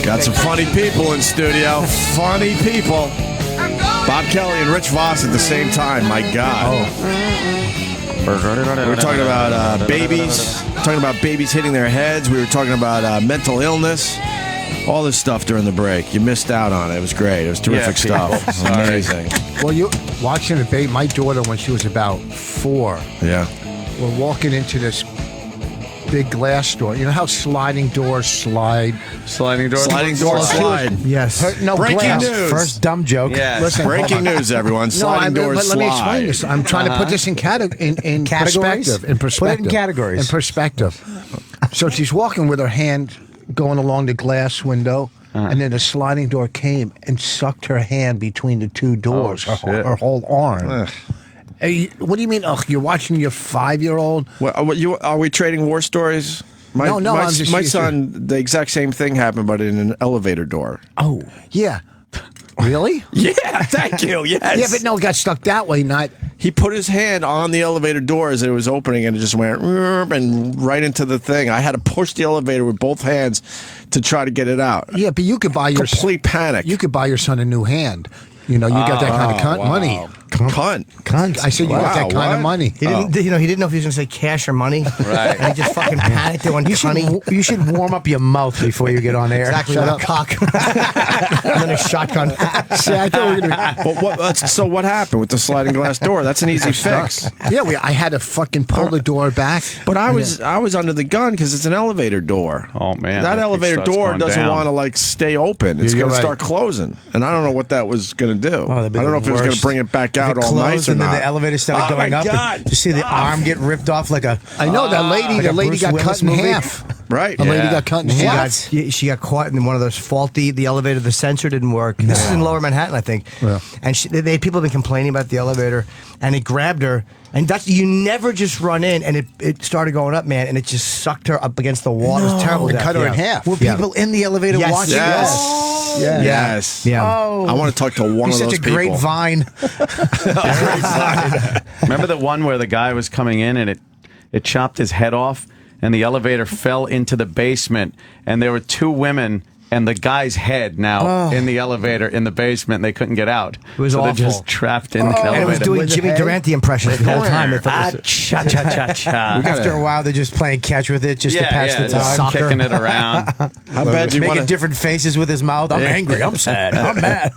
Got some funny people in studio. Funny people. Bob Kelly and Rich Voss at the same time. My God. We were talking about babies hitting their heads. We were talking about mental illness. All this stuff during the break. You missed out on it. It was great. It was terrific stuff. Amazing. Well, you watching the baby. My daughter, when she was about 4, we're walking into this big glass door. You know how sliding doors slide? Sliding door slide. Yes. No, breaking glass. news. First dumb joke. Yes. Listen, Breaking news, everyone. Sliding doors let me slide. explain this. I'm trying to put this in Categories? perspective. In perspective. Put it in categories. In perspective. So she's walking with her hand going along the glass window, and then a sliding door came and sucked her hand between the two doors, her whole arm. Hey, what do you mean? You're watching your 5-year-old? Are we trading war stories? No, my I'm just son, the exact same thing happened, but in an elevator door. Oh, yeah. Really? Yeah, thank you. Yes. Yeah, but no, it got stuck that way, not... He put his hand on the elevator door as it was opening, and it just went and right into the thing. I had to push the elevator with both hands to try to get it out. Yeah, but you could buy your... Complete panic. You could buy your son a new hand. You know, you got that kind of money. Cunt. I said you got that kind of money. He didn't, he didn't know if he was going to say cash or money. Right. And he just fucking panicked and went You should warm up your mouth before you get on air. Exactly. Shut up. Cock. And then a shotgun. See, I thought we were going to... So what happened with the sliding glass door? That's an easy fix. Yeah, I had to fucking pull the door back. But I was under the gun because it's an elevator door. Oh, man. That elevator door doesn't want to, stay open. It's going to start closing. And I don't know what that was going to do. I don't know if it was going to bring it back out all nice or and not. Then the elevator started going up. And you see the arm get ripped off like a... I know, that lady, like the lady Bruce got Willis cut in movie. half. Right. The lady got cut in half. She got caught in one of those faulty, the elevator, the sensor didn't work. This is in Lower Manhattan, I think. Yeah. And people have been complaining about the elevator, and it grabbed her. And you never just run in, and it started going up, man, and it just sucked her up against the wall. It was terrible. It cut her in half. Were people in the elevator watching? Yes. Yes. Yeah. Oh. I want to talk to one of those people. Such a great vine. Remember the one where the guy was coming in and it chopped his head off and the elevator fell into the basement and there were 2 women and the guy's head now in the elevator in the basement. They couldn't get out. It was awful. They're just trapped in the elevator. And it was doing Jimmy Durante impression the whole time. Cha-cha-cha-cha. After a while, they're just playing catch with it just to pass the time. Just kicking it around. How bad do you Making want different faces with his mouth. I'm angry. I'm sad. I'm mad.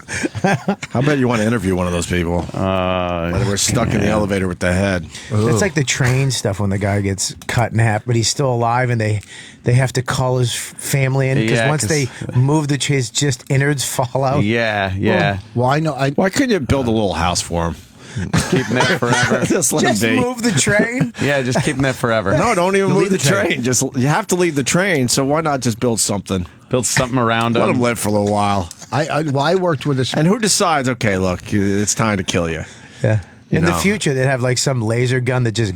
How bad you want to interview one of those people? Where we're stuck in the elevator with the head. It's like the train stuff when the guy gets cut in half, but he's still alive, and they have to call his family in because once they move the chase, just innards fall out. Yeah. Well, I know. Why couldn't you build a little house for him? Keep him there forever. Just let him be. Move the train. Yeah, just keep him there forever. No, don't even move the train. You have to leave the train. So why not just build something? Build something around him. Let him live for a little while. I worked with this. And who decides? Okay, look, it's time to kill you. Yeah. In the future, they'd have like some laser gun that just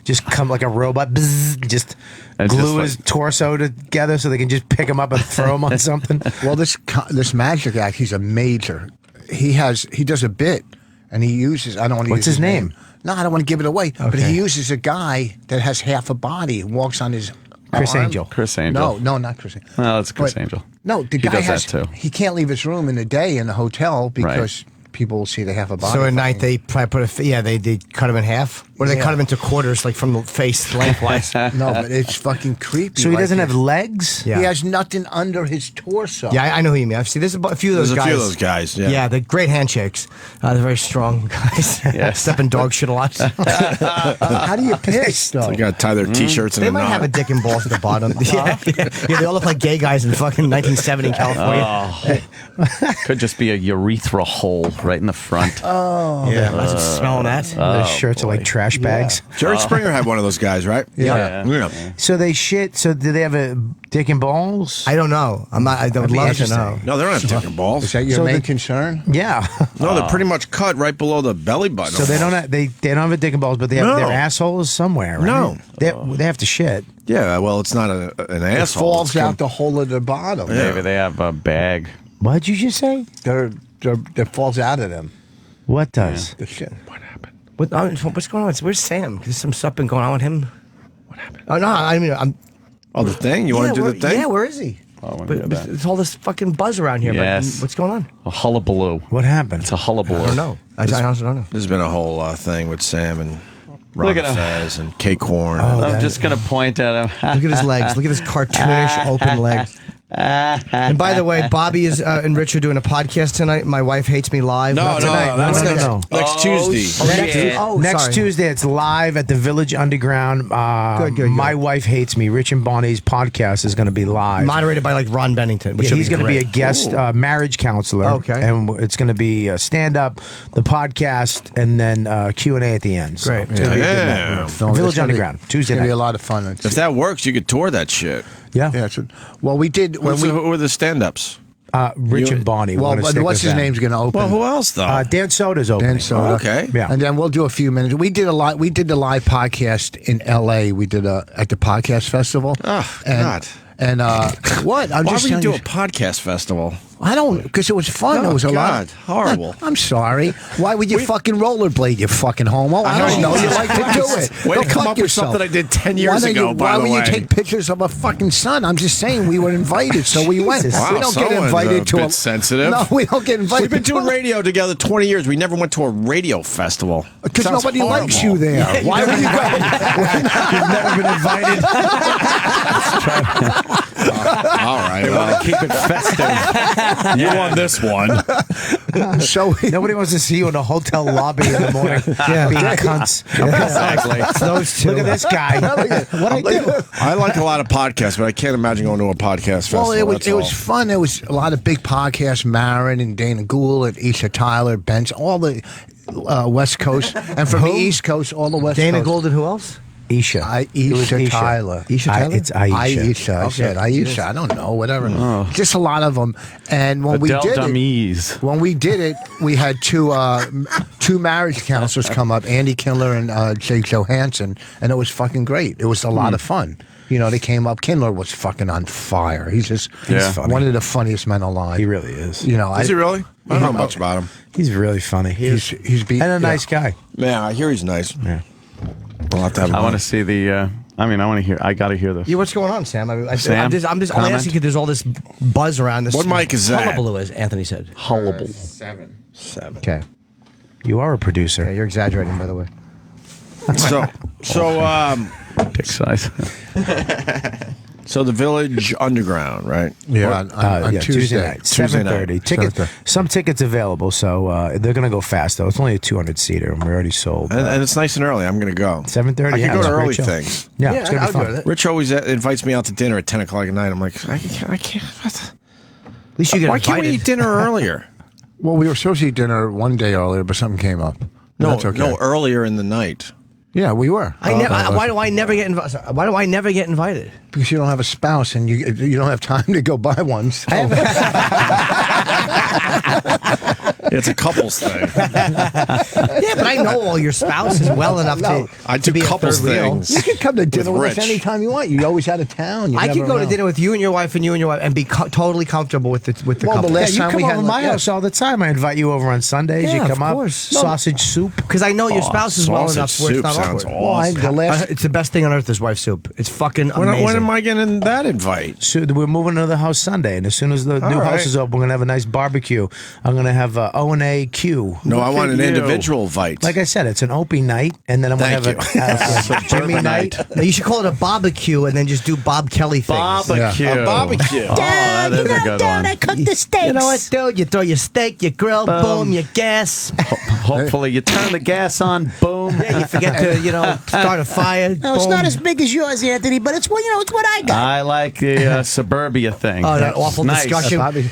just come like a robot, just glue his torso together so they can just pick him up and throw him on something. Well, this magic act, he's a major. He does a bit, and he uses. I don't want to. What's his name? No, I don't want to give it away. Okay. But he uses a guy that has half a body and walks on his. Chris arm. Angel. Chris Angel. No, not Chris Angel. No, it's Chris But, Angel. No, the He guy does has. that too. He can't leave his room in the day in the hotel because people will see they have a body. So at night they probably put they cut him in half, or they cut him into quarters, like from the face lengthwise. No, but it's fucking creepy. So he doesn't have legs? He has nothing under his torso. Yeah, I know who you mean. I've seen there's a few of those guys. There's a few of those guys. Yeah. They're great handshakes. They're very strong guys. Step in dog shit a lot. How do you piss though? So you got to tie their t-shirts in They a might knot. have a dick and balls at the bottom. Yeah, they all look like gay guys in fucking 1970 in California. Could just be a urethra hole right in the front. Yeah, imagine smelling that. Their shirts are like trash bags. Jerry Springer had one of those guys, right? Yeah. So they shit. So do they have a dick and balls? I don't know. I would love to know. No, they don't have dick and balls. Is that your main concern? Yeah. No, they're pretty much cut right below the belly button. So they don't have they don't have a dick and balls, but they have their assholes somewhere. Right? No. They have to shit. Yeah, well, it's not an It asshole. falls out the hole of the bottom. Maybe they have a bag. What'd you just say? That falls out of them. What does? The shit. What happened? What's going on? Where's Sam? There's some stuff been going on with him. What happened? Oh no, I mean, I'm. Oh, the thing? You want to do the thing? Yeah, where is he? I want to But hear that. there's all this fucking buzz around here. Yes. But what's going on? A hullabaloo. What happened? It's a hullabaloo. I don't know. I honestly don't know. There's been a whole thing with Sam and Look Ron at him. Fez and Kate Corn. I'm just going to point at him. Look at his legs. Look at his cartoonish open legs. And by the way, Bobby is and Rich are doing a podcast tonight. My wife hates me live. No, Not tonight. that's No. next Tuesday. Next sorry. Tuesday, it's live at the Village Underground. Good. My wife hates me. Rich and Bonnie's podcast is going to be live. Moderated by like Ron Bennington. Which Yeah, he's going to be a guest marriage counselor. Okay. And it's going to be stand up, the podcast, and then Q&A at the end. So Great. it's gonna be a good Yeah. night. So Village it's gonna be- Underground, Tuesday It's gonna be night. a lot of fun. If that works, you could tour that shit. Yeah. Yeah. Well, we did when we. Who are the stand-ups? Rich and Bonnie. Well, wanna but stick what's with his them. name's going to open? Well, who else though? Dan Soda's opening. Dan Soda. okay. Yeah. And then we'll do a few minutes. We did a lot. We did the live podcast in L.A. We did at the podcast festival. Oh, and, God. And what? I'm Why just would you telling do a podcast festival? I don't, because it was fun. Oh, It was a lot. God, horrible. I'm sorry. Why would you fucking rollerblade, you fucking homo? I don't know. You like to do it. Way Go to come fuck up with yourself. something I did 10 Why years don't ago, you, by why the would way. you take pictures of a fucking sun? I'm just saying we were invited, so we went. Wow, we don't get someone's invited a to bit sensitive. No, we don't get invited. We've been doing radio together 20 years. We never went to a radio festival. because Sounds nobody horrible. likes you there. Why would you go? You've never been invited. All right. Well, Keep it festive. you won this one. So Nobody wants to see you in a hotel lobby in the morning. Being cunts. Exactly. Those two. Look at this guy. What I do? I like a lot of podcasts, but I can't imagine going to a podcast festival. Well, it was that's it was all. fun. There was a lot of big podcasts, Marin and Dana Gould and Isha Tyler, Bench, all the West Coast, and from the East Coast, all the West Dana Coast. Gould and who else? Isha. It was Isha Tyler. Isha Tyler? It's Aisha. Aisha. I said Aisha. I don't know. Whatever. Just a lot of them. And when we Adele did it, Dummies. when we did it, we had two marriage counselors come up, Andy Kindler and Jake Johansson, and it was fucking great. It was a lot of fun. You know, they came up. Kindler was fucking on fire. He's Yeah. one of the funniest men alive. He really is. You know, Is he really? I don't know much about him. He's really funny. He's and a nice guy. Yeah, I hear he's nice. Yeah. We'll have to have him I want on. to see the. I want to hear. I got to hear this. Yeah, what's going on, Sam? I'm just only comment? asking because there's all this buzz around this. What mic is that? Hullabaloo, as Anthony said. Hullable. 7. Okay. You are a producer. Yeah, you're exaggerating, by the way. Big size. So the Village Underground, right? Yeah, on Tuesday night, Tuesday 7:30. night. Tickets, some tickets available, so they're gonna go fast though. It's only a 200 seater, and we're already sold. And it's nice and early. I'm going to go. 7:30. I yeah, can go it's to a great early show. things. Yeah, it's gonna be I'll go fun. to that. Rich always invites me out to dinner at 10 o'clock at night. I'm like, I can't. What? At least you get Why can't we invited. eat dinner earlier? Well, we were supposed to eat dinner one day earlier, but something came up. No, That's okay. no, earlier in the night. Yeah, we were. Why do I never get invited? Why do I never get invited? Because you don't have a spouse and you don't have time to go buy one. So. It's a couples thing. Yeah, but I know all your spouses well enough I to do be a couples third wheel. things. You can come to dinner with us Rich. anytime you want. You're always out of town. You're I never could go to around. dinner with you and your wife and be totally comfortable with the Well, couple. the last You time come we over had to my yeah. house all the time. I invite you over on Sundays. Yeah, you come of up, course. No. sausage soup. Because I know your spouse is well sausage enough where it's soup not sounds awkward. awesome. Well, the last It's the best thing on earth is wife soup. It's fucking amazing. When am I getting that invite? So we're moving to the house Sunday, and as soon as the new right. house is open, we're gonna have a nice barbecue. I'm gonna have O&A Q. No, I want an you. individual invite. Like I said, it's an Opie night, and then I'm gonna Thank have a Jimmy night. Now, you should call it a barbecue and then just do Bob Kelly things. Barbecue. A barbecue. Oh, that is a good one. cook the steaks. You know what, dude? You throw your steak, you grill, boom, you gas. Hopefully, you turn the gas on. Boom. Yeah, you forget to, start a fire. No, it's not as big as yours, Anthony, but it's it's what I got. I like the suburbia thing. Oh, that awful Nice. discussion.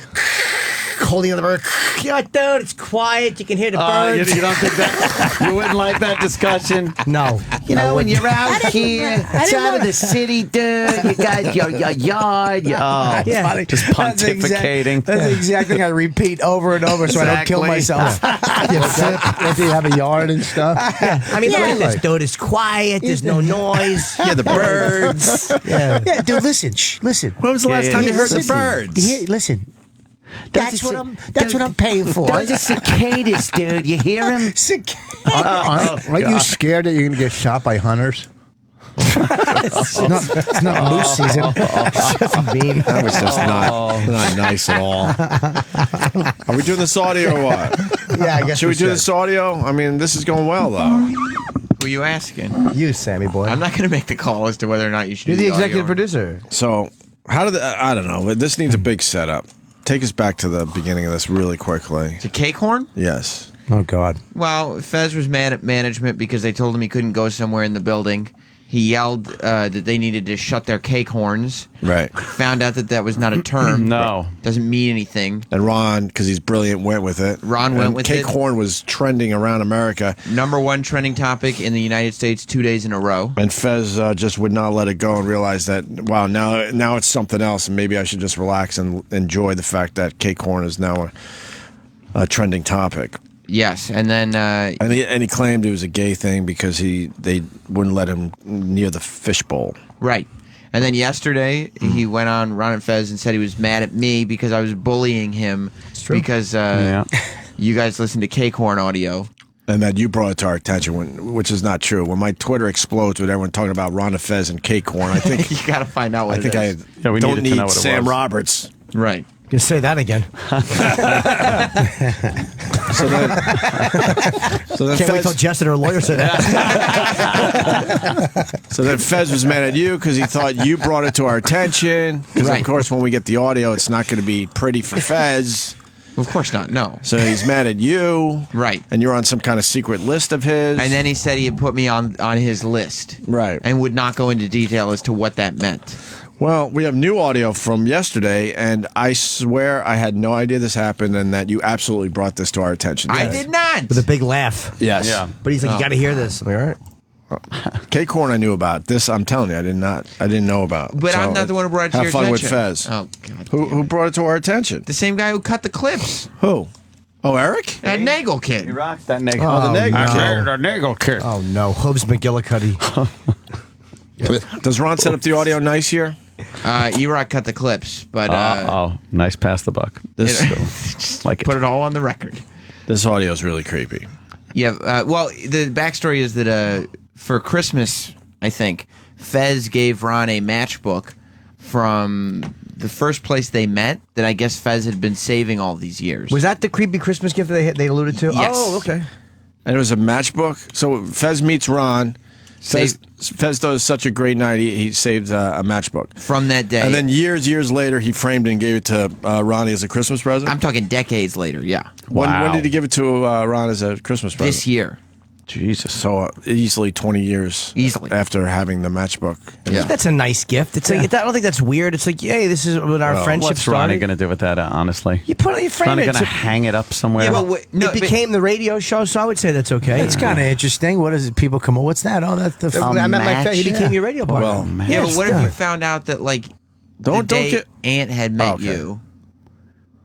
Holding on the bird. Yeah, dude, it's quiet. You can hear the birds. You don't think that? You wouldn't like that discussion? No. You know, when you're out here, it's out of the city, dude. You got your yard. Yeah. Just pontificating. That's the exact thing I repeat over and over, so I don't kill Exactly. myself. Don't you have a yard and stuff? I mean, look at this, dude. It's quiet. There's no noise. Yeah, the birds. Yeah, dude, listen, listen. When was the last time you heard the birds? Listen. That's what I'm paying for. Those are cicadas, dude. You hear him? Aren't you scared that you're going to get shot by hunters? It's not moose season. It's just mean. That was just not nice at all. Are we doing this audio or what? Yeah, I guess Should we do this audio? I mean, this is going well, though. Who are you asking? You, Sammy boy. I'm not going to make the call as to whether or not you should. You're do the audio executive or- producer. So, how did I don't know. This needs a big setup. Take us back to the beginning of this really quickly. To Cake Horn? Yes. Oh God. Well, Fez was mad at management because they told him he couldn't go somewhere in the building. He yelled that they needed to shut their cake horns. Right. Found out that was not a term. No. Doesn't mean anything. And Ron, because he's brilliant, went with it. Ron went And with Cake it. Horn was trending around America. #1 trending topic in the United States 2 days in a row. And Fez just would not let it go and realize that, wow, now it's something else, and maybe I should just relax and enjoy the fact that Cake Horn is now a trending topic. Yes, and then And he claimed it was a gay thing because they wouldn't let him near the fishbowl. right. And then yesterday he went on Ron and Fez and said he was mad at me because I was bullying him because you guys listened to Cake Horn audio. And that you brought it to our attention, which is not true. When my Twitter explodes with everyone talking about Ron and Fez and Cake Horn, I think You got to find out what I think it I is. Yeah, we don't needed to know need what it Sam was. Roberts. Right. You can say that again. So then Can't wait till Jess and her lawyer said that. So then Fez was mad at you because he thought you brought it to our attention. Because, Right. of course, when we get the audio, it's not going to be pretty for Fez. Of course not. No. So he's mad at you. Right. And you're on some kind of secret list of his. And then he said he had put me on his list. Right. And would not go into detail as to what that meant. Well, we have new audio from yesterday, and I swear I had no idea this happened and that you absolutely brought this to our attention. I did not. With a big laugh. Yes. Yeah. But he's like, you got to hear this. I'm like, all right. Cake Horn I knew about. This I'm telling you, I didn't know about. But So, I'm not the one who brought it to have your fun attention. with Fez. Oh, God. Who brought it to our attention? The same guy who cut the clips. Who? Oh, Eric? That Nagel kid. He rocked that nigga. Oh, the nigga. The nigga kid. Oh, no. Hobbs McGillicuddy. Does Ron set up the audio nice here? E-Rock cut the clips, but Nice pass the buck. This just Like it. put it all on the record. this audio is really creepy. Yeah. Well, the backstory is that for Christmas, I think Fez gave Ron a matchbook from the first place they met that I guess Fez had been saving all these years. Was that the creepy Christmas gift that they alluded to? Yes. Oh, okay. And it was a matchbook. So Fez meets Ron. Fez does such a great night. He saved a matchbook from that day? and then years later, he framed it and gave it to Ronnie as a Christmas present. I'm talking decades later. Yeah. When did he give it to Ron as a Christmas present? This year. Jesus. So easily 20 years Easily. after having the matchbook. Yeah. That's a nice gift. It's like, I don't think that's weird. It's like, hey, this is when our friendship What's Ronnie started. going to do with that, honestly? You put it, you frame Ronnie it. going to It's a- hang it up somewhere? Yeah, but no, it became the radio show, so I would say that's okay. It's kind of interesting. What is it? People come, what's that? Oh, that's the. I met my friend. He became your radio partner. Well, yeah, but what if you found out that like Don't the day get- Ant had met okay. you?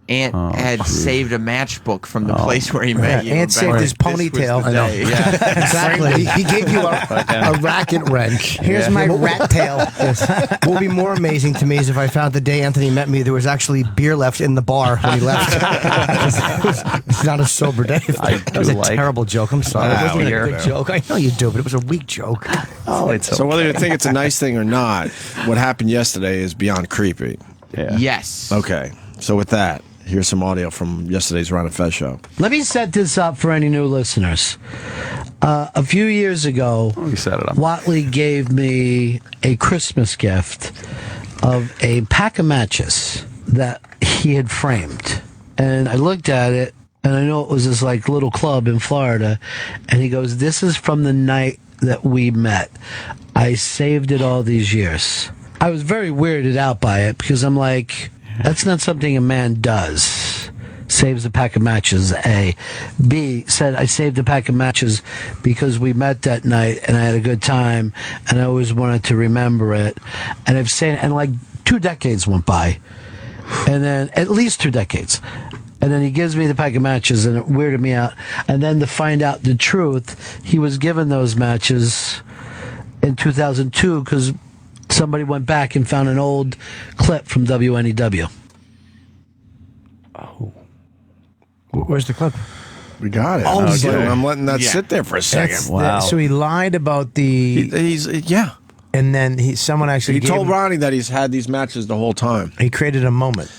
Ant had saved a matchbook from the place where he met you. Ant and saved back- his this was ponytail. the I know. day. Yeah. Exactly. He gave you a racket wrench. Here's my rat tail. What would be more amazing to me is if I found the day Anthony met me, there was actually beer left in the bar when he left. It's not a sober day. That was a terrible joke. I'm sorry. It wasn't a weird. good joke. I know you do, but it was a weak joke. Oh, it's So whether you think it's a nice thing or not, what happened yesterday is beyond creepy. yeah. Yes. Okay. So with that, here's some audio from yesterday's Ron and Fez show. Let me set this up for any new listeners. A few years ago, You set it up. Watley gave me a Christmas gift of a pack of matches that he had framed. And I looked at it, and I know it was this like little club in Florida. And he goes, "This is from the night that we met. I saved it all these years." I was very weirded out by it because I'm like, that's not something a man does. Saves a pack of matches, A. B, said, I saved a pack of matches because we met that night and I had a good time and I always wanted to remember it. And I've said, and like 2 decades went by. And then, at least 2 decades. And then he gives me the pack of matches and it weirded me out. And then to find out the truth, he was given those matches in 2002 because somebody went back and found an old clip from WNEW. Where's the clip? We got it. Okay. I'm letting that sit there for a second. Wow. So he lied about the. He's yeah. and then someone actually He told Ronnie that he's had these matches the whole time. He created a moment.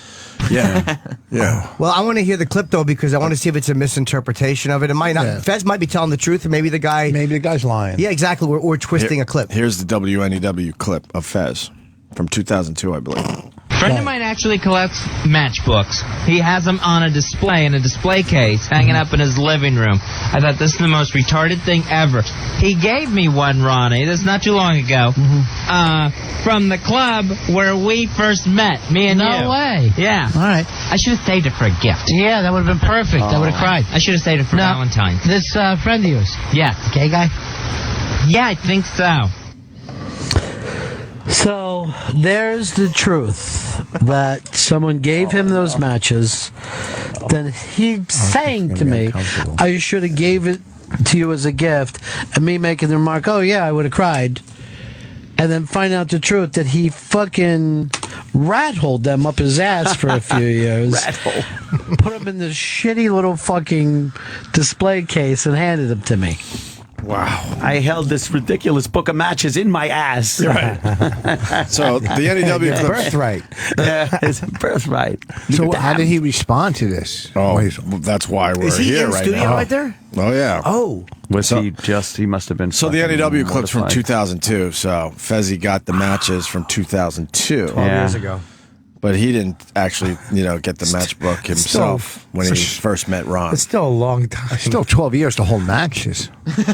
Yeah. Yeah. Well, I want to hear the clip though because I want to see if it's a misinterpretation of it. It might not. Yeah. Fez might be telling the truth, or maybe the guy's lying. Yeah, exactly. We're twisting a clip. Here's the WNEW clip of Fez from 2002, I believe. A friend of mine actually collects matchbooks. He has them on a display in a display case hanging up in his living room. I thought this is the most retarded thing ever. He gave me one, Ronnie, this is not too long ago, from the club where we first met, me and you. No way. Yeah. All right. I should have saved it for a gift. Yeah, that would have been perfect. I would have cried. I should have saved it for Valentine's. This friend of yours, Yes. gay guy. Yeah, I think so. So there's the truth that someone gave him those matches. Then he's saying to me, I should have gave it to you as a gift, and me making the remark, oh yeah, I would have cried. And then find out the truth that he fucking rat-holed them up his ass for a few years. Rat-hole. Put them in this shitty little fucking display case and handed them to me. Wow. I held this ridiculous book of matches in my ass. Right. So the NEW clip. Birthright. Yeah, it's a birthright. So how did he respond to this? Oh, that's why we're Is he here in right studio now. right there? Oh, yeah. Oh. He must have been. So the NEW clip's from mortified. 2002. So Fezzi got the matches from 2002. 12 years ago. But he didn't actually, get the matchbook himself when he first met Ron. It's still a long time. Still 12 years to hold matches.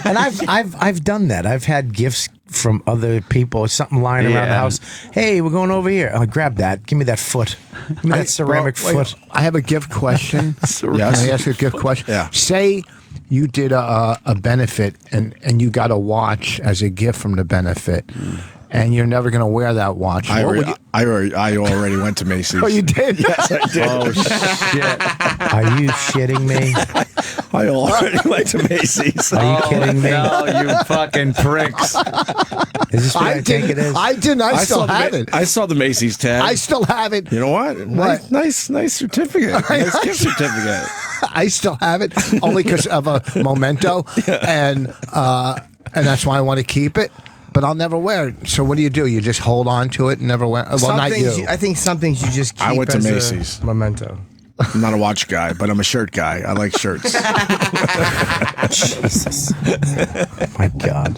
And I've done that. I've had gifts from other people, something lying around the house. Hey, we're going over here. Oh, grab that. Give me that foot. Give me that ceramic foot. I have a gift question. Yes. Can I ask you a gift question? Yeah. Say you did a benefit and you got a watch as a gift from the benefit. And you're never going to wear that watch. I already went to Macy's. Oh, you did? Yes, I did. Oh, shit. Are you shitting me? I already went to Macy's. Are you kidding me? No, you fucking pricks. Is this what I think it is? I didn't. I still have it. I saw the Macy's tag. I still have it. You know what? What? Nice certificate. Nice gift certificate. I still have it only because of a memento, and that's why I want to keep it. But I'll never wear it. So what do? You just hold on to it and never wear it? Well, not you. I think some things you just keep I went to as a Macy's. Memento. I'm not a watch guy, but I'm a shirt guy. I like shirts. Jesus. My God.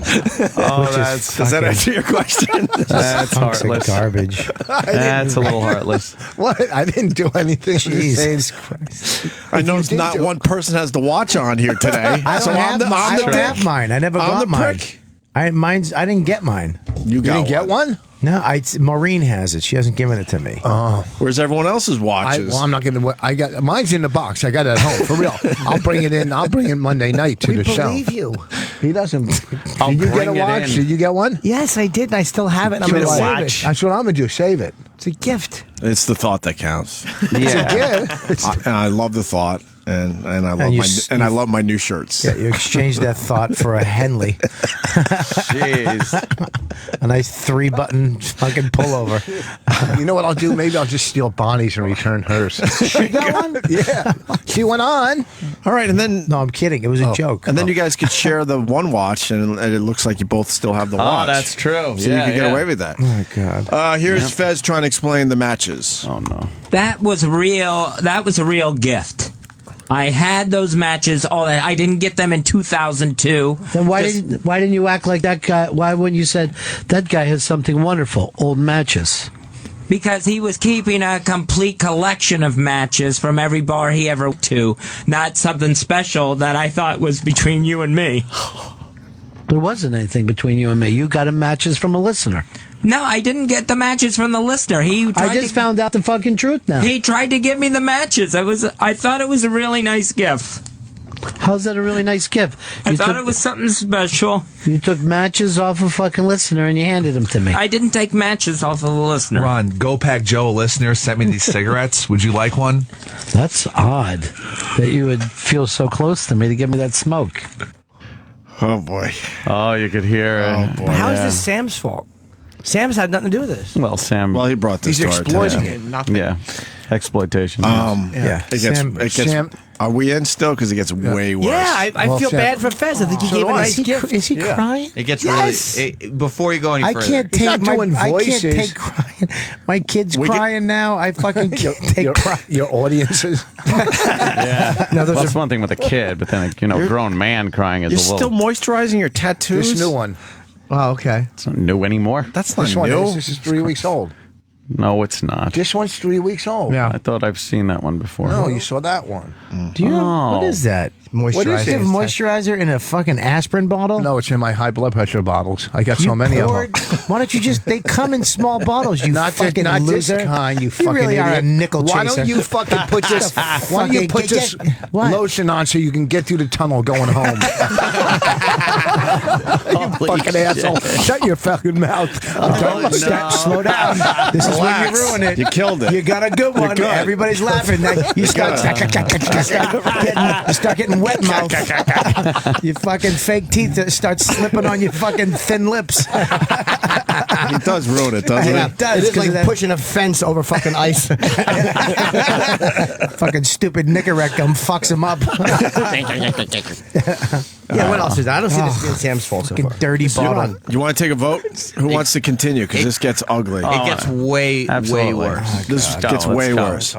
Oh, Does that answer your question? That's Hunks of heartless. garbage. That's a little heartless. What? I didn't do anything. Jesus Christ. I know did not do one person has the watch on here today. I don't have mine. I never I'm got the mine. prick. I didn't get mine. You didn't get one? No, Maureen has it. She hasn't given it to me. Where's everyone else's watches? I'm not going to. I got mine's in the box. I got it at home for real. I'll bring it in. I'll bring it Monday night to the show. Believe you. He doesn't. I'll Did you get bring a it watch? in. Did you get one? Yes, I did, and I still have it. I'm Give me going to the save watch. it. That's what I'm going to do. Save it. It's a gift. It's the thought that counts. Yeah. Yeah. And I love the thought, and I love I love my new shirts. Yeah, you exchanged that thought for a Henley. Jeez. A nice 3-button fucking pullover. You know what I'll do? Maybe I'll just steal Bonnie's and return hers. She got one? Yeah. She went on. All right, and then No, I'm kidding. It was a joke. and then you guys could share the one watch, and it looks like you both still have the watch. Oh, that's true. So you can get away with that. Oh, my God. Here's Fez trying to explain the matches. Oh, no. That was a real gift. I had those matches. All that. I didn't get them in 2002. Then why didn't you act like that guy? Why wouldn't you said that guy has something wonderful, old matches? Because he was keeping a complete collection of matches from every bar he ever went to, not something special that I thought was between you and me. There wasn't anything between you and me. You got him matches from a listener. No, I didn't get the matches from the listener. I just found out the fucking truth now. He tried to give me the matches. I thought it was a really nice gift. How's that a really nice gift? I thought it was something special. You took matches off a fucking listener and you handed them to me. I didn't take matches off of the listener. Ron, Go Pack Joe, a listener, sent me these cigarettes. Would you like one? That's odd that you would feel so close to me to give me that smoke. Oh boy. Oh, you could hear it. Oh boy. But how is this Sam's fault? Sam's had nothing to do with this. Well, Sam. Well, he brought this He's to our exploiting attention. it. Nothing. Yeah. Exploitation. Yeah. It gets. Sam- It gets. Sam, Are we in still? Because it gets way worse. Yeah, I Well, feel Sam- bad for Fez. I think he gave a nice gift. Is he crying? It gets Yes. really. Before you go any I further, can't He's not take doing I can't voices. take crying. My kid's We crying now. I fucking can't take crying. Your audiences. Yeah. No, those That's are- one thing with a kid, but then a grown man crying is You're a little. still moisturizing your tattoos? This new one. Oh, okay. It's not new anymore. That's not This one new. is. This is 3 weeks old. No, it's not. This one's 3 weeks old. Yeah. I thought I've seen that one before. No, you saw that one. Do you know what is that? Moisturizer. You have moisturizer in a fucking aspirin bottle? No, it's in my high blood pressure bottles. I got so many of them. Why don't you just? They come in small bottles. You Not fucking not loser. this kind, you fucking You really are a idiot. nickel chaser. Why don't you fucking put this? Why don't you put this What? lotion on so you can get through the tunnel going home? You fucking asshole! Shut your fucking mouth. Slow down. This is when you ruin it. You killed it. You got a good one. good. Everybody's laughing. Now you start getting wet mouth. Your fucking fake teeth start slipping on your fucking thin lips. He does ruin it, doesn't Yeah, he? it does. It is 'cause like of that pushing a fence over fucking ice. fucking stupid Nicorette gum fucks him up. Yeah, what else is that? I don't see this being Sam's fault so Fucking far. dirty bottle. You want to take a vote? Who wants to continue? Because this gets ugly. it gets way Absolutely. worse. This Go, gets let's way go. worse.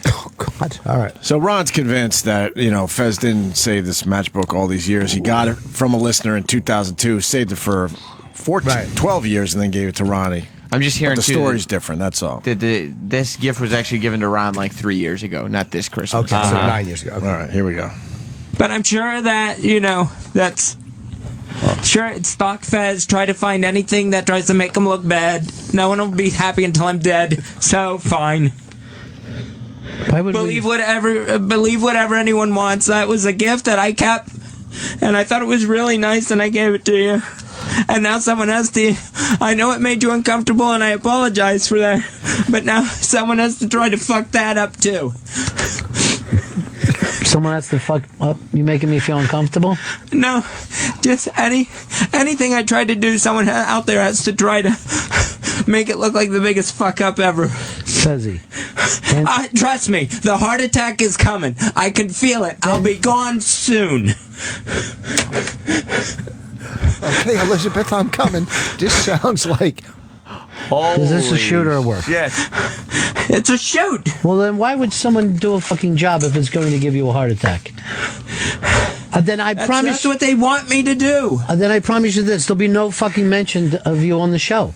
Oh God! All right. So Ron's convinced that, Fez didn't save this matchbook all these years. He got it from a listener in 2002, saved it for 12 years, and then gave it to Ronnie. I'm just But hearing the too story's different, that's all. this gift was actually given to Ron like 3 years ago, not this Christmas. Okay, so 9 years ago. All right, here we go. But I'm sure that, that's. Sure, it's stock Fez. Try to find anything that tries to make him look bad. No one will be happy until I'm dead. So, fine. Why would Believe whatever anyone wants. That was a gift that I kept, and I thought it was really nice, and I gave it to you. And now someone has to. I know it made you uncomfortable, and I apologize for that. But now someone has to try to fuck that up too. someone has to fuck up? You making me feel uncomfortable? No, just anything I tried to do, someone out there has to try to make it look like the biggest fuck up ever. Says he. Trust me, the heart attack is coming. I can feel it. I'll be gone soon. Okay, Elizabeth, I'm coming. This sounds like. Is this a shoot or a work? Yes. It's a shoot. Well, then why would someone do a fucking job if it's going to give you a heart attack? Then I promise. That's what they want me to do. Then I promise you this: there'll be no fucking mention of you on the show.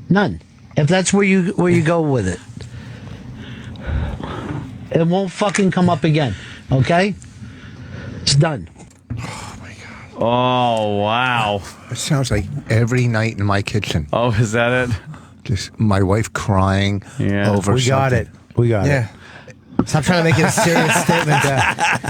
None. If that's where you go with it, it won't fucking come up again. Okay? It's done. Oh, wow. It sounds like every night in my kitchen. Oh, is that it? Just my wife crying over We got something. it. We got it. Stop trying to make it a serious statement.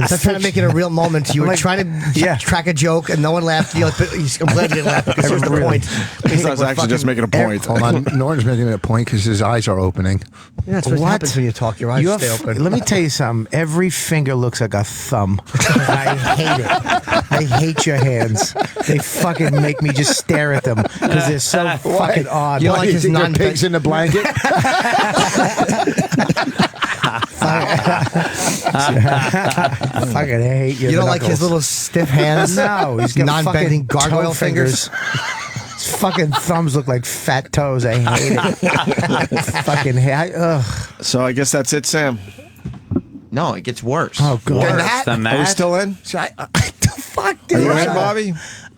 Stop trying to make it a real moment. You were trying to crack a joke and no one laughed. I'm glad you didn't laugh because it was the point. He's not actually just making a point. Hold on, Norton's making a point because his eyes are opening. Yeah, that's what happens when you talk. Your eyes You stay open. Let me tell you something. Every finger looks like a thumb. I hate it. I hate your hands. They fucking make me just stare at them because they're so fucking odd. You like his pigs in the blanket? Fucking hate your You don't like his knuckles. little stiff hands? No, he's got non-bending fucking gargoyle toe fingers. His fucking thumbs look like fat toes. I hate it. Fucking hate. Ugh. So I guess that's it, Sam. No, it gets worse. Oh god. Worse than Are we that? still in? The fuck, Are dude? you in, Bobby?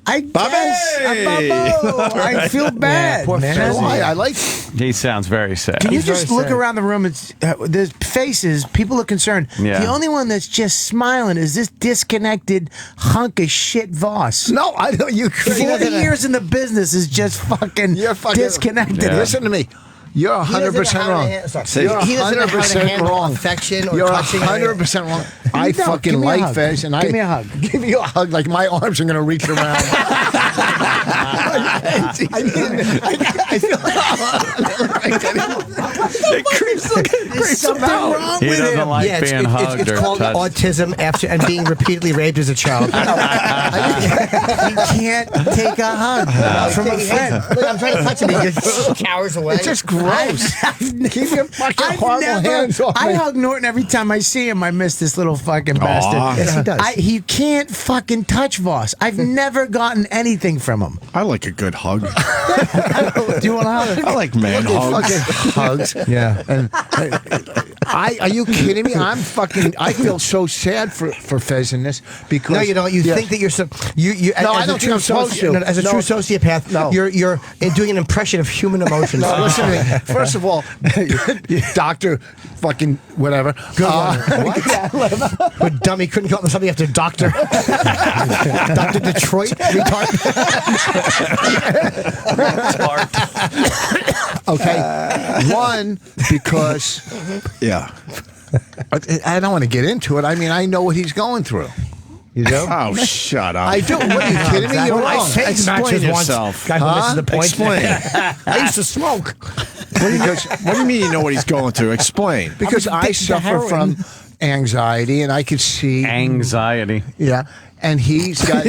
I guess. I feel bad, Poor man. Fez. Why? I like. He sounds very sad. Can you He's just very look sad. around the room? It's there's faces. People are concerned. Yeah. The only one that's just smiling is this disconnected hunk of shit Voss. No, I don't. You 40 years in the business is just fucking, You're fucking disconnected. Yeah. Listen to me. You're 100% wrong. You're He doesn't know how to 100% handle wrong. affection or You're touching. 100% wrong. I No, fucking give me a like hug. Fez, and Give me a hug. Give me a hug. Like my arms are gonna reach around. I feel there's something wrong He with doesn't him. like Yeah, being hugged it's or called touched. autism and being repeatedly raped as a child. He can't take a hug from a friend. Look, I'm trying to touch him. He just cowers away. It's just gross. Keep your fucking horrible hands off I me. hug Norton every time I see him. I miss this little fucking bastard. Yes, he does. He can't fucking touch Voss. I've never gotten anything from him. I like a good hug. Do you want to hug? I like man hugs. Fucking hugs. Yeah. And are you kidding me? I feel so sad for Fez in this because No, you don't. You think that you're so you. No, as I a don't true think I'm supposed to. As a No. true sociopath, No. you're doing an impression of human emotions. No, listen to me. First of all, Doctor fucking whatever. Good one. But dummy couldn't come up with something after Doctor. Doctor Detroit, retard. Okay. One, because Yeah. I don't want to get into it. I mean, I know what he's going through. You do? Oh, shut up. I do. What are you kidding me? You're Well, I wrong. saved Explain matches once. yourself. Guy who misses the point. Explain. I used to smoke. What do you mean you know what he's going through? Explain. Because I suffer from anxiety, and I could see Anxiety. Yeah. And he's got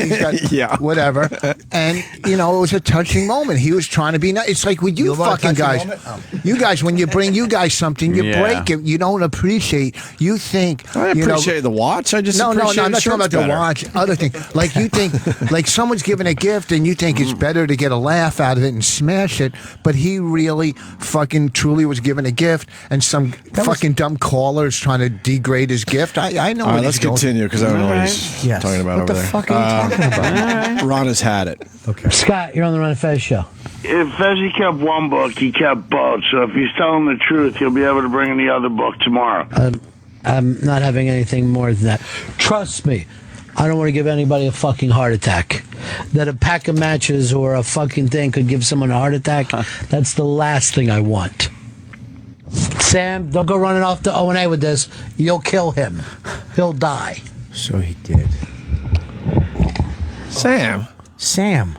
Yeah. whatever. And, you know, it was a touching moment. He was trying to be nice. It's like with you want a fucking touching guys. moment? You guys, when you bring you guys something, you Yeah. break it. You don't appreciate. You think. I you know, appreciate the watch. I just no, appreciate I'm not talking about the better. watch. Other thing, like you think, like someone's giving a gift, and you think it's better to get a laugh out of it and smash it. But he really, fucking, truly was given a gift, and some fucking dumb caller is trying to degrade his gift. I know. All what right, let's he's going continue because I don't know what he's Yes. talking about What over the there. fuck are you talking about? Ron has had it. Scott, you're on the Run of Fez show. If Fezzi kept one book, he kept both. So if he's telling the truth, he'll be able to bring in the other book tomorrow. I'm not having anything more than that. Trust me, I don't want to give anybody a fucking heart attack. That a pack of matches or a fucking thing could give someone a heart attack, that's the last thing I want. Sam, don't go running off to O&A with this. You'll kill him. He'll die. So he did. Sam. Sam.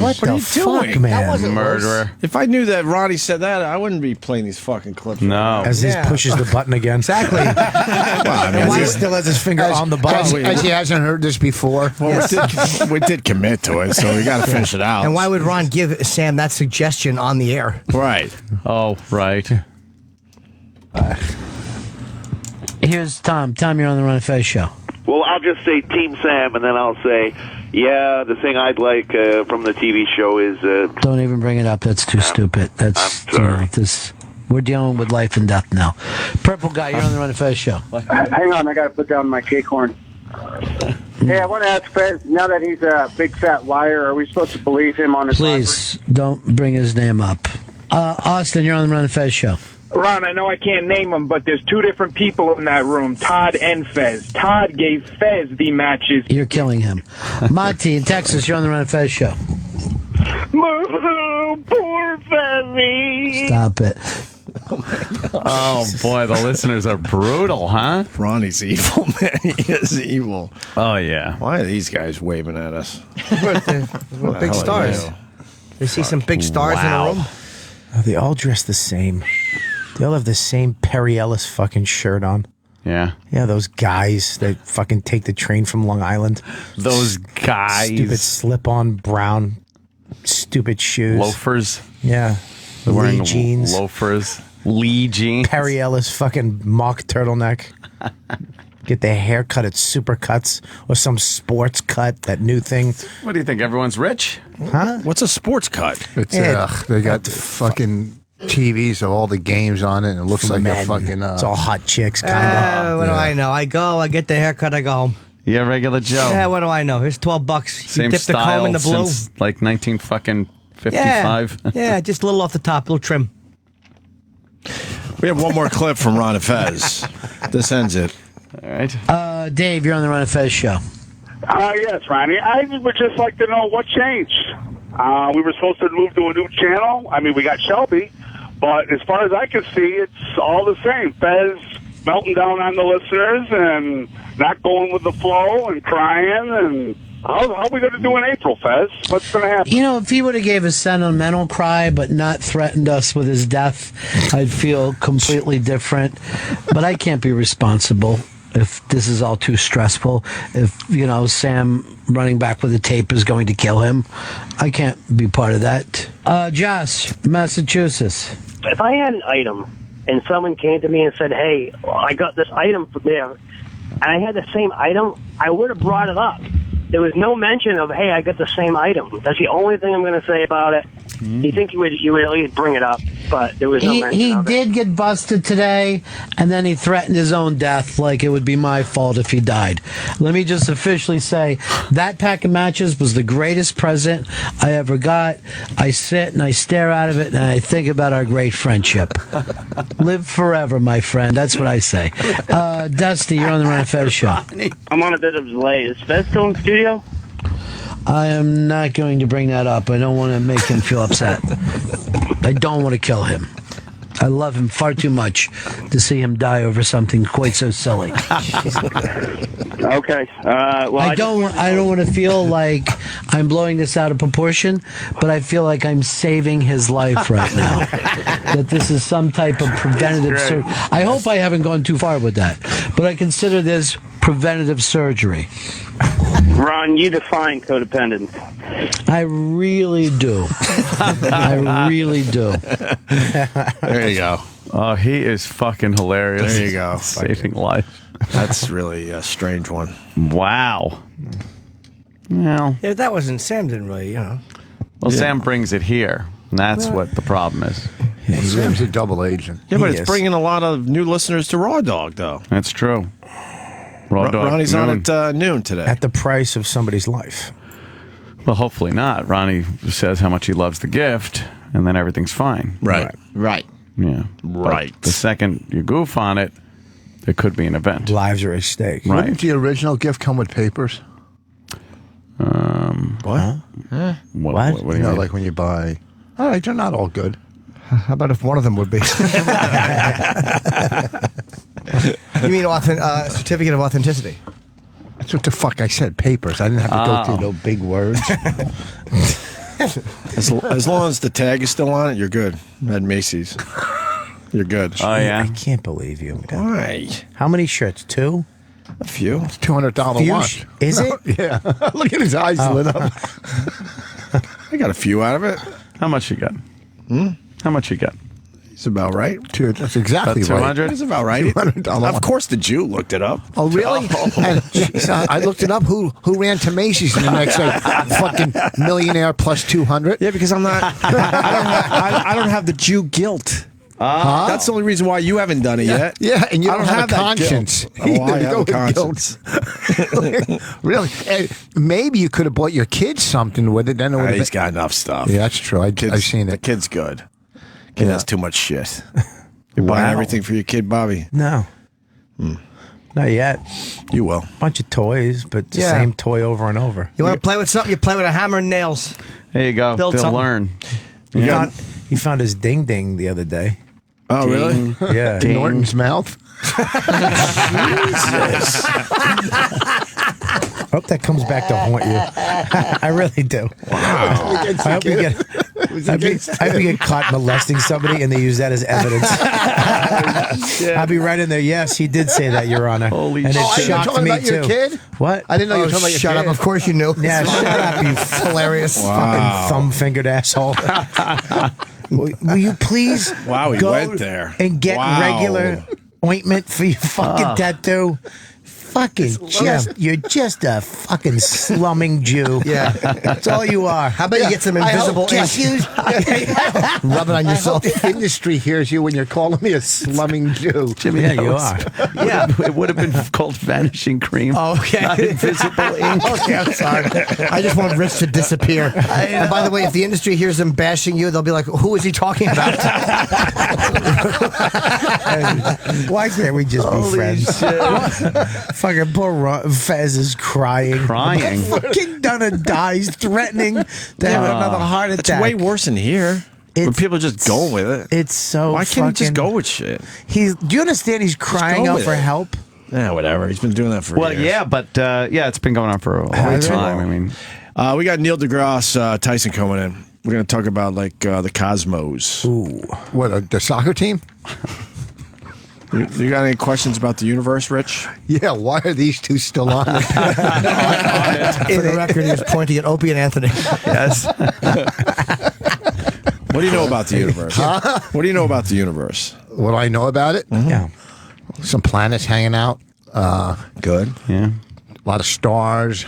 What What are the you fuck, doing? man? Murderer. If I knew that Ronnie said that, I wouldn't be playing these fucking clips. No. As he pushes the button again. Exactly. As he still has his finger on the button. As he hasn't heard this before. Well, we did commit to it, so we got to finish it out. And why would Ron give Sam that suggestion on the air? Right. Oh, right. Here's Tom. Tom, you're on the Run of Fez show. Well, I'll just say Team Sam, and then I'll say, yeah, the thing I'd like from the TV show is... Don't even bring it up. That's too stupid. That's I'm sorry. We're dealing with life and death now. Purple guy, you're on the Run of Fez show. Hang on, I got to put down my cake horn. Hey, I want to ask Fez, now that he's a big fat liar, are we supposed to believe him on his Please don't bring his name up. Austin, you're on the Run of Fez show. Ron, I know I can't name them, but there's two different people in that room, Todd and Fez. Todd gave Fez the matches. You're killing him. Monty in Texas, you're on the Run of Fez show. Poor Fezzy. Stop it. Oh, boy, the listeners are brutal, huh? Ronnie's evil, man. He is evil. Oh, yeah. Why are these guys waving at us? We're big stars. They see some big stars in the room. Oh, they all dress the same. They all have the same Perry Ellis fucking shirt on. Yeah. Yeah, those guys that fucking take the train from Long Island. Those guys. Stupid slip-on brown, stupid shoes. Loafers. Yeah. They're wearing Lee jeans. Loafers. Lee jeans. Perry Ellis fucking mock turtleneck. Get their hair cut at Supercuts or some sports cut, that new thing. What do you think? Everyone's rich? Huh? What's a sports cut? It's they got the fucking TVs of all the games on it, and it looks like a fucking. It's all hot chicks, kind of. What do I know? I go, I get the haircut, I go home. Yeah, regular Joe. Yeah, what do I know? Here's $12. You Same dip the comb style in the blue. since like 1955. Yeah, just a little off the top, a little trim. We have one more clip from Ron and Fez. This ends it. All right. Dave, you're on the Run of Fez show. Yes, Ronnie. I would just like to know what changed. We were supposed to move to a new channel. I mean, we got Shelby, but as far as I can see, it's all the same. Fez melting down on the listeners and not going with the flow and crying and How are we going to do in April, Fez? What's going to happen? You know, if he would have gave a sentimental cry but not threatened us with his death, I'd feel completely different. But I can't be responsible if this is all too stressful. If, you know, Sam running back with a tape is going to kill him, I can't be part of that. Josh, Massachusetts. If I had an item and someone came to me and said, hey, I got this item from there, and I had the same item, I would have brought it up. There was no mention of, hey, I got the same item. That's the only thing I'm going to say about it. You think you would at least bring it up, but there was no mention He of it. did get busted today, and then he threatened his own death like it would be my fault if he died. Let me just officially say that pack of matches was the greatest present I ever got. I sit and I stare out of it, and I think about our great friendship. Live forever, my friend. That's what I say. Dusty, you're on the Ron and Fez show. I'm on a bit of delay. Is Fez still in the studio? I am not going to bring that up. I don't want to make him feel upset. I don't want to kill him. I love him far too much to see him die over something quite so silly. Okay. Well, I don't want to feel like I'm blowing this out of proportion, but I feel like I'm saving his life right now. That this is some type of preventative surgery. I hope I haven't gone too far with that, but I consider this preventative surgery. Ron, you define codependence. I really do. I really do. There you go. Oh, he is fucking hilarious. There you go. Saving life. That's really a strange one. Wow. Well, Yeah, that wasn't Sam. Didn't really, you know. well, Sam brings it here. And that's what the problem is. Sam's a double agent. Yeah, but it's bringing a lot of new listeners to Raw Dog, though. That's true. Raw Dog Ronnie's noon. on at noon today. At the price of somebody's life. Well, hopefully not. Ronnie says how much he loves the gift, and then everything's fine. Right. Right. Yeah. Right. But the second you goof on it, it could be an event. Lives are at stake. Right. Wouldn't the original gift come with papers? What? What do You you know, mean? like when you buy. All right, they're not all good. How about if one of them would be? You mean certificate of authenticity? That's what the fuck I said. Papers. I didn't have to go through no big words. As long as the tag is still on it, you're good. At Macy's. You're good. Oh, yeah? I can't believe you. Why? How many shirts? 2? A few. It's $200 watch. Is it? Yeah. Look at his eyes lit up. I got a few out of it. How much you got? How much you got? It's about right. That's exactly About right. 200? It's about right. $200 Of course, the Jew looked it up. Oh, really? And, geez, I looked it up. Who ran to Macy's in the next fucking millionaire plus 200? Yeah, because I'm not. I don't have the Jew guilt. That's the only reason why you haven't done it yet. Yeah, and you don't have a that conscience. guilt. Oh, I have a conscience. Really? Maybe you could have bought your kids something with it. Then it would have He's been. got enough stuff. Yeah, that's true. I've seen The it. kid's good. Kid has too much shit. You're buying everything for your kid, Bobby? No. Not yet. You will. Bunch of toys, but the Yeah. same toy over and over. You want to play with something? You play with a hammer and nails. There you go. Build They'll something. learn. He found his ding ding the other day. Oh, really? Yeah. In Norton's mouth. Jesus. I hope that comes back to haunt you. I really do. Wow. I hope you get. I hope you get caught molesting somebody and they use that as evidence. I'll be right in there. Yes, he did say that, Your Honor. Holy and shit. it You're shocked talking me about too. your kid? What? I didn't know you were talking about your Shut kid. up. Of course you knew. Yeah, shut up, you Hilarious. fucking thumb-fingered asshole. Will you please Wow, he go went there. and get Wow. regular ointment for your fucking tattoo? You're just a fucking slumming Jew. Yeah. That's all you are. How about you get some invisible ink? Rub it on yourself. The industry hears you when you're calling me a slumming Jew. Jimmy, Yeah, that you was- are. Yeah. It would have been called vanishing cream. Oh, okay. Not invisible ink. Okay, I'm sorry. I just want Rich to disappear. And by the way, if the industry hears them bashing you, they'll be like, who is he talking about? Why can't we just be friends? Fucking poor Fez is crying. Crying? Fucking Donna dies, threatening to have another heart It's attack. way worse in here. When people just go with it. It's so Why can't he just fucking- go with shit? Do you understand he's crying go out with for it. help? Yeah, whatever. He's been doing that for years. yeah, but it's been going on for a long time. I mean, we got Neil deGrasse Tyson coming in. We're going to talk about the Cosmos. Ooh, what the soccer team? You got any questions about the universe, Rich? Yeah, why are these two still on? For the record, he was pointing at Opie and Anthony. Yes. What do you know about the universe? What do you know about the universe? What do I know about it? Mm-hmm. Yeah, some planets hanging out. Good. Yeah. A lot of stars,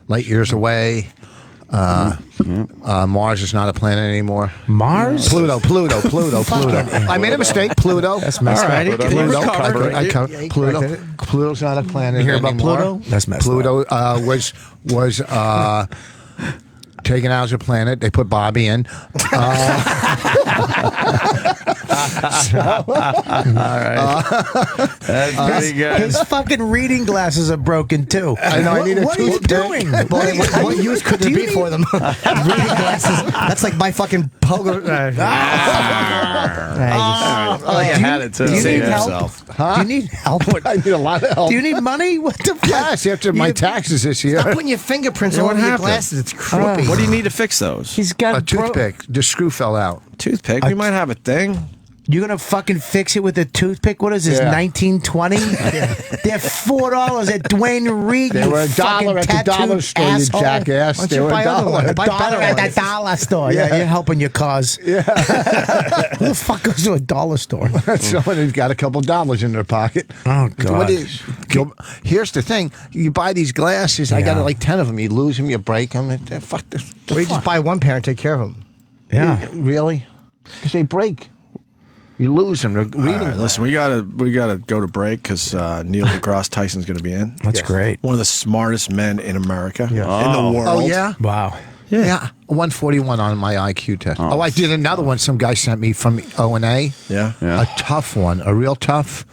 light years away. Mars is not a planet anymore. Mars? Pluto. I made a mistake. Pluto. That's messed up. Pluto's not a planet. You hear about anymore. Pluto? That's messed Pluto up. was taken out as a planet. They put Bobby in. All right. That's pretty good. His fucking reading glasses are broken too. I know. I need a What are you doing? What use could there be for them? Reading glasses. That's like my fucking pogo. You had it too. Do you Save need help? yourself. Do you need help? I need a lot of help. Do you need money? What the fuck? Yes, after my taxes this year. Stop putting your fingerprints all what over your happened? glasses. It's creepy. What do you need to fix those? He's got A toothpick. The screw fell out. Toothpick? We might have a thing. You're gonna fucking fix it with a toothpick? What is this? Yeah. 1920? They're $4 at Dwayne Reed. They you were a fucking dollar at the tattooed dollar store, you asshole. jackass. Why don't They you were a buy other dollar. ones? Buy Dollar better at ones. the dollar store. Yeah, you're helping your cause. Yeah. Who the fuck goes to a dollar store? Someone who's got a couple dollars in their pocket. Oh, God. What is, here's the thing. You buy these glasses. I got like 10 of them. You lose them, you break them. Fuck this. Or you just buy one pair and take care of them. Yeah. Really? Because they break. You lose them. They're reading. All right, listen, we gotta go to break because Neil deGrasse Tyson's going to be in. That's great. One of the smartest men in America, in the world. Oh, yeah? Wow. Yeah. 141 on my IQ test. Oh, I did another one some guy sent me from O&A. Yeah. A tough one. A real tough.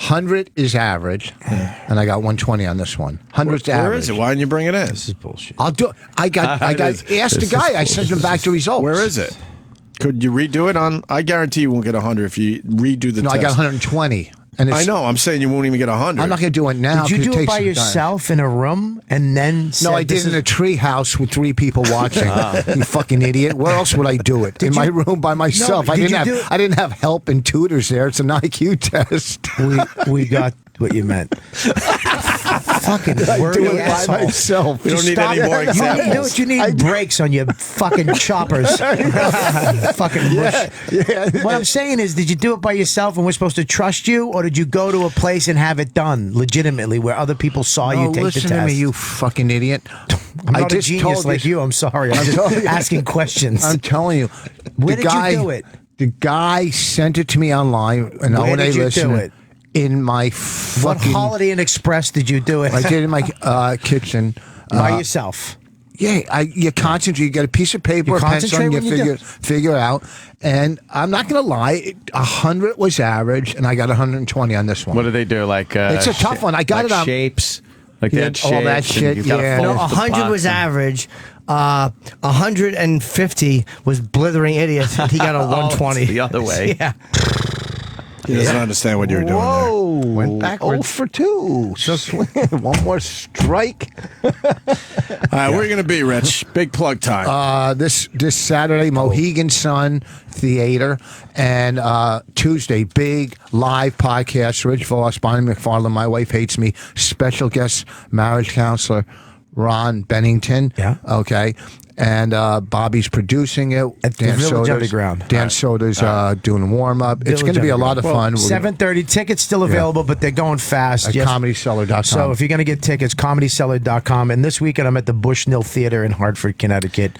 100 is average. And I got 120 on this one. 100's average. Where is it? Why didn't you bring it in? This is bullshit. I'll do it. I got asked the guy. I sent him back the results. Where is it? Could you redo it on? I guarantee you won't get 100 if you redo the No, test. I got 120. And I know. I'm saying you won't even get 100. I'm not going to do it now. Did you 'cause do it takes by some time. yourself in a room and then said, No, I did this in is- a tree house with 3 people watching. You fucking idiot! Where else would I do it? In my room by myself. I did didn't you have. I didn't have help and tutors there. It's an IQ test. We got what you meant. Fucking I wordy do it by asshole. myself. We don't need any more You examples. know what you need? Brakes on your fucking choppers. Fucking mush. Yeah. What I'm saying is, did you do it by yourself and we're supposed to trust you, or did you go to a place and have it done legitimately where other people saw you take the listen test? to me, you fucking idiot. I'm not a just genius told like you. I'm sorry. I'm telling just you. asking questions. I'm telling you. Where the did guy, you do it? The guy sent it to me online, and Where when I did you do listened, it? in my What fucking. Holiday Inn Express did you do it? I did it in my kitchen. By yourself. Yeah, you concentrate. You get a piece of paper, You a pencil, and concentrate you when you figure it out. And I'm not going to lie, 100 was average, and I got 120 on this one. What do they do? Like It's a tough one. I got like it on shapes. Like Yeah, they had all that shapes, and shit, you've got to yeah. fold No, the 100 was box and- average. 150 was blithering idiot. He got a 120. it's the other way. Yeah. He doesn't understand what you're doing Whoa! Went backwards. 0 for 2. So one more strike. there. All right, where are you going to be, Rich? Big plug time. This Saturday, Mohegan Sun Theater, and Tuesday, big live podcast. Rich Voss, Bonnie McFarlane, My Wife Hates Me. Special guest marriage counselor Ron Bennington. Yeah. Okay. And Bobby's producing it. At the Village Underground. Dan Soder's doing warm up. It's going to be a lot of fun. 7:30. Tickets still available, but they're going fast. At Yes. ComedySeller.com. So if you're going to get tickets, ComedySeller.com. And this weekend, I'm at the Bushnell Theater in Hartford, Connecticut.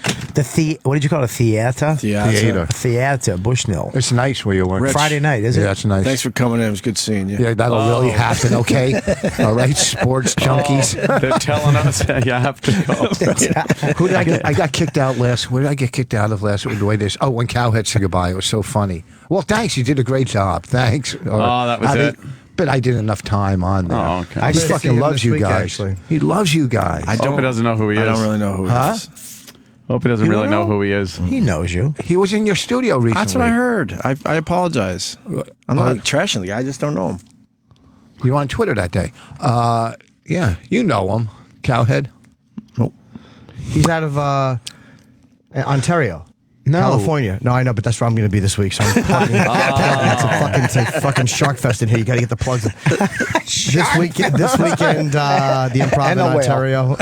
What did you call it? Theater? Theater. Bushnell. It's nice where you work. Rich. Friday night, is it? Yeah, it's nice. Thanks for coming in. It was good seeing you. Yeah, that'll really happen, okay? All right, sports junkies. They're telling us you have to go. Who did I get? I got kicked out last. Where did I get kicked out of last? The way this. Oh, when Cowhead said goodbye, it was so funny. Well, thanks. You did a great job. Thanks. that was it. But I did enough time on there. Oh, okay. I just I fucking see him loves this you week, guys. actually. He loves you guys. I Hope he doesn't know who he is. I don't really know who he is. Hope he doesn't really know who he is. He knows you. He was in your studio recently. That's what I heard. I apologize. I'm not trashing the guy. I just don't know him. You were on Twitter that day. Yeah, you know him, Cowhead. He's out of Ontario. No. California. No, I know, but that's where I'm going to be this week. So I'm plugging. It's a fucking shark fest in here. You got to get the plugs in. This weekend, the Improv in Ontario.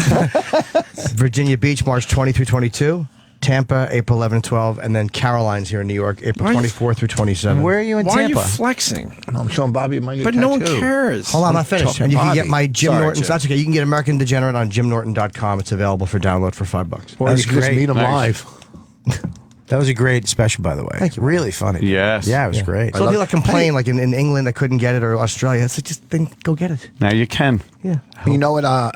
Virginia Beach, March 20 through 22. Tampa, April 11 and 12. And then Caroline's here in New York, April 24 through 27. Where are you in Why Tampa? are you flexing? I'm showing Bobby my new But tattoo. no one cares. Hold on, I'm not finished. And you can get my Jim Sorry, Norton. Jim. That's okay. You can get American Degenerate on JimNorton.com. It's available for download for $5. Or you can just meet him live. That was a great special, by the way. Thank you. Really funny. Yes. Yeah, it was great. So if you like complain, like in England, I couldn't get it, or Australia, it's like, just then go get it. Now you can. Yeah. You know what?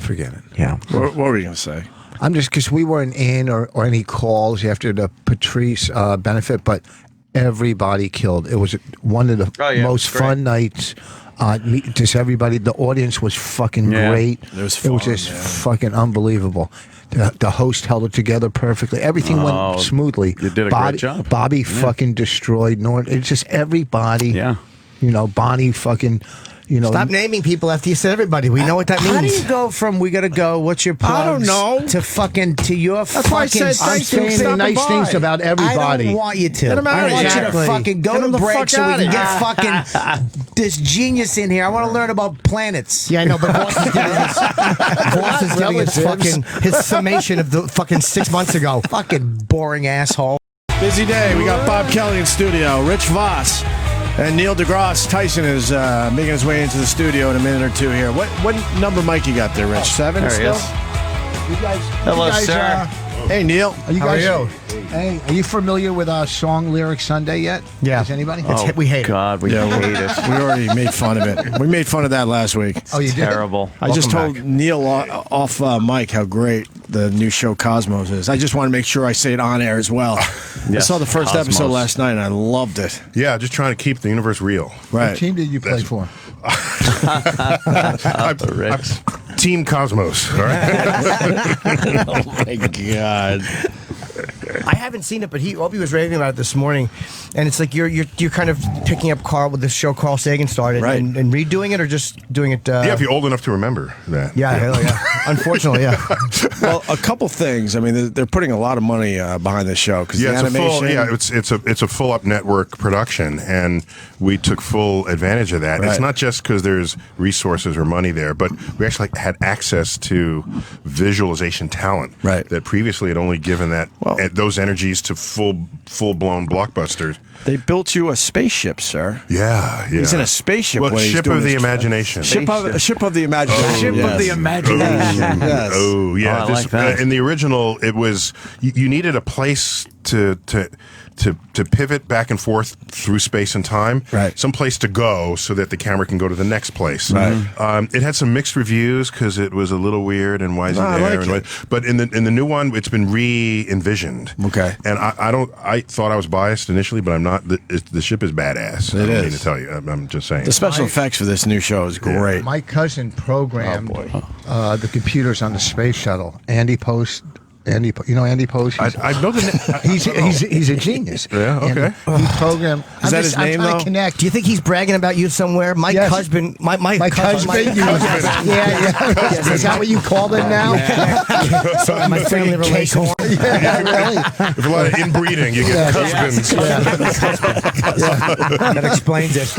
Forget it. Yeah. What were you going to say? I'm just because we weren't in or any calls after the Patrice benefit, but everybody killed. It was one of the most fun nights. Just everybody, the audience was fucking great. It was fun, just fucking unbelievable. The host held it together perfectly. Everything went smoothly. You did a great job. Bobby fucking destroyed Norton. It's just everybody. Yeah. You know, Bonnie fucking. You know, Stop naming people after you said everybody. We know what that means. How do you go from we gotta go? What's your plugs? I don't know. To fucking to your That's why I fucking. said I'm saying nice things about everybody. I don't want you to. Get 'em out I of want here. you to fucking Get go 'em to the break fuck so we outta can here. get fucking this genius in here. I want to learn about planets. Yeah, I know, but Voss is giving his fucking his summation of the fucking 6 months ago. Fucking boring asshole. Busy day. We got Bob Kelly in studio, Rich Voss, and Neil deGrasse Tyson is making his way into the studio in a minute or two here. What number mic you got there, Rich? 7 There he still? is. You guys, Hello, you guys, sir. Hey, Neil. Are you How are guys? you? Hey, are you familiar with Song Lyric Sunday yet? Yeah. Is anybody? We hate it. God, we hate it. We already made fun of it. We made fun of that last week. Oh, you did? Terrible. I just Welcome told Neil off mic how great the new show Cosmos is. I just want to make sure I say it on air as well. I saw the first Cosmos. episode last night and I loved it. Yeah, just trying to keep the universe real. What Right. team did you play for? Team Cosmos. All right. Oh my God. I haven't seen it, but Opie was raving about it this morning, and it's like you're kind of picking up Carl with the show Carl Sagan started, Right. and redoing it, or just doing it. Yeah, if you're old enough to remember that. Yeah, hell yeah. Unfortunately, yeah. Well, a couple things. I mean, they're putting a lot of money behind this show because Yeah, the animation. it's a full up network production, and we took full advantage of that. Right. It's not just because there's resources or money there, but we actually had access to visualization talent Right. that previously had only given those energies to full blown blockbusters. They built you a spaceship, sir. Yeah. He's in a spaceship. Well, when he's ship doing of the this- imagination. Ship of the imagination. Ship of the imagination. Yes. Oh yeah, Oh, I like that. In the original, it was you needed a place to pivot back and forth through space and time, Right. some place to go so that the camera can go to the next place. Right. It had some mixed reviews because it was a little weird and why is he No, I there? like and it. but in the new one, it's been re-envisioned. Okay. And I thought I was biased initially, but I'm not. The ship is badass. I don't is. mean to tell you. I'm just saying. The special effects for this new show is great. My cousin programmed Oh, the computers on the space shuttle. Andy Post. You know Andy Post? I know the. He's a genius. Yeah, okay. And he programmed. Is that his name, I'm trying though? to connect. Do you think he's bragging about you somewhere? My Yes. husband, my My cousin, husband. Yeah. Is that what you call him now? my family relation. Yeah, really. There's a lot of inbreeding. You get husbands. That explains it.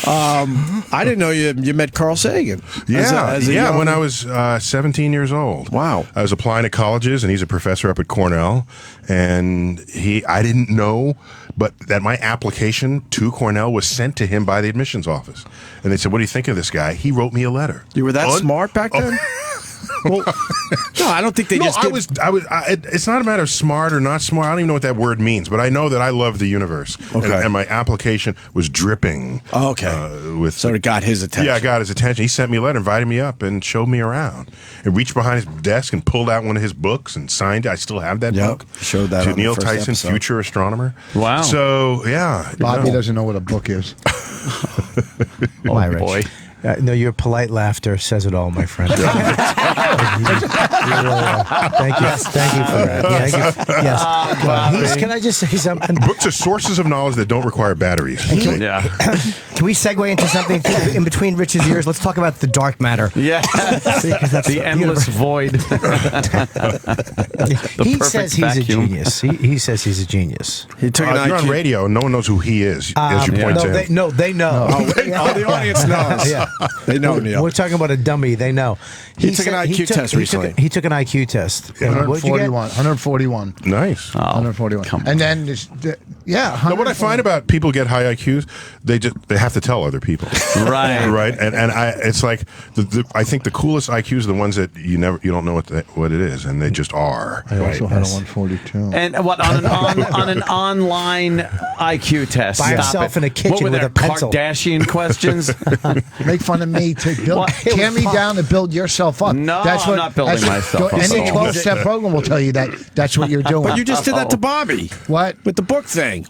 I didn't know you met Carl Sagan. Yeah, As a young- when I was 17 years old. Wow. I was applying to colleges, and he's a professor up at Cornell. And I didn't know, but that my application to Cornell was sent to him by the admissions office. And they said, "What do you think of this guy?" He wrote me a letter. You were that smart back then? Well, no, I don't think they just. It's not a matter of smart or not smart. I don't even know what that word means, but I know that I love the universe. Okay. And my application was dripping. Oh, okay. So it got his attention. Yeah, I got his attention. He sent me a letter, invited me up, and showed me around. And reached behind his desk and pulled out one of his books and signed it. I still have that book. Showed that To on the Neil first Tyson, episode. future astronomer. Wow. So, yeah. Bobby doesn't know what a book is. Oh, boy. No, your polite laughter says it all, my friend. Thank you for that. Yes. Can I just say something? Books are sources of knowledge that don't require batteries. Can we segue into something in between Rich's ears? Let's talk about the dark matter. Yeah. The endless void. He says he's a genius. He says he's a genius. He took You're on radio. No one knows who he is. As you point out. They know. The audience knows. Yeah. They know, Neil. We're talking about a dummy. They know. He took an IQ test recently. He took an IQ test. What did you get? 141. Nice. 141. And then, Now, what I find about people who get high IQs, they have to tell other people. Right. Right. And it's like I think the coolest IQs are the ones that you don't know what it is, and they just are. I also had a 142. And what on an online IQ test? By himself in a kitchen what were with their a pencil. Kardashian questions? Make fun of me to build, tear me down to build yourself up. No, I'm not building myself up. Any 12-step program will tell you that's what you're doing. But you just did that to Bobby. What? With the book thing.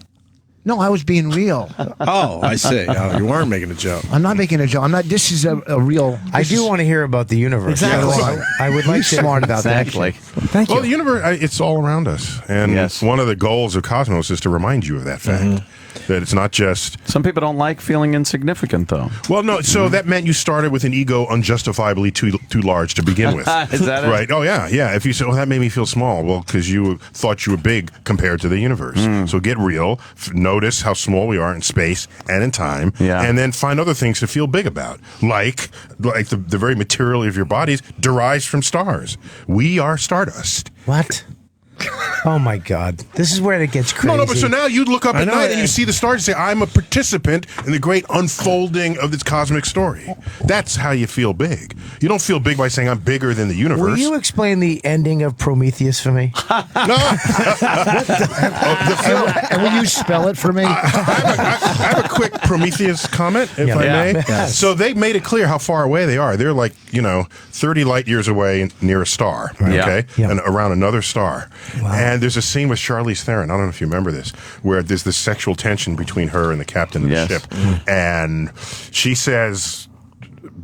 No, I was being real. Oh, I see. Oh, you weren't making a joke. I'm not making a joke. I'm not. This is a real. I do want to hear about the universe. Exactly. I would like to smart about exactly. Thank you. Well, the universe, it's all around us. And one of the goals of Cosmos is to remind you of that fact. That it's not just... Some people don't like feeling insignificant, though. Well, no, so that meant you started with an ego unjustifiably too large to begin with. Is that it? Right. Oh, yeah, yeah. If you say, that made me feel small, well, because you thought you were big compared to the universe. So get real, notice how small we are in space and in time, and then find other things to feel big about, like the very material of your bodies derives from stars. We are stardust. What? Oh my God! This is where it gets crazy. No, but so now you look up at night and you see the stars and say, "I'm a participant in the great unfolding of this cosmic story." That's how you feel big. You don't feel big by saying, "I'm bigger than the universe." Will you explain the ending of Prometheus for me? No. And will you spell it for me? I have a quick Prometheus comment, if I may. Yes. So they made it clear how far away they are. They're like 30 light years away near a star, okay, and around another star. Wow. And there's a scene with Charlize Theron. I don't know if you remember this, where there's this sexual tension between her and the captain of the ship, and she says,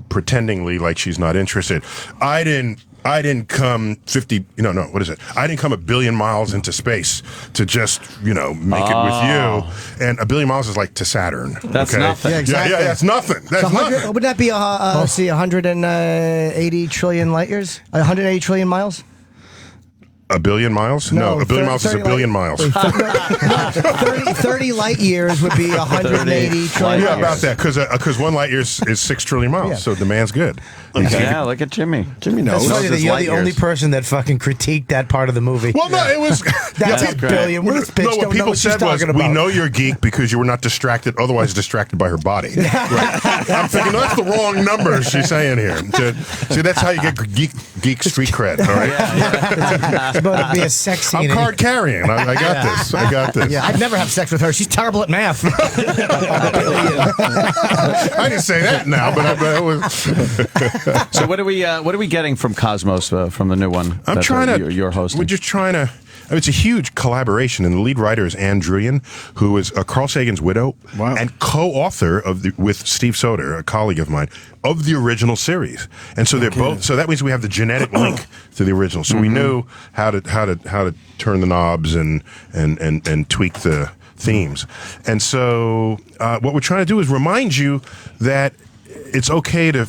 pretendingly like she's not interested, I didn't come 50. What is it? I didn't come 1 billion miles into space to just make it with you. And 1 billion miles is like to Saturn. That's nothing. Yeah, exactly. Yeah, that's nothing. That's nothing. Would that be 180 trillion light years? 180 trillion miles? 1 billion miles? No, 1 billion miles is 1 billion miles. 30 light years would be 180 trillion. Yeah, about that, because 1 light year is 6 trillion miles, so demand's good. Yeah, look at Jimmy. Jimmy knows. That's funny that you're the only person that fucking critiqued that part of the movie. Well, no, it was... That's a billion. What this bitch what don't know people what she's said was, talking about. we know you're a geek because you were not otherwise distracted by her body. Right. I'm thinking, that's the wrong number she's saying here. See, that's how you get geek street cred, all right? It's about to be a sex scene. I'm card carrying. I got this. I got this. Yeah, I'd never have sex with her. She's terrible at math. I didn't say that now, but it was... So what are we getting from Cosmos from the new one? I'm trying to... You're hosting. We're just trying to... it's a huge collaboration, and the lead writer is Ann Druyan, who is Carl Sagan's widow and co-author with Steve Soder, a colleague of mine, of the original series. And so they're both. So that means we have the genetic link to the original. So we knew how to turn the knobs and tweak the themes. And so what we're trying to do is remind you that it's okay to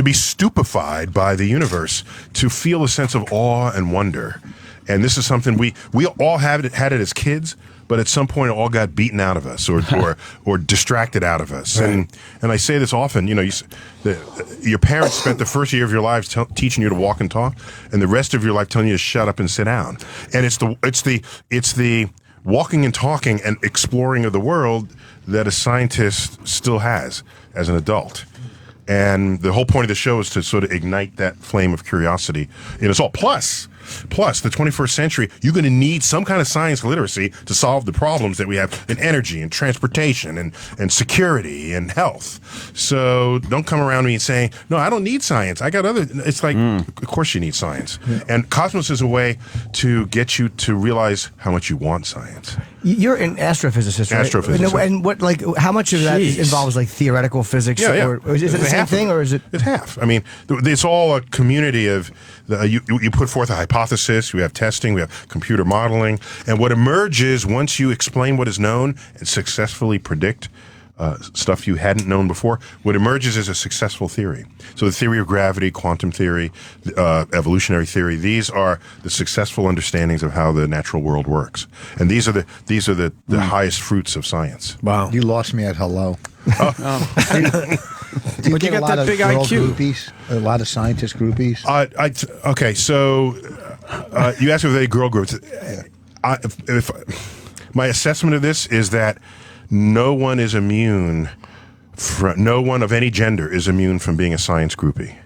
be stupefied by the universe, to feel a sense of awe and wonder. And this is something we all had it as kids, but at some point it all got beaten out of us or distracted out of us. Right. And I say this often, your parents spent the first year of your lives teaching you to walk and talk, and the rest of your life telling you to shut up and sit down. And it's the walking and talking and exploring of the world that a scientist still has as an adult. And the whole point of the show is to sort of ignite that flame of curiosity in us all. Plus, the 21st century, you're going to need some kind of science literacy to solve the problems that we have in energy and transportation and security and health. So don't come around me and saying, no, I don't need science. I got other... It's like, of course you need science. Yeah. And Cosmos is a way to get you to realize how much you want science. You're an astrophysicist, right? Astrophysicist. And what, like, how much of that involves like theoretical physics? Yeah. Or is it the same thing, or is it? It's half. I mean, it's all a community of you put forth a hypothesis. We have testing. We have computer modeling, and what emerges once you explain what is known and successfully predict stuff you hadn't known before, what emerges is a successful theory. So the theory of gravity, quantum theory, evolutionary theory, these are the successful understandings of how the natural world works. And these are the highest fruits of science. Wow. You lost me at hello. Do you But you get a got lot that of big girl IQ. groupies? A lot of scientist groupies? Okay, so you asked if they girl groups. If my assessment of this is that no one is immune. No one of any gender is immune from being a science groupie.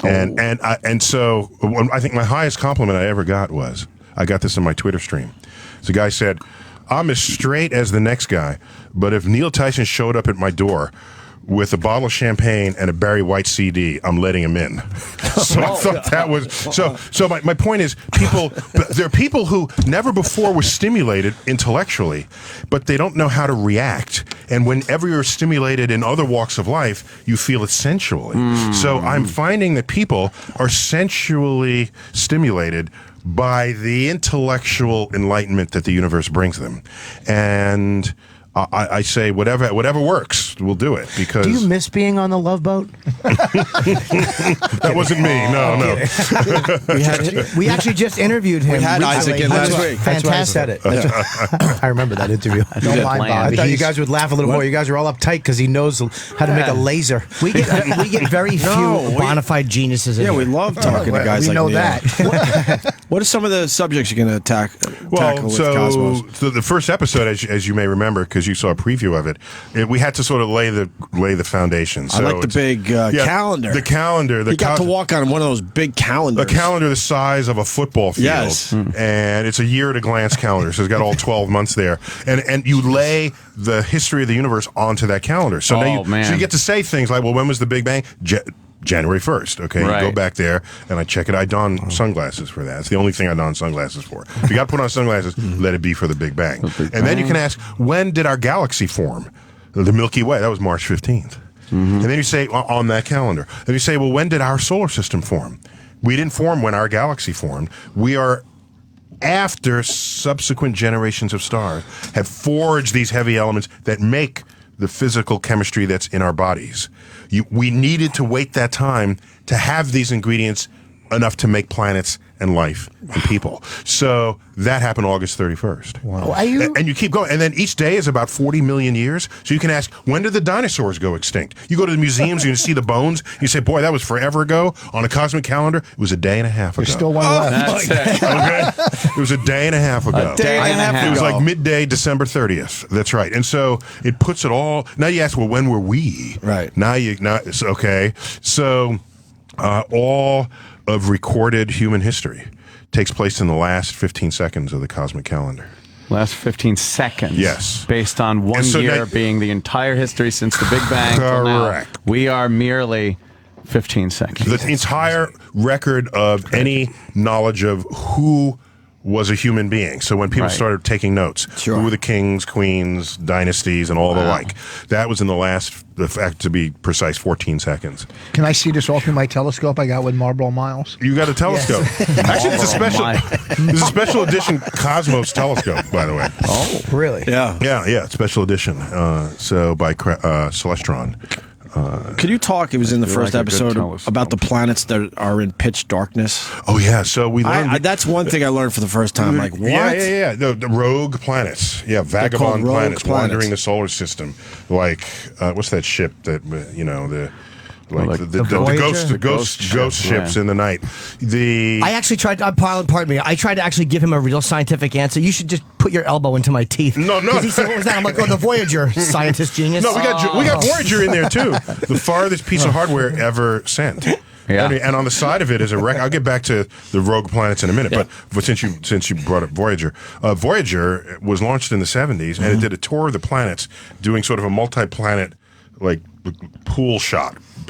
And so I think my highest compliment I ever got was, I got this in my Twitter stream. So the guy said, "I'm as straight as the next guy, but if Neil Tyson showed up at my door with a bottle of champagne and a Barry White CD, I'm letting him in." So I thought that was so. My point is, there are people who never before were stimulated intellectually, but they don't know how to react. And whenever you're stimulated in other walks of life, you feel it sensually. So I'm finding that people are sensually stimulated by the intellectual enlightenment that the universe brings them, and I say whatever works, we'll do it. Because do you miss being on the Love Boat? That wasn't me. No. We actually just interviewed him. We had Isaac in last week. Fantastic. I remember that interview. Don't mind Bob. I thought you guys would laugh a little more. You guys are all uptight because he knows how to make a laser. We get very few bona fide geniuses. Yeah, we love talking to guys we like know Neil. that. What are some of the subjects you're going to tackle with Cosmos? So the first episode, as you may remember, because you saw a preview of it, we had to sort of lay the foundation. So I like the big calendar. The calendar. You got to walk on one of those big calendars. A calendar the size of a football field. Yes. And it's a year-at-a-glance calendar, so it's got all 12 months there. And you lay the history of the universe onto that calendar. So now so you get to say things like, well, when was the Big Bang? January 1st, okay? Right. You go back there, and I check it. I don sunglasses for that. It's the only thing I don sunglasses for. If you got to put on sunglasses, let it be for the Big Bang. And then you can ask, when did our galaxy form? The Milky Way, that was March 15th. And then you say, on that calendar. Then you say, well, when did our solar system form? We didn't form when our galaxy formed. We are after subsequent generations of stars have forged these heavy elements that make the physical chemistry that's in our bodies. We needed to wait that time to have these ingredients enough to make planets and life and people. So that happened August 31st. Wow. And you keep going. And then each day is about 40 million years. So you can ask, when did the dinosaurs go extinct? You go to the museums, you see the bones. You say, boy, that was forever ago. On a cosmic calendar, it was a day and a half ago. There's still one left. Okay? It was a day and a half ago. A day and a half ago. It was like midday, December 30th. That's right. And so it puts it all. Now you ask, well, when were we? Right. Okay. So all of recorded human history takes place in the last 15 seconds of the cosmic calendar. Last 15 seconds. Yes. Based on one year being the entire history since the Big Bang. Correct. Till now, we are merely 15 seconds. The entire record of any knowledge of who was a human being. So when people started taking notes, who were the kings, queens, dynasties, and all the like, that was in the last, to be precise, 14 seconds. Can I see this all through my telescope I got with Marlboro Miles? You got a telescope. Yes. Actually, it's a special edition Cosmos telescope, by the way. Oh, really? Yeah, special edition. So by Celestron. Could you talk? It was in the first episode about the planets that are in pitch darkness. Oh yeah, so we learned that's one thing I learned for the first time. Like what? Yeah. The rogue planets. Yeah, vagabond planets wandering the solar system. Like what's that ship that the ghost ships in the night. I actually tried. Pardon me. I tried to actually give him a real scientific answer. You should just put your elbow into my teeth. No. Because he said, "What was that?" I'm like, "Oh, the Voyager scientist genius." No, we got Voyager in there too. The farthest piece of hardware ever sent. Yeah. And on the side of it is a record. I'll get back to the rogue planets in a minute, but since you brought up Voyager, Voyager was launched in the 70s, and it did a tour of the planets, doing sort of a multi-planet like pool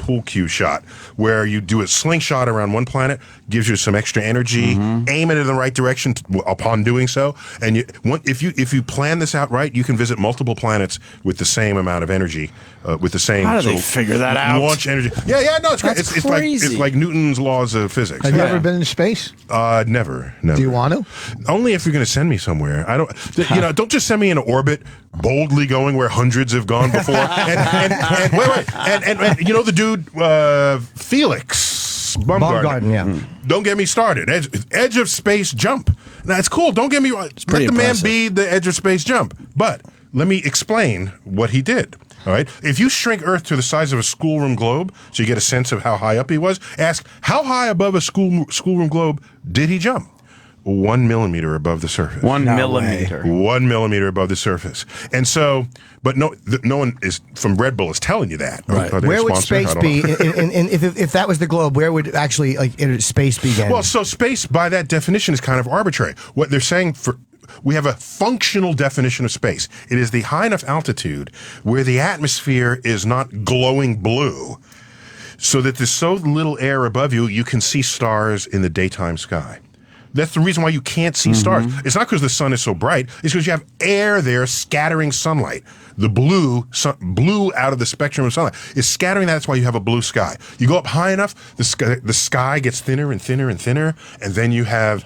pool cue shot, where you do a slingshot around one planet, gives you some extra energy, aim it in the right direction upon doing so, and if you plan this out right, you can visit multiple planets with the same amount of energy, with the same. How do they figure that out? Launch energy. Yeah, no, it's great. It's like Newton's laws of physics. Have you ever been in space? Never. Do you want to? Only if you're going to send me somewhere. I don't. Don't just send me in orbit, boldly going where hundreds have gone before. and wait, and you know the dude Felix Baumgarten. Yeah. Don't get me started. Edge of space jump. Now it's cool. Don't get me wrong. Let the man be the edge of space jump. But let me explain what he did. All right. If you shrink Earth to the size of a schoolroom globe, so you get a sense of how high up he was, ask how high above a schoolroom globe did he jump? 1 millimeter above the surface. 1 millimeter. 1 millimeter above the surface. And so, but no one is from Red Bull is telling you that. Right. Where would space be? If that was the globe, where would actually space begin? Well, so space by that definition is kind of arbitrary. What they're saying we have a functional definition of space. It is the high enough altitude where the atmosphere is not glowing blue, so that there's so little air above you, you can see stars in the daytime sky. That's the reason why you can't see stars. It's not because the sun is so bright. It's because you have air there scattering sunlight. The blue out of the spectrum of sunlight is scattering that. That's why you have a blue sky. You go up high enough, the sky gets thinner and thinner and thinner, and then you have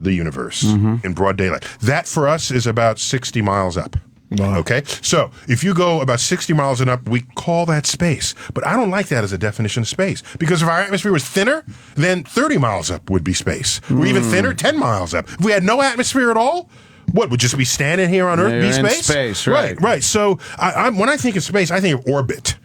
the universe in broad daylight. That for us is about 60 miles up. Wow. Okay, so if you go about 60 miles and up, we call that space. But I don't like that as a definition of space, because if our atmosphere was thinner, then 30 miles up would be space. Or even thinner, 10 miles up. If we had no atmosphere at all, what would just be standing here on Earth? Be space? Space, right? Right. So when I think of space, I think of orbit.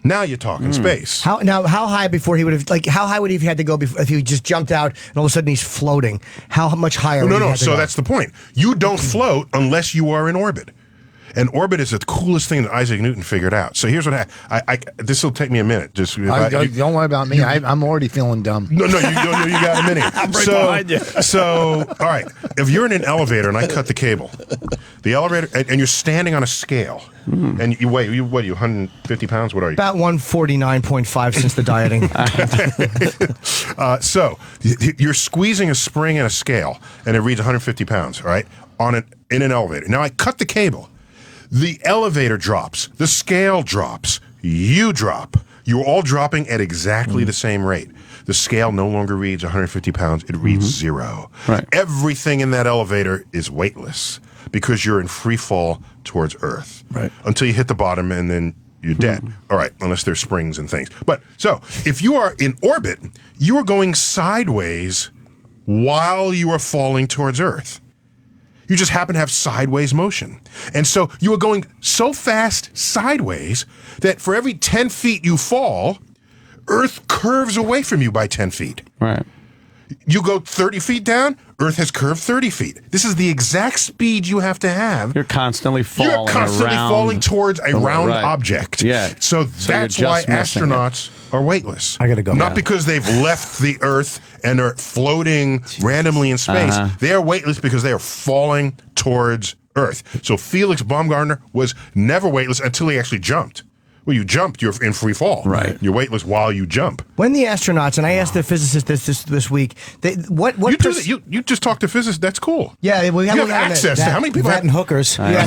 Now you're talking space. How high before he would have how high would he have had to go if he just jumped out and all of a sudden he's floating? How much higher? No. So that's the point. You don't float unless you are in orbit. And orbit is the coolest thing that Isaac Newton figured out. So here's what this will take me a minute. Just don't worry about me. I'm already feeling dumb. No, you got a minute. I'm right behind you. So, all right. If you're in an elevator and I cut the cable, the elevator, and you're standing on a scale, and you weigh, what are you, 150 pounds? What are you? About 149.5 since the dieting. So you're squeezing a spring in a scale, and it reads 150 pounds, right? In an elevator. Now I cut the cable. The elevator drops. The scale drops. You drop. You're all dropping at exactly the same rate. The scale no longer reads 150 pounds. It reads 0. Right. Everything in that elevator is weightless because you're in free fall towards Earth. Right. Until you hit the bottom and then you're dead. All right, unless there's springs and things. But so if you are in orbit, you are going sideways while you are falling towards Earth. You just happen to have sideways motion. And so you are going so fast sideways that for every 10 feet you fall, Earth curves away from you by 10 feet. Right. You go 30 feet down, Earth has curved 30 feet. This is the exact speed you have to have. You're constantly falling. You're constantly falling towards a round right. object. Yeah. So that's why astronauts are weightless. I gotta go. Not because they've left the Earth and are floating randomly in space. They are weightless because they are falling towards Earth. So Felix Baumgartner was never weightless until he actually jumped. Well, you jumped, you're in free fall. Right. You're weightless while you jump. When the astronauts, and I asked the physicist this week, what you just talked to physicists, that's cool. Yeah, we have access. How many people have hookers? Yeah,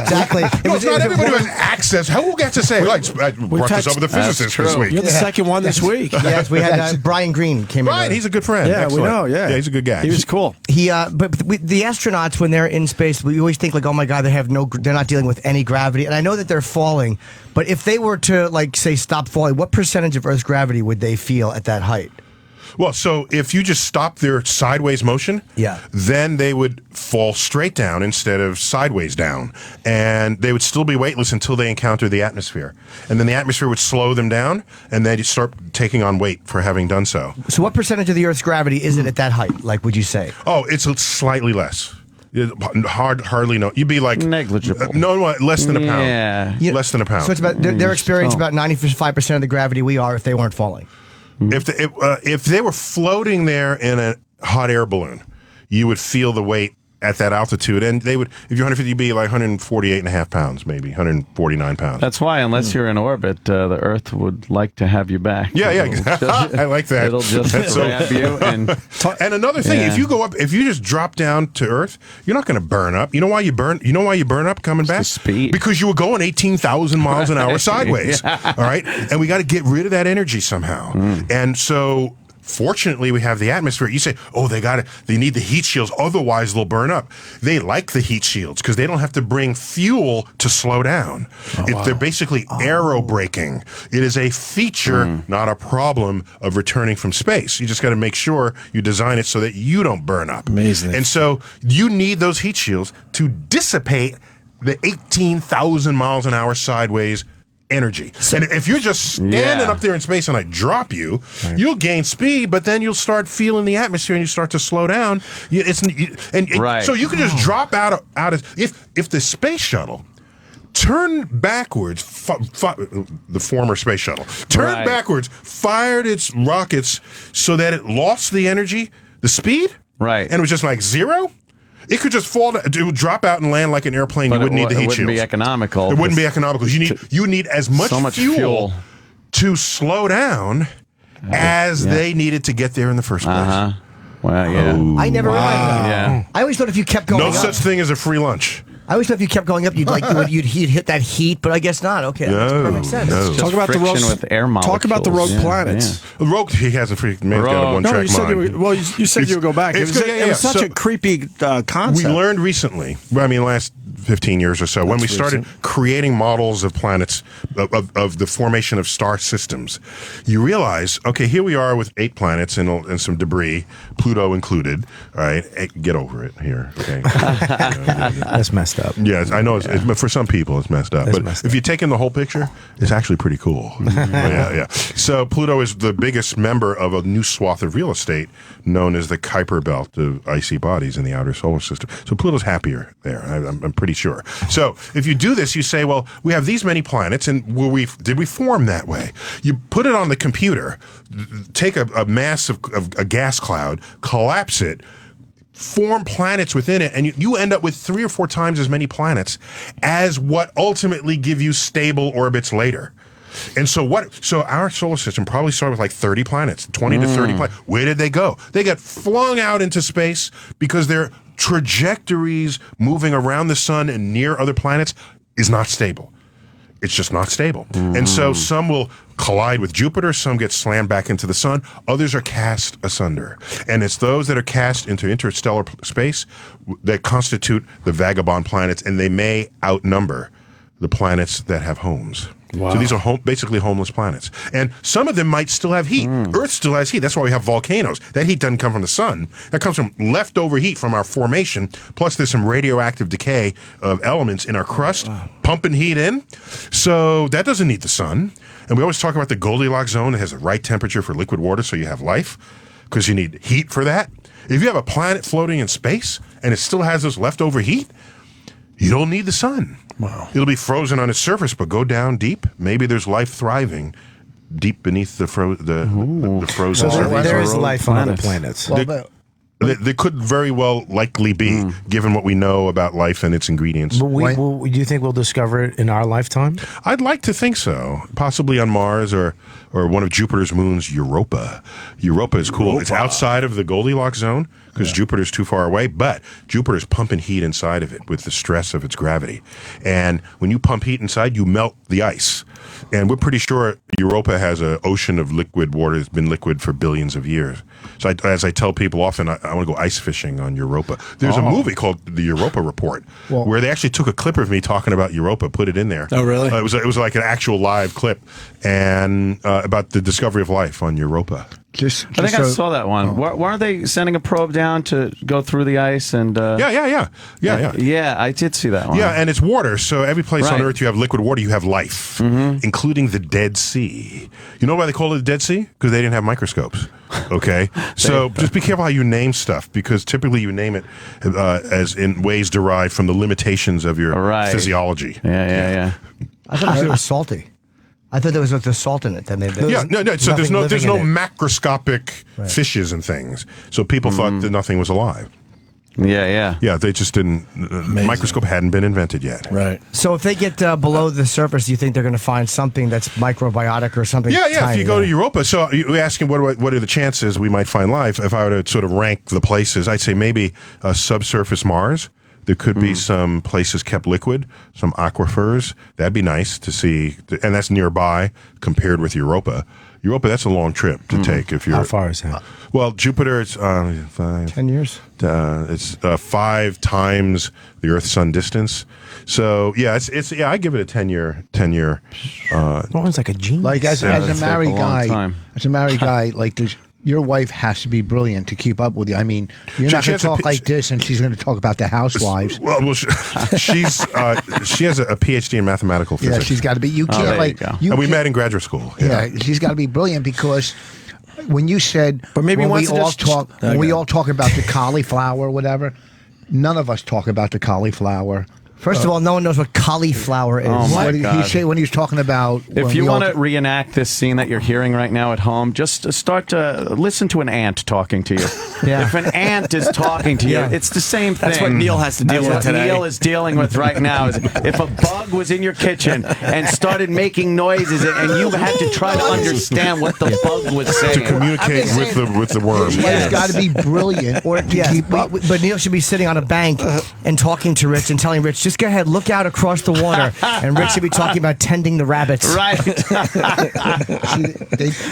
exactly. It's not everybody who has access. Who gets to say? I brought this up with the physicist this week. You're the second one this week. Yes, we had Brian Green came in. Brian, he's a good friend. Yeah, Excellent. we know. Yeah, he's a good guy. He was cool. But the astronauts, when they're in space, we always think like, oh my God, they're not dealing with any gravity. And I know that they're falling, but if they were to say stop falling, what percentage of Earth's gravity would they feel at that height? Well, so if you just stop their sideways motion, then they would fall straight down instead of sideways down. And they would still be weightless until they encounter the atmosphere. And then the atmosphere would slow them down, and they'd start taking on weight for having done so. So what percentage of the Earth's gravity is it at that height, would you say? Oh, it's slightly less. Hardly no. You'd be like negligible. Less than a pound. Yeah. Less than a pound. So it's about their experience about 95% of the gravity we are if they weren't falling. If they were floating there in a hot air balloon, you would feel the weight at that altitude, and they would, if you're 150, you'd be like 148.5 pounds, maybe 149 pounds. That's why, unless you're in orbit, the Earth would like to have you back. Yeah, I like that. It'll just grab you. And another thing, if you go up, if you just drop down to Earth, you're not going to burn up. You know why you burn? You know why you burn up coming back? The speed. Because you were going 18,000 miles an hour sideways. All right, and we got to get rid of that energy somehow. And so, fortunately, we have the atmosphere. You say, oh, they need the heat shields, otherwise they'll burn up. They like the heat shields because they don't have to bring fuel to slow down. They're basically aero braking. It is a feature, not a problem of returning from space. You just got to make sure you design it so that you don't burn up. Amazing. And so you need those heat shields to dissipate the 18,000 miles an hour sideways energy. And if you're just standing up there in space and I drop you, you'll gain speed, but then you'll start feeling the atmosphere and you start to slow down. So you can just drop out of if the space shuttle turned backwards, the former space shuttle turned backwards, fired its rockets so that it lost the energy, the speed, and it was just like zero. It could just fall. It would drop out and land like an airplane. You wouldn't need the heat shields. It wouldn't be economical. It wouldn't be economical. You need as much fuel to slow down as they needed to get there in the first place. Well, yeah. I never realized that. Yeah. I always thought if you kept going no up, such thing as a free lunch. I always thought if you kept going up, you'd hit that heat, but I guess not. Okay, that makes perfect sense. No. Talk about the rogue with air molecules. Talk about the rogue planets. Rogue, he has a one-track mind. You said you would go back. It was such a creepy concept. We learned recently, last 15 years or so, when we started creating models of planets, of the formation of star systems, you realize, okay, here we are with 8 planets and some debris, Pluto included. All right, get over it here. Okay, that's messed up. Yeah, I know. For some people, it's messed up. But if you take in the whole picture, it's actually pretty cool. Yeah. So Pluto is the biggest member of a new swath of real estate known as the Kuiper Belt of icy bodies in the outer solar system. So Pluto's happier there. I'm pretty sure. So if you do this, you say, well, we have these many planets, and did we form that way? You put it on the computer, take a mass of a gas cloud, collapse it, form planets within it, and you end up with 3 or 4 times as many planets as what ultimately give you stable orbits later. And so our solar system probably started with like 30 planets, 20 to 30 planets. Where did they go? They got flung out into space because their trajectories moving around the sun and near other planets is not stable. It's just not stable. And so some will collide with Jupiter, some get slammed back into the sun, others are cast asunder. And it's those that are cast into interstellar space that constitute the vagabond planets, and they may outnumber the planets that have homes. Wow. So these are basically homeless planets. And some of them might still have heat. Earth still has heat. That's why we have volcanoes. That heat doesn't come from the sun. That comes from leftover heat from our formation. Plus there's some radioactive decay of elements in our crust, pumping heat in. So that doesn't need the sun. And we always talk about the Goldilocks zone. It has the right temperature for liquid water, so you have life, because you need heat for that. If you have a planet floating in space and it still has this leftover heat, you don't need the sun. Wow. It'll be frozen on its surface, but go down deep. Maybe there's life thriving deep beneath the frozen surface. There is life on other planets. There could very well likely be, given what we know about life and its ingredients. But do you think we'll discover it in our lifetime? I'd like to think so. Possibly on Mars or one of Jupiter's moons, Europa. Europa is cool. It's outside of the Goldilocks zone because Jupiter's too far away, but Jupiter's pumping heat inside of it with the stress of its gravity. And when you pump heat inside, you melt the ice. And we're pretty sure Europa has an ocean of liquid water that's been liquid for billions of years. So as I tell people often, I want to go ice fishing on Europa. There's a movie called The Europa Report where they actually took a clip of me talking about Europa, put it in there. Oh, really? It was like an actual live clip and about the discovery of life on Europa. I think I saw that one. Weren't they sending a probe down to go through the ice? And Yeah, I did see that one. Yeah, and it's water. So every place on Earth you have liquid water, you have life, including the Dead Sea. You know why they call it the Dead Sea? Because they didn't have microscopes. Okay, so just be careful how you name stuff, because typically you name it as in ways derived from the limitations of your physiology. Yeah. I thought it was salty. I thought there was the salt in it that made it. No. So there's no macroscopic fishes and things. So people thought that nothing was alive. Yeah, they just didn't. Microscope hadn't been invented yet. Right. So if they get below the surface, do you think they're going to find something that's microbiotic or something? Yeah. tiny, If you go to Europa, so you're asking what are the chances we might find life? If I were to sort of rank the places, I'd say maybe subsurface Mars. There could be some places kept liquid, some aquifers. That'd be nice to see, and that's nearby compared with Europa. Europa, that's a long trip to take. If you're How far is that? Well, Jupiter, it's 10 years. It's 5 times the Earth-Sun distance. So yeah, it's I give it a 10-year. One's like a genius. Like as a married guy, like your wife has to be brilliant to keep up with you. I mean, you're not going to talk like this, and she's going to talk about the housewives. Well, she has a PhD in mathematical physics. Yeah, she's got to be. You can't and we met in graduate school. Yeah, she's got to be brilliant because when you said, but maybe when we all talk about the cauliflower or whatever, none of us talk about the cauliflower. First of all, no one knows what cauliflower is. Oh my What did God. he say when he was talking about? If you want to reenact this scene that you're hearing right now at home, just start to listen to an ant talking to you. Yeah. If an ant is talking to you, it's the same thing. That's what Neil has to deal with today. Neil is dealing with right now is if a bug was in your kitchen and started making noises and you had to try to understand what the bug was saying. To communicate with the worm. It's got to be brilliant or to keep up. But Neil should be sitting on a bank and talking to Rich and telling Rich, just go ahead, look out across the water. And Rich should be talking about tending the rabbits. Right. See,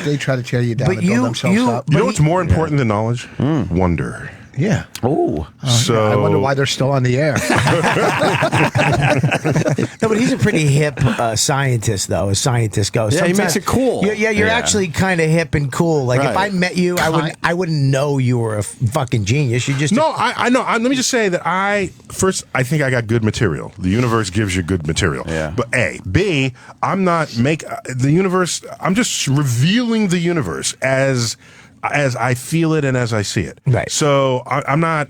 they try to tear you down But and build themselves up. You know what's more important than knowledge? Wonder. Yeah. Oh. So I wonder why they're still on the air. No, but he's a pretty hip scientist, though. As scientists go, Yeah, he makes it cool. You're actually kind of hip and cool. Like if I met you, I wouldn't know you were a fucking genius. You just I know. Let me just say that I think I got good material. The universe gives you good material. Yeah. But A, B, I'm not the universe. I'm just revealing the universe as I feel it and as I see it. Right. So I'm not.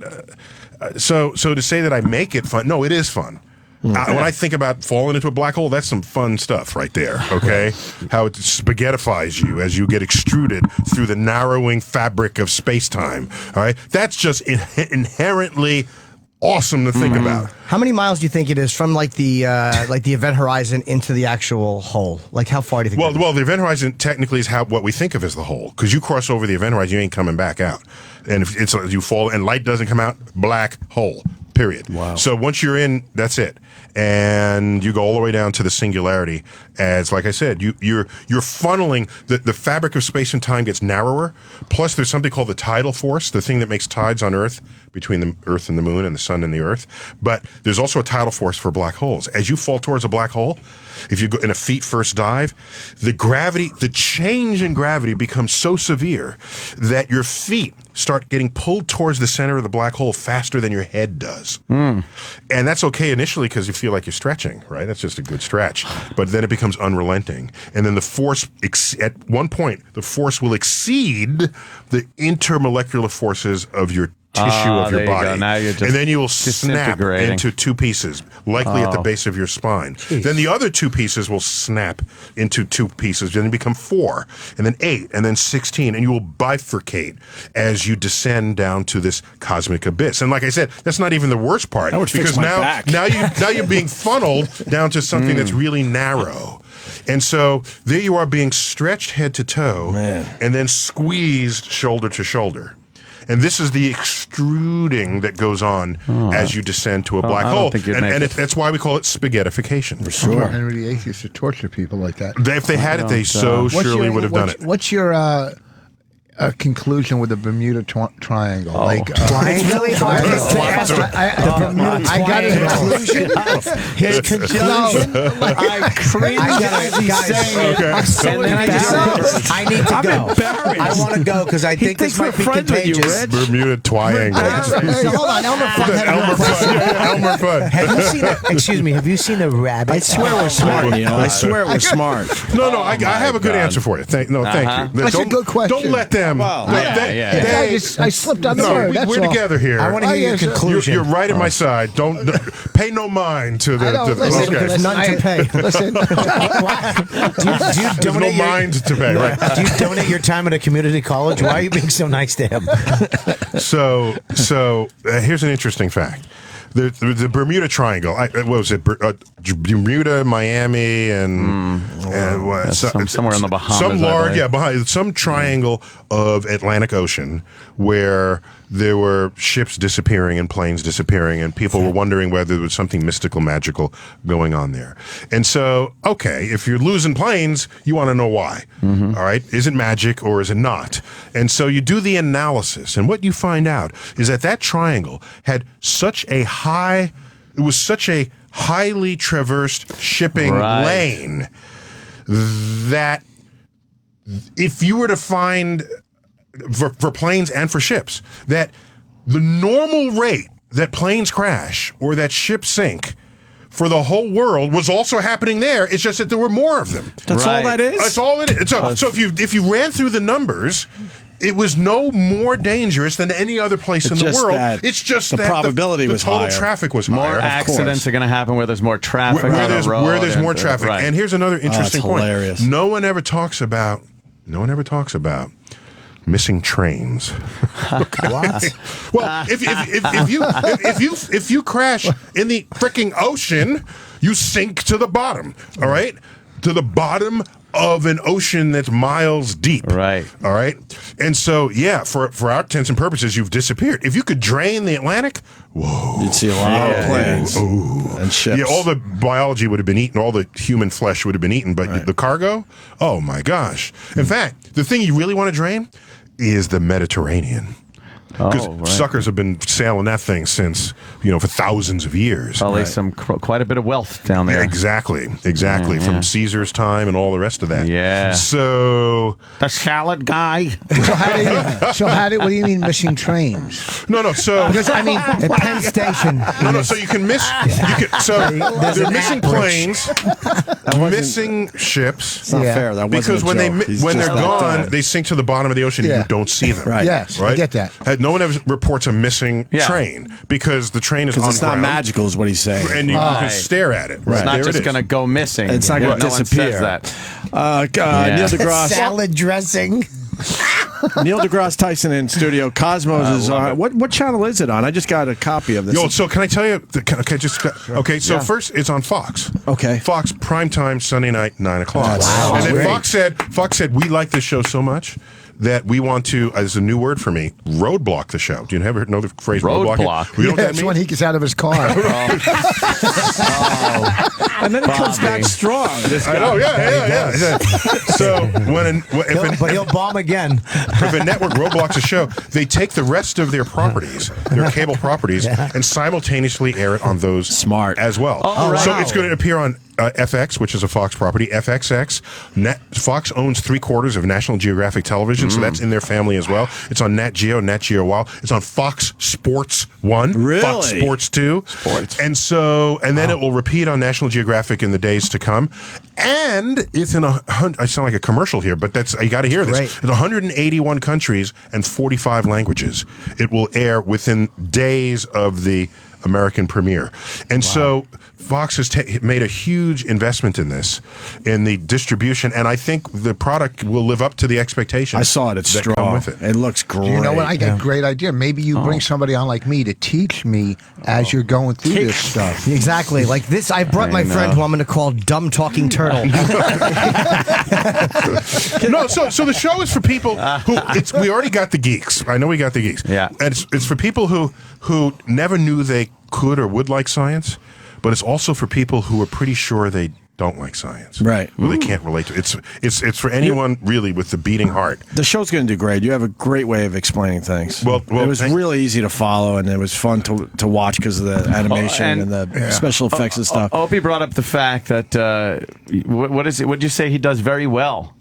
So to say that I make it fun, no, it is fun. When I think about falling into a black hole, that's some fun stuff right there, okay? How it spaghettifies you as you get extruded through the narrowing fabric of space-time, all right? That's just inherently awesome to think about. How many miles do you think it is from like the event horizon into the actual hole? Like how far do you think? Well, the event horizon technically is what we think of as the hole, because you cross over the event horizon, you ain't coming back out, and if it's you fall and light doesn't come out, black hole. Period. Wow. So once you're in, that's it, and you go all the way down to the singularity. As like I said, you're funneling the fabric of space and time gets narrower. Plus, there's something called the tidal force, the thing that makes tides on Earth between the Earth and the Moon and the Sun and the Earth. But there's also a tidal force for black holes. As you fall towards a black hole, if you go in a feet first dive, the change in gravity becomes so severe that your feet start getting pulled towards the center of the black hole faster than your head does. And that's okay initially because you feel like you're stretching, right? That's just a good stretch. But then it becomes unrelenting. And then the force, at one point, the force will exceed the intermolecular forces of your tissue of your body. Now you're just and then you will snap into 2 pieces, likely at the base of your spine. Jeez. Then the other 2 pieces will snap into 2 pieces, then become 4, and then 8, and then 16, and you will bifurcate as you descend down to this cosmic abyss. And like I said, that's not even the worst part, because now you're being funneled down to something that's really narrow. And so there you are being stretched head to toe and then squeezed shoulder to shoulder. And this is the extruding that goes on as you descend to a black hole. That's why we call it spaghettification. For sure. Henry VIII used to torture people like that. If they had it, they surely would have done it. What's your conclusion with the Bermuda Triangle? It's really hard to ask. I got a conclusion. His conclusion. I cringe as he's saying. I need to go. I want to go because I think this might be contagious. Bermuda Triangle. Hold on, Elmer Fudd. Have you seen? Have you seen a rabbit? I swear we're smart, I swear we're smart. No, I have a good answer for you. Thank you. That's a good question. Don't let them them. Well, I slipped on the No, word. That's we're all. together here. I want to hear your conclusion. You're right at my side. Don't pay no mind to the. I don't, the listen, okay. There's none to pay. Listen, do you There's no donate your, mind to pay. Right. do you donate your time at a community college? Why are you being so nice to him? So here's an interesting fact. The Bermuda Triangle. What was it? Bermuda, Miami, and what? Somewhere in the Bahamas. Some I large, believe. some triangle of Atlantic Ocean where there were ships disappearing and planes disappearing, and people were wondering whether there was something mystical, magical going on there. And so, okay, if you're losing planes, you want to know why. All right, is it magic or is it not? And so you do the analysis, and what you find out is that triangle had such a highly traversed shipping lane that if you were to find for planes and for ships, that the normal rate that planes crash or that ships sink for the whole world was also happening there. It's just that there were more of them. That's all that is? That's all it is. So if you ran through the numbers, it was no more dangerous than any other place in the world. It's just the that probability was total higher. traffic was More higher. accidents are going to happen where there's more traffic on the road. Where there's more traffic. Right. And here's another interesting point. hilarious. No one ever talks about missing trains. What? Well, if you crash in the freaking ocean, you sink to the bottom. All right, to the bottom of an ocean that's miles deep. Right. All right. And so, yeah, for our intents and purposes, you've disappeared. If you could drain the Atlantic, whoa, you'd see a lot of planes and ships. Yeah, all the biology would have been eaten, all the human flesh would have been eaten, but the cargo, oh my gosh. In fact, the thing you really want to drain is the Mediterranean. Because suckers have been sailing that thing since, for thousands of years. Probably quite a bit of wealth down there. Yeah, exactly. From Caesar's time and all the rest of that. Yeah. So the salad guy. what do you mean missing trains? No. So because at Penn Station. No. So you can miss. They're missing planes, missing ships. It's not fair. That wasn't because a when joke. they're gone, they sink to the bottom of the ocean. and You don't see them. Right. Yes, Right. I get that. No one ever reports a missing train because the train is on it's not ground, magical, is what he's saying. and you can stare at it. It's not just going to go missing. It's not going to No one disappear. says that. Neil deGrasse. Salad dressing. Neil deGrasse Tyson in studio. Cosmos is on. What channel is it on? I just got a copy of this. So can I tell you? So first it's on Fox. Okay. Fox primetime Sunday night 9 o'clock. Wow. And then Great. Fox said we like this show so much that we want to, as a new word for me, roadblock the show. Do you ever know the phrase roadblock? Roadblock. You know what that That's means? when he gets out of his car. And then it comes back strong. This I know, yeah. So He'll bomb again. if a network roadblocks a show, they take the rest of their properties, their cable properties, and simultaneously air it on those as well. Oh, right. So it's going to appear on FX, which is a Fox property, FXX. Fox owns 3/4 of National Geographic Television, so that's in their family as well. It's on Nat Geo Wild. It's on Fox Sports 1, Really? Fox Sports 2. And then it will repeat on National Geographic in the days to come. And it's in I sound like a commercial here, but you got to hear this. Great. In 181 countries and 45 languages. It will air within days of the American premiere. And so Fox has made a huge investment in this, in the distribution, and I think the product will live up to the expectations. I saw it. It's that come strong. with it. It looks great. You know what? I got a great idea. Maybe you bring somebody on like me to teach me as you're going through this stuff. Exactly. Like this, I brought my friend who I'm going to call Dumb Talking Turtle. No, so the show is for people who we already got the geeks. I know we got the geeks. Yeah. And it's for people who never knew they could or would like science, but it's also for people who are pretty sure they don't like science. Right. Well, they can't relate to it. It's for anyone really with the beating heart. The show's going to do great. You have a great way of explaining things. Well, it was really easy to follow, and it was fun to watch because of the animation and the special effects and stuff. Opie brought up the fact that what did you say he does very well?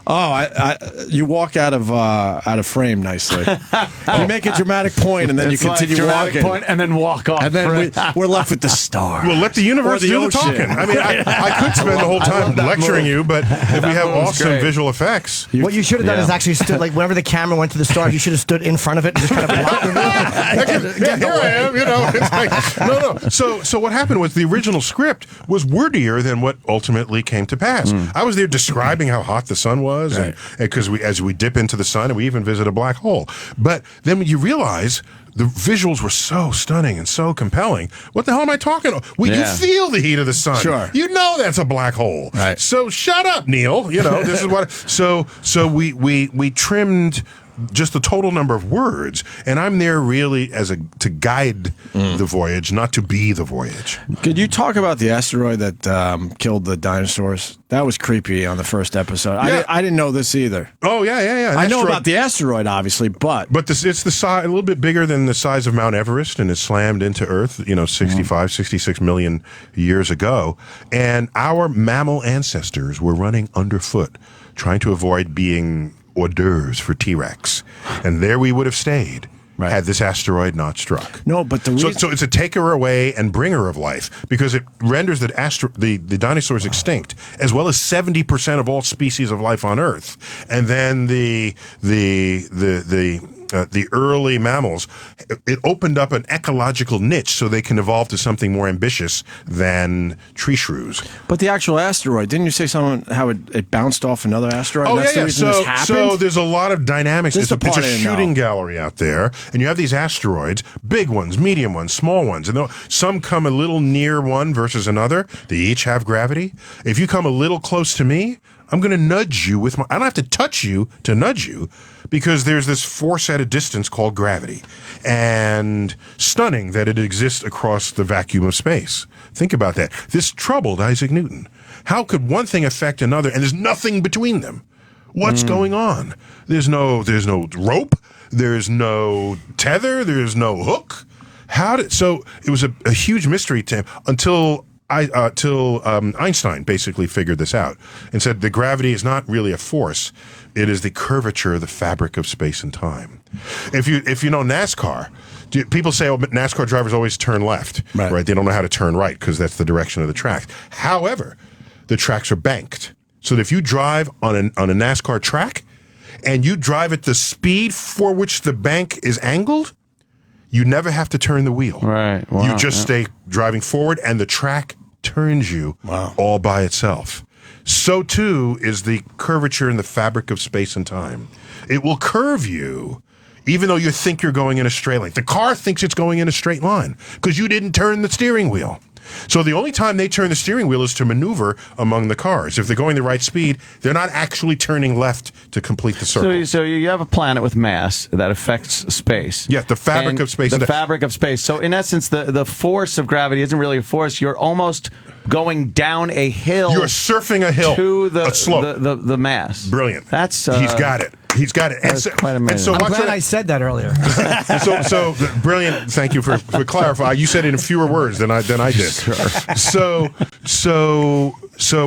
You walk out of frame nicely. You make a dramatic point, and then It's you like continue dramatic walking, point and then walk off. and then we're left with the star. Well, let the universe Or the do the ocean. talking. I mean, I could spend the whole time lecturing you, but if we have awesome visual effects, What you should have done is actually stood, like, whenever the camera went to the star, you should have stood in front of it and just kind of blocked it. yeah, here I am. You know, it's like, no. So what happened was the original script was wordier than what ultimately came to pass. I was there describing how hot the sun was, and because as we dip into the sun, and we even visit a black hole. But then when you realize the visuals were so stunning and so compelling, what the hell am I talking about? Well, you feel the heat of the sun. Sure. You know that's a black hole. Right. So shut up, Neil. You know, this is what. So we trimmed just the total number of words, and I'm there really to guide the voyage, not to be the voyage. Could you talk about the asteroid that killed the dinosaurs? That was creepy on the first episode. Yeah. I didn't know this either. Oh yeah. I know about the asteroid, obviously, but it's the size, a little bit bigger than the size of Mount Everest, and it slammed into Earth, 66 million years ago. And our mammal ancestors were running underfoot, trying to avoid being hors d'oeuvres for T-Rex, and there we would have stayed had this asteroid not struck. No, but the reason... So it's a taker away and bringer of life, because it renders the dinosaurs extinct, as well as 70% of all species of life on Earth. And then the early mammals, it opened up an ecological niche so they can evolve to something more ambitious than tree shrews. But the actual asteroid, didn't you say something how it bounced off another asteroid? Oh, That's the yeah. reason this happened? So there's a lot of dynamics. This It's is the a part I didn't shooting know. gallery out there, and you have these asteroids, big ones, medium ones, small ones, and some come a little near one versus another. They each have gravity. If you come a little close to me, I'm going to nudge you with my... I don't have to touch you to nudge you, because there's this force at a distance called gravity. And stunning that it exists across the vacuum of space. Think about that. This troubled Isaac Newton. How could one thing affect another, and there's nothing between them? What's going on? There's no rope. There's no tether. There's no hook. So it was a huge mystery to him until Einstein basically figured this out and said the gravity is not really a force; it is the curvature of the fabric of space and time. If you know NASCAR, people say, but NASCAR drivers always turn left, right? They don't know how to turn right because that's the direction of the track. However, the tracks are banked, so that if you drive on a NASCAR track and you drive at the speed for which the bank is angled, you never have to turn the wheel. Right. Wow. You just stay driving forward, and the track turns you all by itself. So too is the curvature in the fabric of space and time. It will curve you, even though you think you're going in a straight line. The car thinks it's going in a straight line because you didn't turn the steering wheel. So the only time they turn the steering wheel is to maneuver among the cars. If they're going the right speed, they're not actually turning left to complete the circle. So you have a planet with mass that affects space. Yeah, the fabric of space. The fabric of space. So in essence, the force of gravity isn't really a force. You're almost going down a hill. You're surfing a hill. To a slope. The mass. Brilliant. He's got it. He's got it. That's quite amazing. I'm glad I said that earlier. so brilliant. Thank you for clarifying. You said it in fewer words than I did. Sure. So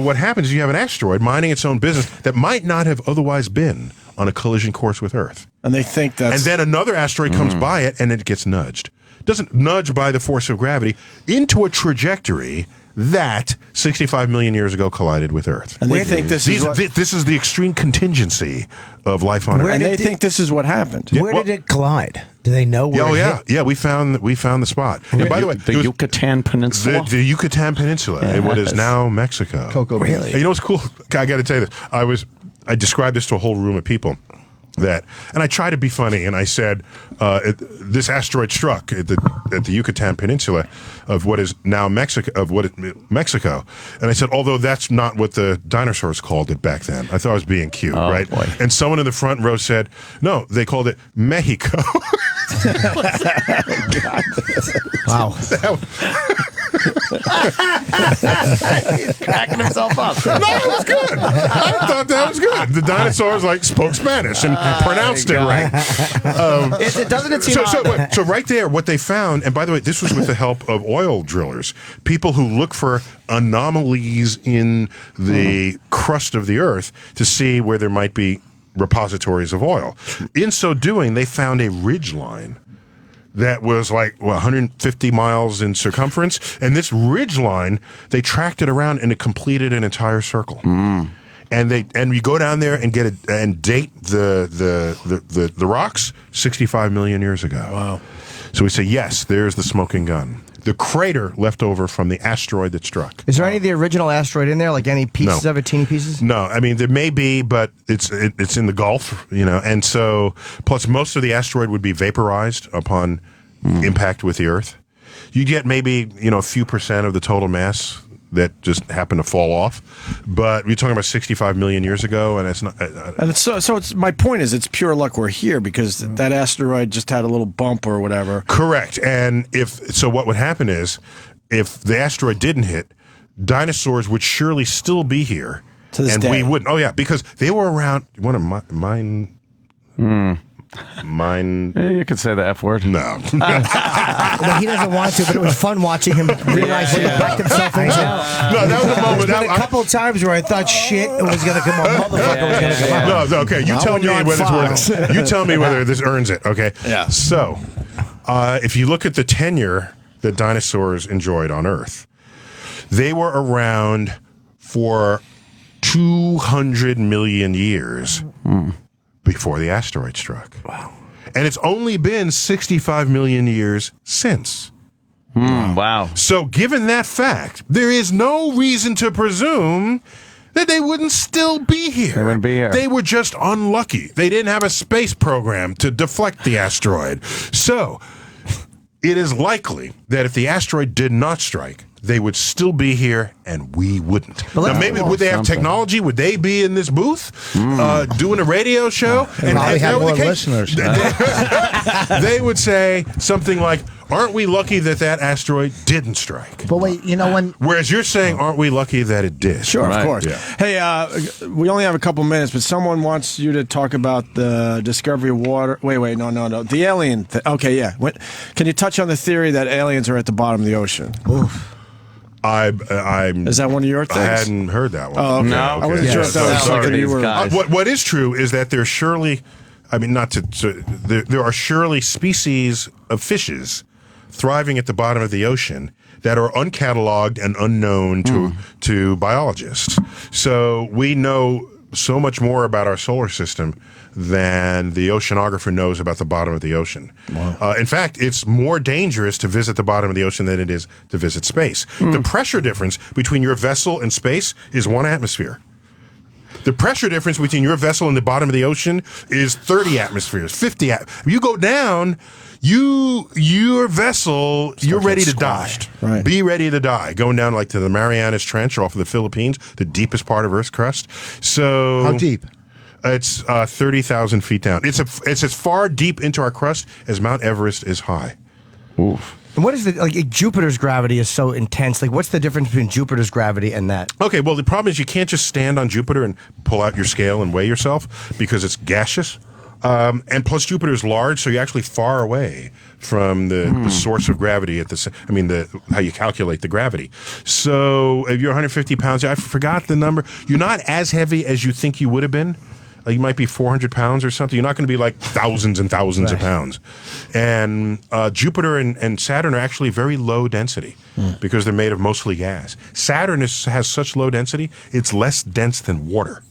what happens is you have an asteroid minding its own business that might not have otherwise been on a collision course with Earth. And they think that's... And then another asteroid comes by it, and it gets nudged. Doesn't nudge by the force of gravity into a trajectory that 65 million years ago collided with Earth. And they think this is the extreme contingency of life on Earth. And they think this is what happened. Where did it collide? Do they know where it hit? We found the spot. And by the way, the Yucatan Peninsula. The Yucatan Peninsula, in what is now Mexico. Cocoa Beach. Really? You know what's cool? I got to tell you this. I described this to a whole room of people. And I tried to be funny, and I said, this asteroid struck at the Yucatan Peninsula of what is now Mexico, Mexico. And I said, although that's not what the dinosaurs called it back then. I thought I was being cute, right? Boy. And someone in the front row said, no, they called it Mexico. Wow. He's cracking himself up. No, it was good. I thought that was good. The dinosaurs spoke Spanish and pronounced it right. Doesn't it seem so right there, what they found, and by the way, this was with the help of oil drillers, people who look for anomalies in the crust of the earth to see where there might be repositories of oil. In so doing, they found a ridge line that was 150 miles in circumference, and this ridge line, they tracked it around and it completed an entire circle. And you go down there and get and date the rocks 65 million years ago. Wow! So we say yes, there's the smoking gun. The crater left over from the asteroid that struck. Is there any of the original asteroid in there? Like any pieces of it, teeny pieces? No, I mean there may be, but it's in the Gulf, and so plus most of the asteroid would be vaporized upon impact with the Earth. You get maybe a few percent of the total mass that just happened to fall off, but we're talking about 65 million years ago, and it's not. And it's so it's my point is it's pure luck we're here because that asteroid just had a little bump or whatever. Correct, and what would happen is if the asteroid didn't hit, dinosaurs would surely still be here, to this and day. we wouldn't. Oh yeah, because they were around. You want to mine? Mine. You could say the F word. No. Well, he doesn't want to, but it was fun watching him realize he backed himself into. No, that was a moment. There's been a couple of times where I thought shit was going to come out. Motherfucker was going to come out. No, okay. You tell me whether it's worth it. You tell me whether this earns it, okay? Yeah. So, if you look at the tenure that dinosaurs enjoyed on Earth, they were around for 200 million years before the asteroid struck. Wow. And it's only been 65 million years since. Wow. So given that fact, there is no reason to presume that they wouldn't still be here. They wouldn't be here. They were just unlucky. They didn't have a space program to deflect the asteroid. So it is likely that if the asteroid did not strike, they would still be here, and we wouldn't. Now, maybe would they have technology? Would they be in this booth doing a radio show? And probably have more listeners. They would say something like, aren't we lucky that asteroid didn't strike? But wait, Whereas you're saying, aren't we lucky that it did? Sure, Right. of course. Yeah. Hey, we only have a couple minutes, but someone wants you to talk about the discovery of water. Wait, no. The alien. Okay, yeah. Can you touch on the theory that aliens are at the bottom of the ocean? Oof. Is that one of your things? I hadn't heard that one. Oh, okay. No. I wasn't sure if that was something you were. What is true is that there's surely, there are surely species of fishes thriving at the bottom of the ocean that are uncatalogued and unknown to biologists. So we know so much more about our solar system than the oceanographer knows about the bottom of the ocean. Wow. In fact, it's more dangerous to visit the bottom of the ocean than it is to visit space. The pressure difference between your vessel and space is 1 atmosphere. The pressure difference between your vessel and the bottom of the ocean is 30 atmospheres, 50. You go down, your vessel, you're ready to die. Right. Be ready to die. Going down to the Marianas Trench off of the Philippines, the deepest part of Earth's crust. So how deep? It's 30,000 feet down. It's as far deep into our crust as Mount Everest is high. Oof. And what is Jupiter's gravity is so intense? What's the difference between Jupiter's gravity and that? Okay, well, the problem is you can't just stand on Jupiter and pull out your scale and weigh yourself because it's gaseous. And plus, Jupiter's large, so you're actually far away from the source of gravity how you calculate the gravity. So if you're 150 pounds, I forgot the number. You're not as heavy as you think you would have been. You might be 400 pounds or something. You're not going to be thousands and thousands of pounds. And Jupiter and Saturn are actually very low density because they're made of mostly gas. Saturn has such low density, it's less dense than water.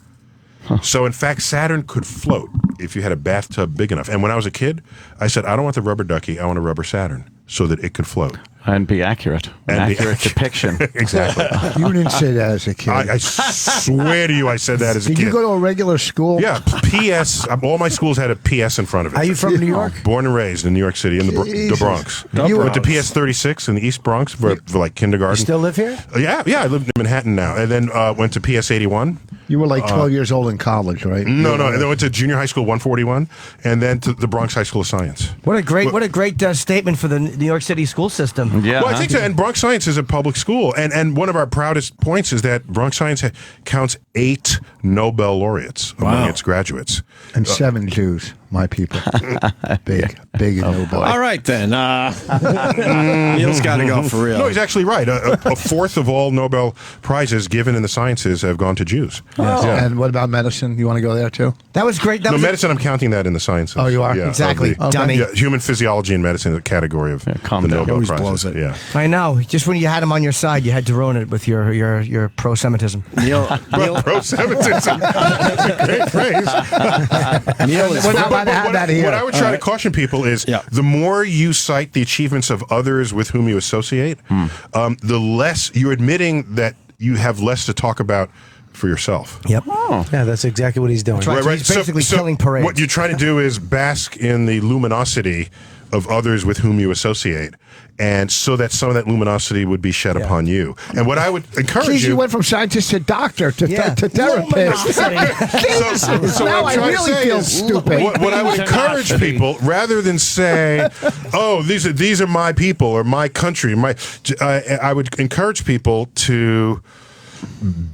So, in fact, Saturn could float if you had a bathtub big enough. And when I was a kid, I said, I don't want the rubber ducky, I want a rubber Saturn so that it could float. And be accurate. An accurate depiction. Exactly. You didn't say that as a kid. I swear to you, I said that as a kid. Did you go to a regular school? Yeah, PS. All my schools had a PS in front of it. Are you from New York? Born and raised in New York City, in the Bronx. Went to PS 36 in the East Bronx for kindergarten. You still live here? Yeah, I live in Manhattan now. And then went to PS 81. You were like 12 years old in college, right? No. I went to junior high school 141, and then to the Bronx High School of Science. What a great statement for the New York City school system. Yeah. Well, I think so. And Bronx Science is a public school, and one of our proudest points is that Bronx Science counts 8 Nobel laureates among its graduates, and 7 Jews. My people, big Nobel. All right then, Neil's got to go for real. No, he's actually right. A fourth of all Nobel prizes given in the sciences have gone to Jews. Yes. And what about medicine? You want to go there too? That was great. Medicine. I'm counting that in the sciences. Oh, you are? Yeah, exactly, dummy. Yeah, human physiology and medicine is a category of the Nobel prizes. Blows it. Yeah, I know. Just when you had him on your side, you had to ruin it with your pro-Semitism. Neil pro-Semitism. That's a great phrase. Neil is. We're not allowed to have that here. What I would try to caution people is the more you cite the achievements of others with whom you associate, the less you're admitting that you have less to talk about for yourself. Yep. Oh. Yeah, that's exactly what he's doing. Right. So he's basically killing parades. What you're trying to do is bask in the luminosity of others with whom you associate, and so that some of that luminosity would be shed upon you. And what I would encourage you went from scientist to doctor to therapist. So now what I really feel stupid. What I would encourage people, rather than say, "Oh, these are my people or my country," I would encourage people to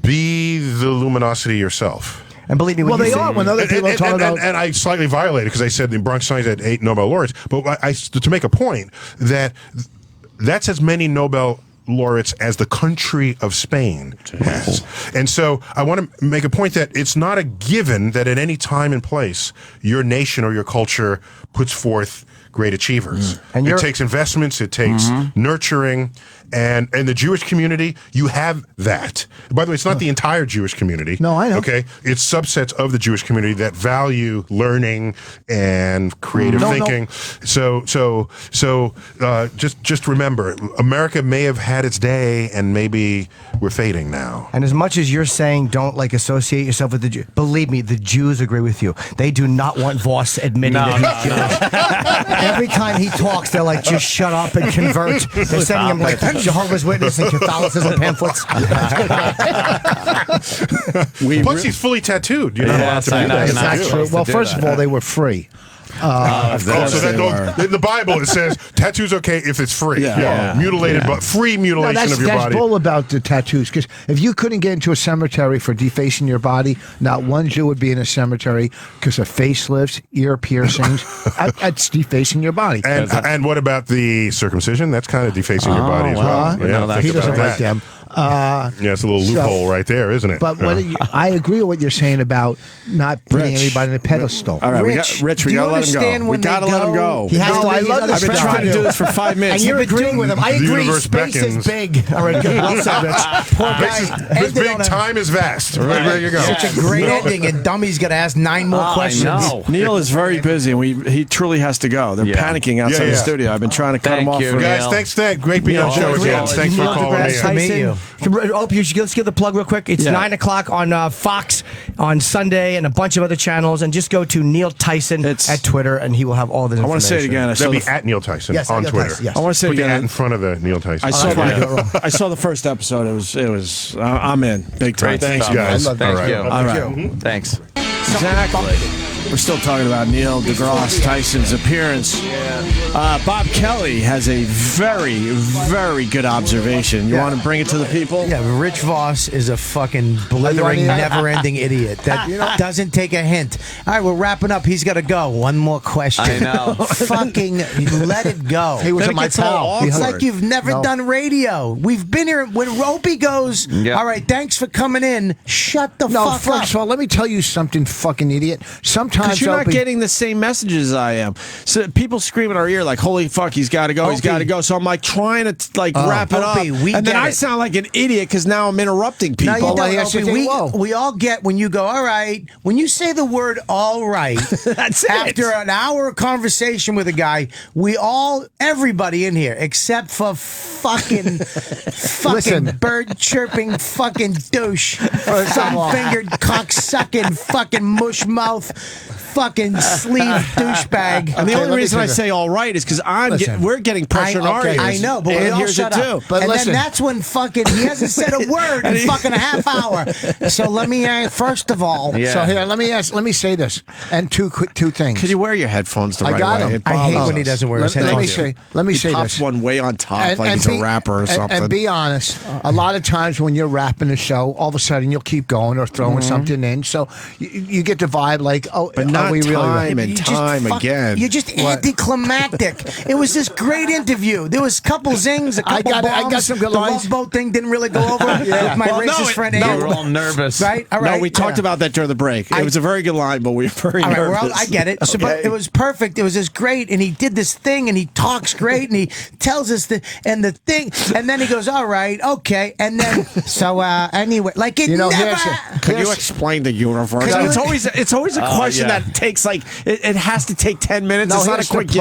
be the luminosity yourself. And believe me, when they are. When other people are talking about, and I slightly violated because I said the Bronx Science had 8 Nobel laureates, but to make a point that that's as many Nobel laureates as the country of Spain has. And so I want to make a point that it's not a given that at any time and place your nation or your culture puts forth great achievers. And it takes investments, it takes nurturing, and in the Jewish community, you have that. By the way, it's not the entire Jewish community. No, I know. Okay, it's subsets of the Jewish community that value learning and creative thinking. So just remember, America may have had its day, and maybe we're fading now. And as much as you're saying don't associate yourself with the Jews, believe me, the Jews agree with you. They do not want Voss admitting that he's Jewish. Every time he talks, they're like, just shut up and convert. They're sending him like Jehovah's Witness and Catholicism pamphlets. Plus, he's fully tattooed. You're not allowed to do that. That's true. Well, first of all, they were free. In the Bible it says tattoos okay if it's free. Mutilated, but free mutilation of your body. That's bull about the tattoos, because if you couldn't get into a cemetery for defacing your body, not one Jew would be in a cemetery because of facelifts, ear piercings. That's defacing your body. And what about the circumcision? That's kind of defacing your body as well. He doesn't like them. It's a little loophole right there, isn't it? But I agree with what you're saying about not putting anybody on a pedestal. All right, we got to let him go. We got to let him go. I've been trying to do this for 5 minutes. And you're agreeing with him. I agree. Space beckons. is big. All right, good. Well said, Rich. Poor guy. This big time is vast. There you go. Such a great ending, and Dummy's got to ask 9 more questions. Neil is very busy, and he truly has to go. They're panicking outside the studio. I've been trying to cut him off. Guys, thanks. Great being on the show again. Thanks for calling me. Tyson. Let's give the plug real quick. It's 9 o'clock on Fox on Sunday and a bunch of other channels. And just go to Neil Tyson at Twitter, and he will have all the information. I want to say it again. That'd be at Neil Tyson on Twitter. Tyson, yes. I want to say it Put the again. at in front of the Neil Tyson. I saw the first episode. It was. I'm in big time. Thanks, guys. Thank you. All right. Thanks. Exactly. We're still talking about Neil deGrasse Tyson's appearance. Bob Kelly has a very, very good observation. You want to bring it to the people? Yeah, Rich Voss is a fucking blithering, never-ending idiot that doesn't take a hint. All right, we're wrapping up. He's got to go. One more question. I know. Fucking let it go. He was my pal. It's like you've never done radio. We've been here. When Ropey goes, all right, thanks for coming in. Shut the fuck up. First of all, let me tell you something, fucking idiot. Sometimes because you're not getting the same messages as I am. So people scream in our ear like, "Holy fuck, he's got to go, he's got to go." So I'm like trying to wrap it up, and then I sound like an idiot because now I'm interrupting people. No, we all get when you go, all right. When you say the word "all right," that's it. After an hour of conversation with a guy, everybody in here, except for fucking bird chirping fucking douche, thumb fingered cock sucking fucking mush mouth. fucking sleeve douchebag. And the Okay, only let me reason I figure. say all right is because Listen. we're getting pressure in our ears. I know, but we and all here's shut it up. too. But and listen. then that's when fucking he hasn't said a word in fucking a half hour. So let me first of all. Yeah. So here, let me say this, and two things. Could you wear your headphones the I right got way? 'em. It I hate bothers when he us. doesn't wear his Let me headphones. say He pops this. one way on top like he's a rapper or something. And be honest, a lot of times when you're rapping the show, all of a sudden you'll keep going or throwing something in. So you get the vibe like, oh, But are not we really? time and You just time again. You're just anticlimactic. It was this great interview. There was a couple zings, a couple I got bombs. some good the lines. Love boat thing didn't really go over with my racist friend We Ann. were all nervous. Right? All right. No, we talked about that during the break. It was a very good line, but we were very All right, nervous. well, I get it. So, but it was perfect. It was just great, and he did this thing, and he talks great, and he tells us the thing, and then he goes, "All right, okay," and then anyway, like it never. Can you explain the universe? Can you- It's always a question yeah. that takes like it has to take 10 minutes. No, it's not a here's the quick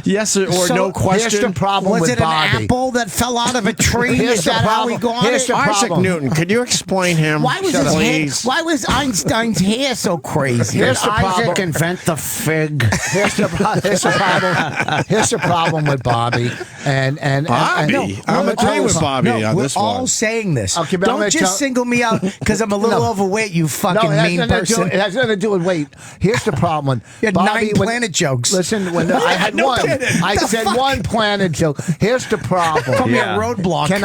yes or So, no question. Here's the problem Was with it Bobby. an apple that fell out of a tree? Here's Is the that how we problem. got Here's it? the Isaac problem. Newton, could you explain him? Why was his hair, please? Why was Einstein's hair so crazy? Here's the problem. invent the fig? Here's the problem. Here's the problem with Bobby and Bobby? no, I'm we're agreeing all- with Bobby No, on we're this all one. saying this. Okay, but I'm Don't gonna just tell- single me out because I'm a little No. overweight. You fucking No, it has mean nothing to do- person. It has nothing to do with weight. Here's the problem. You had Bobby, 9 planet jokes. Listen, when I had No one, kidding. I The said fuck? one planet joke. Here's the problem. Put me a roadblock. Can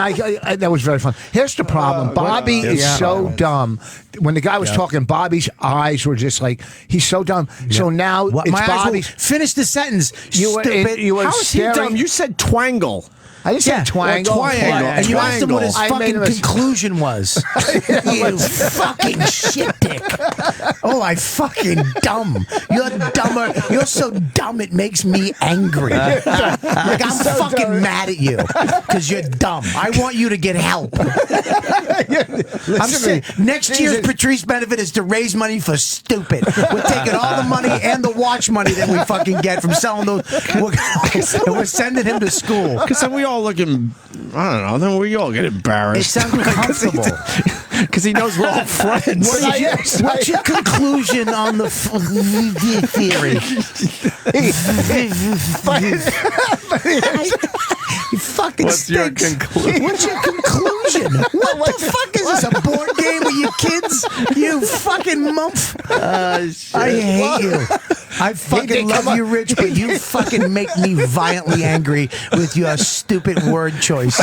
that was very fun. Here's the problem. Bobby is so dumb. When the guy was talking, Bobby's eyes were just like, he's so dumb. So now What, it's my eyes will- Bobby's. Finish the sentence. You were, stupid. you were How is he staring. dumb? You said twangle. I didn't say twangle. twangle. And you asked him what his I made fucking him a- conclusion was. You fucking shit dick. Oh, I fucking dumb. You're dumber. You're so dumb it makes me angry. Like I'm so fucking dumb. mad at you because you're dumb. I want you to get help. I'm saying next year's Patrice benefit is to raise money for stupid. We're taking all the money and the watch money that we fucking get from selling those. And we're sending him to school. Because then we all looking, I don't know, then we all get It embarrassed. sounds uncomfortable. Because he knows we're all friends. What's your conclusion on the theory? You fucking What's your stinks. conclusion? What's your conclusion? What the fuck is this? A board game with your kids? You fucking mumph. I hate you. I fucking love you, Rich, but you fucking make me violently angry with your stupid word choice.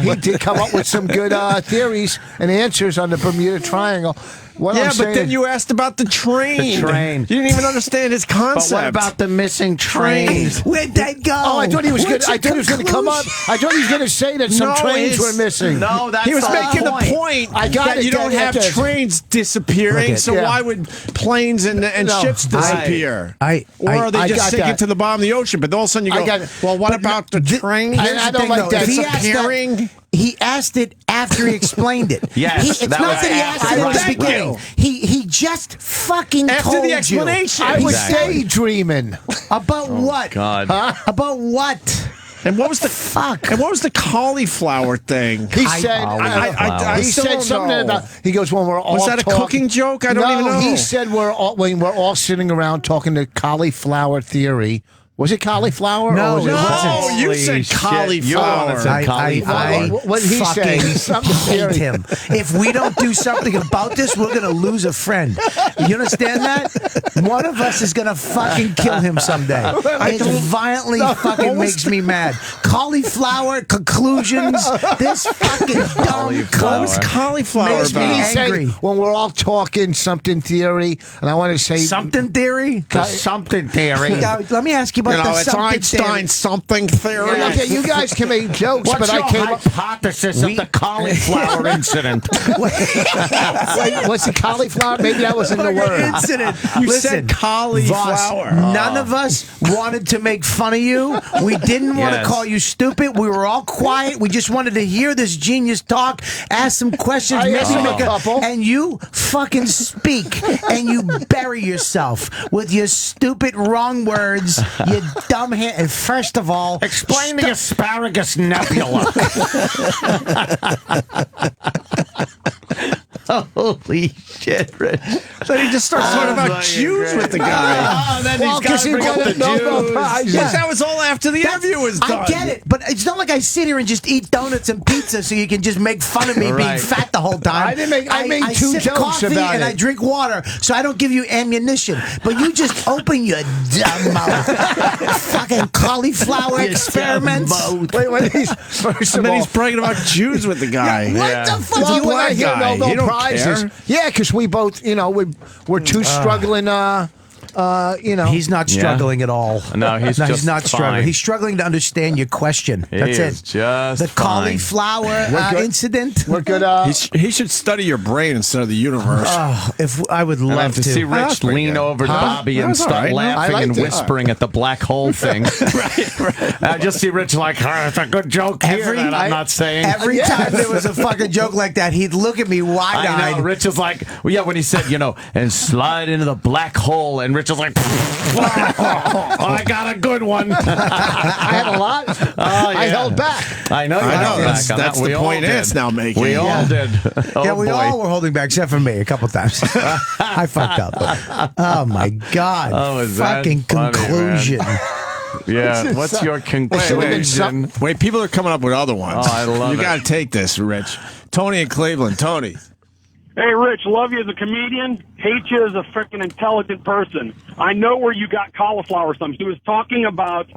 He did come up with some good theories and answers on the Bermuda Triangle. What Yeah, I'm but saying, then you asked about the train. The train. You didn't even understand his But concept. what about the missing trains? Where'd they go? Oh, I thought he was good. What's I your thought he was going to come up. conclusion? I thought he was going to say that some No, trains his- were missing. No, that's He was the making point. the point I got that it, you don't that- have that- trains disappearing, Look, so yeah. why would planes and No, ships disappear? or are they I just got sinking that. to the bottom of the ocean? But all of a sudden you I go, got it. well, what But about the train? I don't like that. If he asked disappearing? that- He asked it after he explained it. Yes, it's that not was that he after. asked it at the Thank beginning. you. He just fucking After told the you. explanation. I was Exactly. daydreaming. About what? God. About what? And what was the Fuck. And what was the cauliflower thing? He said, I he still said don't something know. about. He goes, when we're all Was that a talking- cooking joke? I don't even know. He said when we're all sitting around talking to cauliflower theory. Was it cauliflower? No, or was it wasn't. Oh, you said Shit. cauliflower. You're the one that said cauliflower. What did he say? fucking Something hate theory. him. If we don't do something about this, we're gonna lose a friend. You understand that? One of us is gonna fucking kill him someday. It violently fucking makes me mad. Cauliflower conclusions. This fucking dumb What was cunt cauliflower makes me about? He said, angry. when we're all talking something theory, and I want to say Something theory. The something theory. Now, let me ask you about You know, the it's something Einstein theory. something theory. Okay, you guys can make jokes, What's but your I came up. hypothesis of the cauliflower incident? Wait, what's the cauliflower? Maybe that wasn't the word. Incident. You Listen, said cauliflower. Voss, none of us wanted to make fun of you. We didn't want to Yes. call you stupid. We were all quiet. We just wanted to hear this genius talk, ask some questions, I maybe asked him make a couple. and you fucking speak and you bury yourself with your stupid wrong words, you dumb hand. And first of all, Explain the asparagus nebula. Holy shit, Rich. Then he just starts talking about Jews with the guy. Then he's got to bring up the Jews. Yes, that was all after the interview was done. I get it, but it's not like I sit here and just eat donuts and pizza so you can just make fun of me being fat the whole time. I made two sip jokes coffee about and it. I drink water, so I don't give you ammunition. But you just open your dumb mouth. Fucking cauliflower experiments. Wait, first of And then all, he's bragging about Jews with the guy. What the fuck? well, You when I black hear guy. You Nobel don't prizes, care? yeah, because we both, we're two struggling. He's not struggling at all. No, he's just not struggling. fine. He's struggling to understand your question. That's is it. just the fine. cauliflower good. incident. We're good. He should study your brain instead of the universe. If I would And I love have to see Rich That's pretty lean good. over to Bobby That and was all start right. laughing I and liked it. whispering at the black hole thing. right. I just see Rich like, it's a good joke here that I'm not saying. Every time there was a fucking joke like that, he'd look at me I know. wide-eyed. Rich is like, well, yeah, when he said, and slide into the black hole, and Rich is like, I got a good one. I had a lot. I held back. I know. I know. That's The point it's now making. We all did. Oh, Yeah, we boy. all were holding back, except for me, a couple times. I fucked up. Oh my god! Oh, is that fucking funny, conclusion. Yeah. What's your conclusion? Wait, people are coming up with other ones. Oh, I love You it. got to take this, Rich. Tony in Cleveland. Tony. Hey, Rich, love you as a comedian, hate you as a freaking intelligent person. I know where you got cauliflower from. He was talking about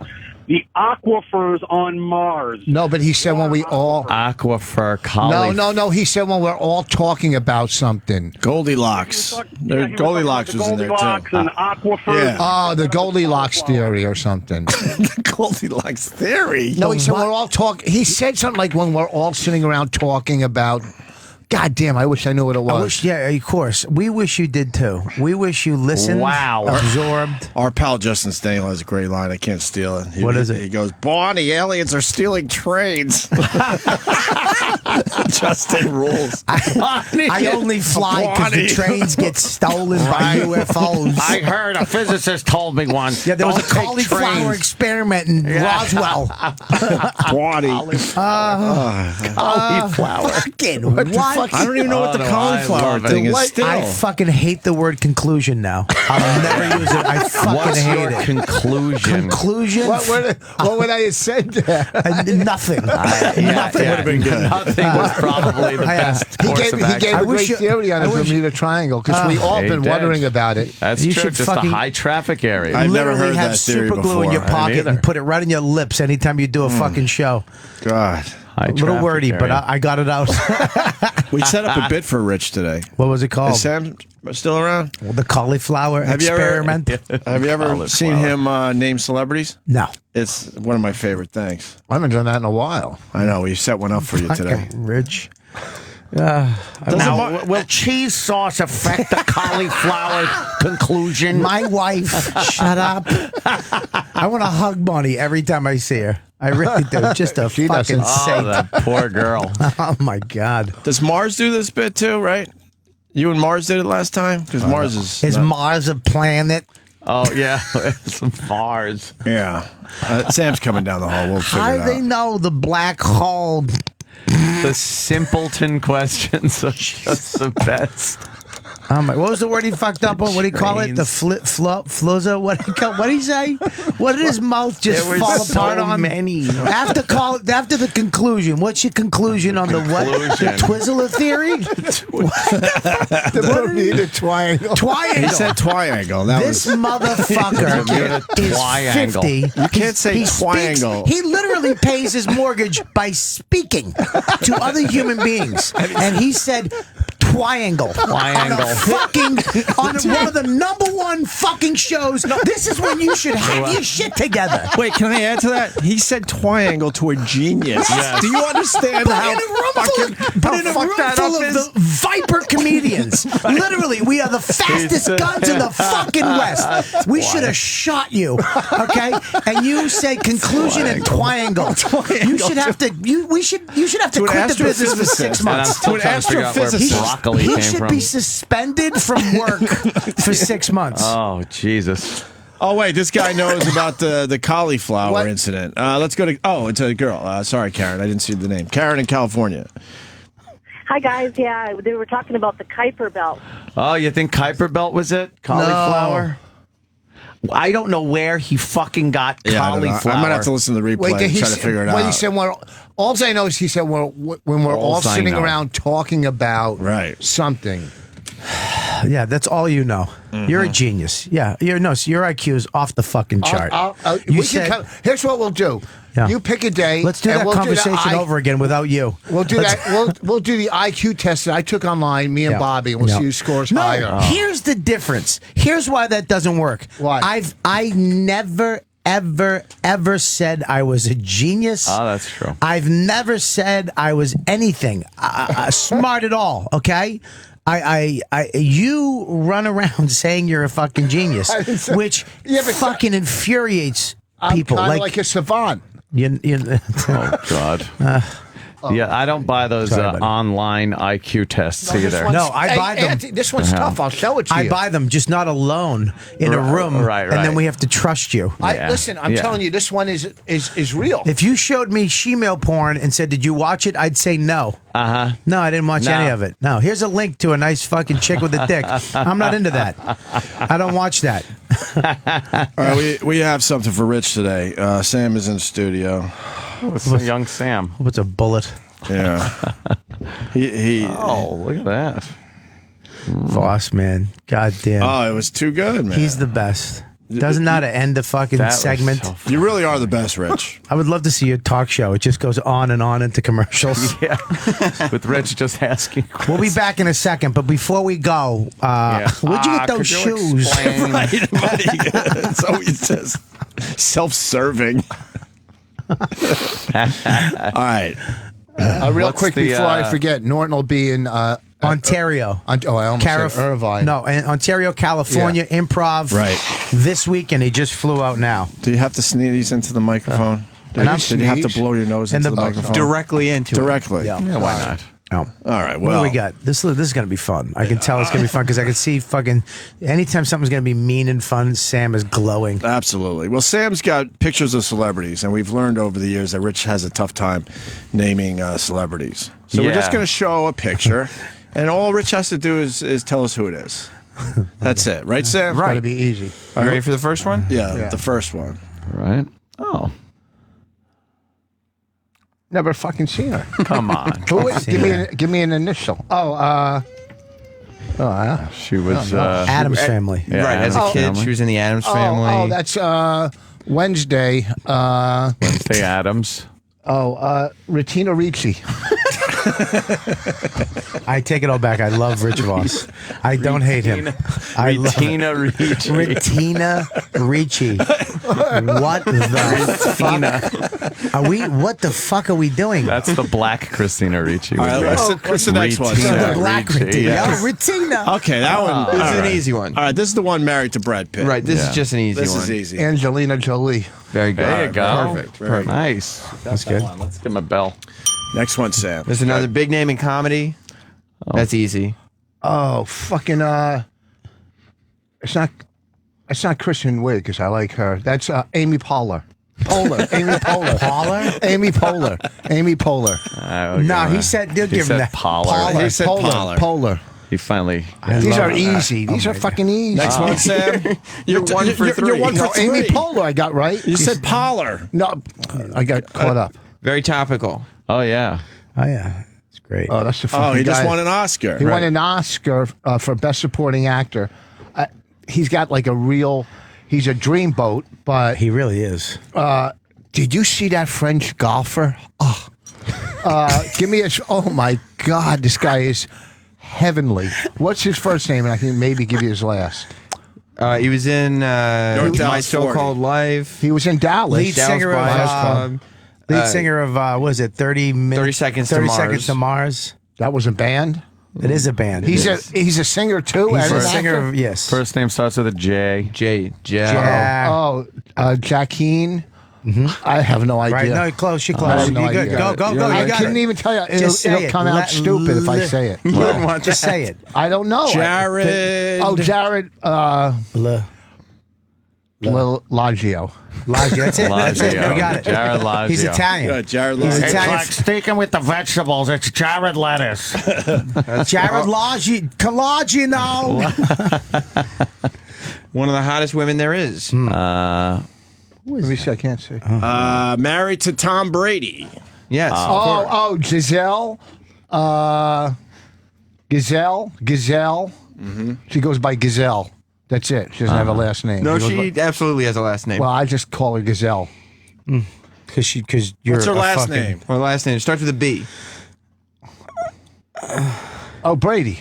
the aquifers on Mars. No, but he said when we all. Aquifer, cauliflower. No. He said when we're all talking about something. Goldilocks. Goldilocks was in there, Goldilocks too. and aquifers. Yeah. Oh, the Goldilocks theory or something. The Goldilocks theory. No, he said we're all talking. He said something like when we're all sitting around talking about. God damn! I wish I knew what it was. Of course. We wish you did too. We wish you listened. Wow. Absorbed. Our pal Justin Stengel has a great line. I can't steal it. What is it? He goes, "Bonnie, aliens are stealing trains." Justin rules. I only fly because the trains get stolen by UFOs. I heard a physicist told me once. Yeah, there was a don't take cauliflower trains. experiment in Roswell. Bonnie. Cauliflower. Fucking what? I don't even know what the Oh, no, I cauliflower love thing it. is still. I fucking hate the word conclusion now. I'll never use it. I fucking What's hate your it. conclusion? Conclusion? What would I have said there? Nothing. Nothing would have been good. Nothing was probably the best He course of action. gave I a wish great you- theory on I the wish- Bermuda Triangle because we all He been did. wondering about it. That's You true. should Just a fucking- high traffic area. I've never Literally heard have that theory super glue in your before. pocket either. and put it right on your lips anytime you do a fucking show. God. High A little traffic wordy, but area. I got it out. We set up a bit for Rich today. What was it called? Is Sam still around? Well, the cauliflower Have you ever- experiment? Have you ever seen him name celebrities? No. It's one of my favorite things. I haven't done that in a while. I know. We set one up for you today. Fucking Rich. Now, will cheese sauce affect the cauliflower conclusion? My wife, shut up. I want to hug Bonnie every time I see her. I really do. Just a fucking doesn't. Oh, saint. that poor girl. Oh, my God. Does Mars do this bit too, right? You and Mars did it last time? Because Mars is... Is Mars a planet? Oh, yeah. It's Mars. Yeah. Sam's coming down the hall. We'll figure How it do out. they know the black hole? The simpleton questions are just the best. Oh my, what was the word he fucked up on? What do you call it? The fluzza? What did he say? What did his mouth just There were fall so apart on? many. After the conclusion, what's your conclusion on the what? The Twizzler theory? The Bermuda Triangle. Triangle. He said triangle. That This was... motherfucker is Triangle. 50. You can't say He speaks- triangle. He literally pays his mortgage by speaking to other human beings. And he said triangle. Triangle. On one of the #1 fucking shows. This is when you should have your shit together. Wait, can I add to that? He said triangle to a genius. Yes. Do you understand But how in a room fucking full of the Viper comedians. Literally, we are the fastest guns in the fucking West. We should have shot you, okay? And you say conclusion and triangle. You should have to. We should have to To an quit the business for astrophysicist. 6 And I'm months. still To an trying to figure out where astrophysicist. broccoli He came should from. be suspended from work for 6 months. Oh, Jesus. Oh wait, this guy knows about the cauliflower What? incident. Let's go to. Oh, it's a girl. Sorry, Karen, I didn't see the name. Karen in California. Hi, guys. Yeah, they were talking about the Kuiper belt. Oh, you think Kuiper belt was it? Cauliflower? I don't know where he fucking got cauliflower. I might have to listen to the replay and try to figure it out. He said, well, all I know is he said, well, when we're all sitting around talking about something. Yeah, that's all you know. You're a genius. Yeah, your IQ is off the fucking chart. Here's what we'll do. Yeah. You pick a day. Let's do that conversation over again without you. We'll do that. We'll do the IQ test that I took online, me and Bobby, and we'll see who scores higher. Here's the difference. Here's why that doesn't work. Why? I never, ever said I was a genius. Oh, that's true. I've never said I was anything smart at all. Okay. You run around saying you're a fucking genius, which fucking infuriates people. I'm kind of like a savant. Oh, God. Yeah, I don't buy those online IQ tests either. No, I buy them. Anthony, this one's tough. I'll show it to you. I buy them, just not alone in a room. Right. And then we have to trust you. Listen, I'm telling you, this one is real. If you showed me shemale porn and said, "Did you watch it?" I'd say no. No, I didn't watch any of it. No, here's a link to a nice fucking chick with a dick. I'm not into that. I don't watch that. All right, we have something for Rich today. Sam is in the studio. It's a young Sam. What's a bullet? Yeah. Oh, look at that. Voss, man. God damn. Oh, it was too good, man. He's the best. Doesn't know how to end the fucking segment. You really are the best, Rich. I would love to see your talk show. It just goes on and on into commercials. Yeah. With Rich just asking. We'll be back in a second, but before we go, where'd you get those shoes? Right, buddy. It's always just self-serving. All right. Real quick before I forget, Norton will be in Ontario. I almost said Irvine. No, Ontario, California, improv. Right. This weekend, he just flew out now. Do you have to sneeze into the microphone? Did you have to blow your nose into the microphone? Directly into Directly. Yeah. Why not? Oh. All right. What Well, do we got? This is going to be fun. I can tell it's going to be fun because I can see fucking anytime something's going to be mean and fun, Sam is glowing. Absolutely. Well, Sam's got pictures of celebrities, and we've learned over the years that Rich has a tough time naming celebrities. So we're just going to show a picture, and all Rich has to do is tell us who it is. That's it. Right, Sam? It's got to be easy. You ready for the first one? Yeah, the first one. Right. Oh. Never fucking seen her. Come on. Give me an initial. She was Adam's Family. Yeah, Right. As a Addams kid, Family. she was in the Addams Family. Oh, that's Wednesday. Wednesday Addams. Rettina Ricci. I take it all back. I love Rich Voss. I don't hate him. I love Rettina Ricci. Rettina Ricci. What the fuck? Are we? What the fuck are we doing? That's the black Christina Ricci. All right, what's the next one? The black Rettina. Yes. Rettina. Okay, that one. This is all an right. easy one. All right, this is the one married to Brad Pitt. Right. This is just an easy This one. is easy. Angelina Jolie. Very good. There you go. Perfect. Very nice. That's good. Let's give him a bell. Next one, Sam. There's another big name in comedy. That's easy. Oh, fucking it's not Kristen Wiig because I like her. That's Amy Poehler. Amy Poehler. Amy Poehler. No, he said. They'll give him that. Poehler. He said Poehler. He finally. These are easy. These are fucking easy. Next one, Sam. You're one for three. You're one for No, three. Amy Poehler, I got right. You said Poehler. No, I got caught up. Very topical. Oh, yeah. Oh yeah, it's great. Oh, that's the fucking Oh, he just guy. won an Oscar. He won an Oscar for Best Supporting Actor. He's got like he's a dreamboat, but He really is. did you see that French golfer? Oh, give me oh my God, this guy is heavenly. What's his first name? And I can maybe give you his last. He was in My Dallas So-Called Life. He was in Dallas. Lead singer of Buyers Club. lead singer of what was it 30 minutes? 30 Seconds to 30 Mars. Seconds to Mars. That was a band. It is a band. He's a singer too. He's and a an singer actor? of yes. First name starts with a J. Jack. Jackeen. I have no idea. Right? No, close. You're I close. have no You're good. idea. Go. You I got couldn't it. even tell you. Just say It'll it. come out stupid if I say it. Just say it. I don't know. Jared. Jared. Lagio. Lagio. That's it. That's it. We got it. Jared Lagio. He's Italian. Yeah, Jared He's Lagio. Italian. Sticking with the vegetables, it's Jared Lettuce. Jared Lagio. Collagio. One of the hottest women there is. Let me see. I can't see. Married to Tom Brady. Yes. Giselle. Gazelle. Mm-hmm. She goes by Gazelle. That's it. She doesn't have a last name. No, goes she by- absolutely has a last name. Well, I just call her Gazelle. Because you're. What's her a last fucking- name? Her last name starts with a B. Oh, Brady.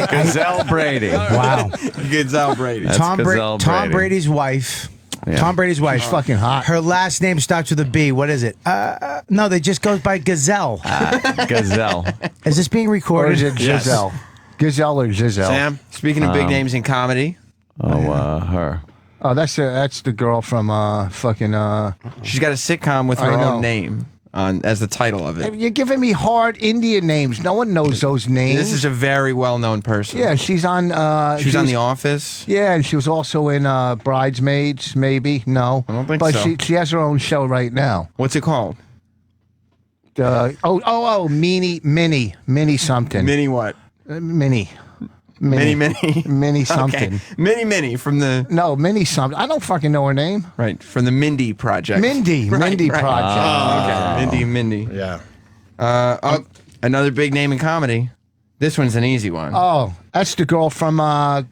Gazelle Brady. Wow. Gazelle Brady. That's Gazelle Tom Brady. Brady's wife. Yeah. Tom Brady's wife. She's fucking hot. Her last name starts with a B. What is it? No, they just goes by Gazelle. Gazelle. Is this being Or recorded? is it Giselle? Gazelle or Giselle? Sam? Speaking of big names in comedy, Her. Oh, that's the girl from fucking. she's got a sitcom with her I know. own name as the title of it. You're giving me hard Indian names. No one knows those names. This is a very well-known person. Yeah, she's on. She was she on The Office. Yeah, and she was also in Bridesmaids. Maybe no, I don't think but so. she has her own show right now. What's it called? Minnie something. Mini what? Mini Mini something. Okay. Mini from the No, Minnie something. I don't fucking know her name. right from the Mindy Project. Mindy Right, Project. Okay, Mindy. Yeah. Another big name in comedy. This one's an easy one. Oh, that's the girl from